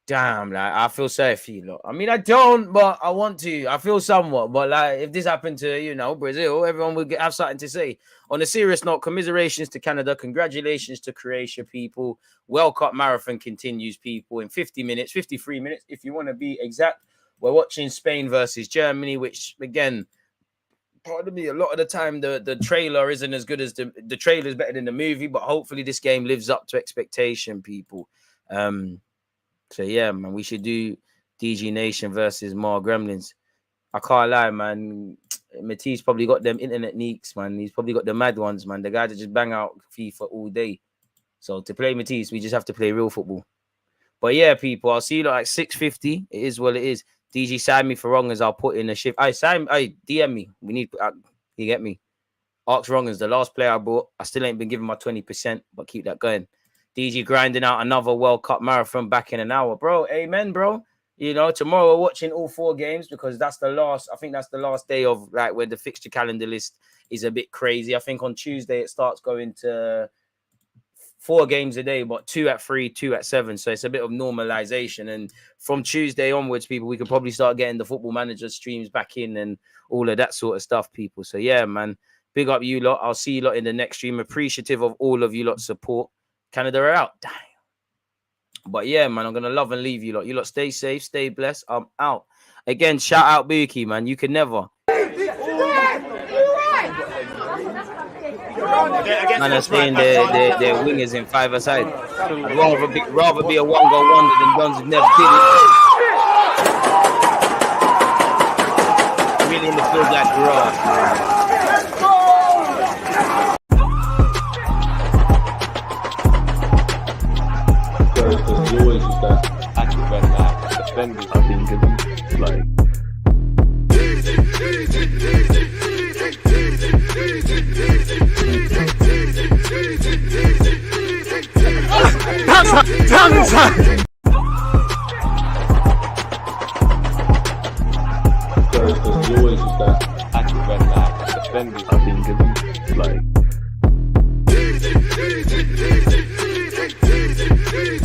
Damn, like, I feel sorry for you, look. I mean, I don't, but I want to. I feel somewhat, but like, if this happened to, Brazil, everyone would have something to say. On a serious note, commiserations to Canada. Congratulations to Croatia, people. World Cup marathon continues, people, in 50 minutes, 53 minutes, if you want to be exact. We're watching Spain versus Germany, which, again, pardon me, a lot of the time, the trailer isn't as good as the trailer is better than the movie, but hopefully this game lives up to expectation, people. So, yeah, man, we should do DG Nation versus Mar Gremlins. I can't lie, man. Matisse probably got them internet neeks, man. He's probably got the mad ones, man. The guy that just bang out FIFA all day. So, to play Matisse, we just have to play real football. But, yeah, people, I'll see you like 6:50. It is what it is. DG, sign me for wrongers. I'll put in a shift. DM me. We need, you get me? Arcs wrongers, the last player I bought. I still ain't been giving my 20%, but keep that going. DG grinding out another World Cup marathon back in an hour, bro. Amen, bro. Tomorrow we're watching all 4 games because that's the last. I think that's the last day of like where the fixture calendar list is a bit crazy. I think on Tuesday it starts going to 4 games a day, but 2 at 3, 2 at 7. So it's a bit of normalization. And from Tuesday onwards, people, we could probably start getting the Football Manager streams back in and all of that sort of stuff, people. So yeah, man, big up you lot. I'll see you lot in the next stream. Appreciative of all of you lot's support. Canada are out. Damn. But yeah, man, I'm going to love and leave you lot. You lot stay safe, stay blessed. I'm out. Again, shout out Buki, man. You can never. Man, are staying their wingers in 5-a-side. I'd rather be a 1-goal wonder than Dons who never did it. Really in the field like grass, man. Because you always use that active red light defenders. I think like. Because you always use that active red light defenders. I think like.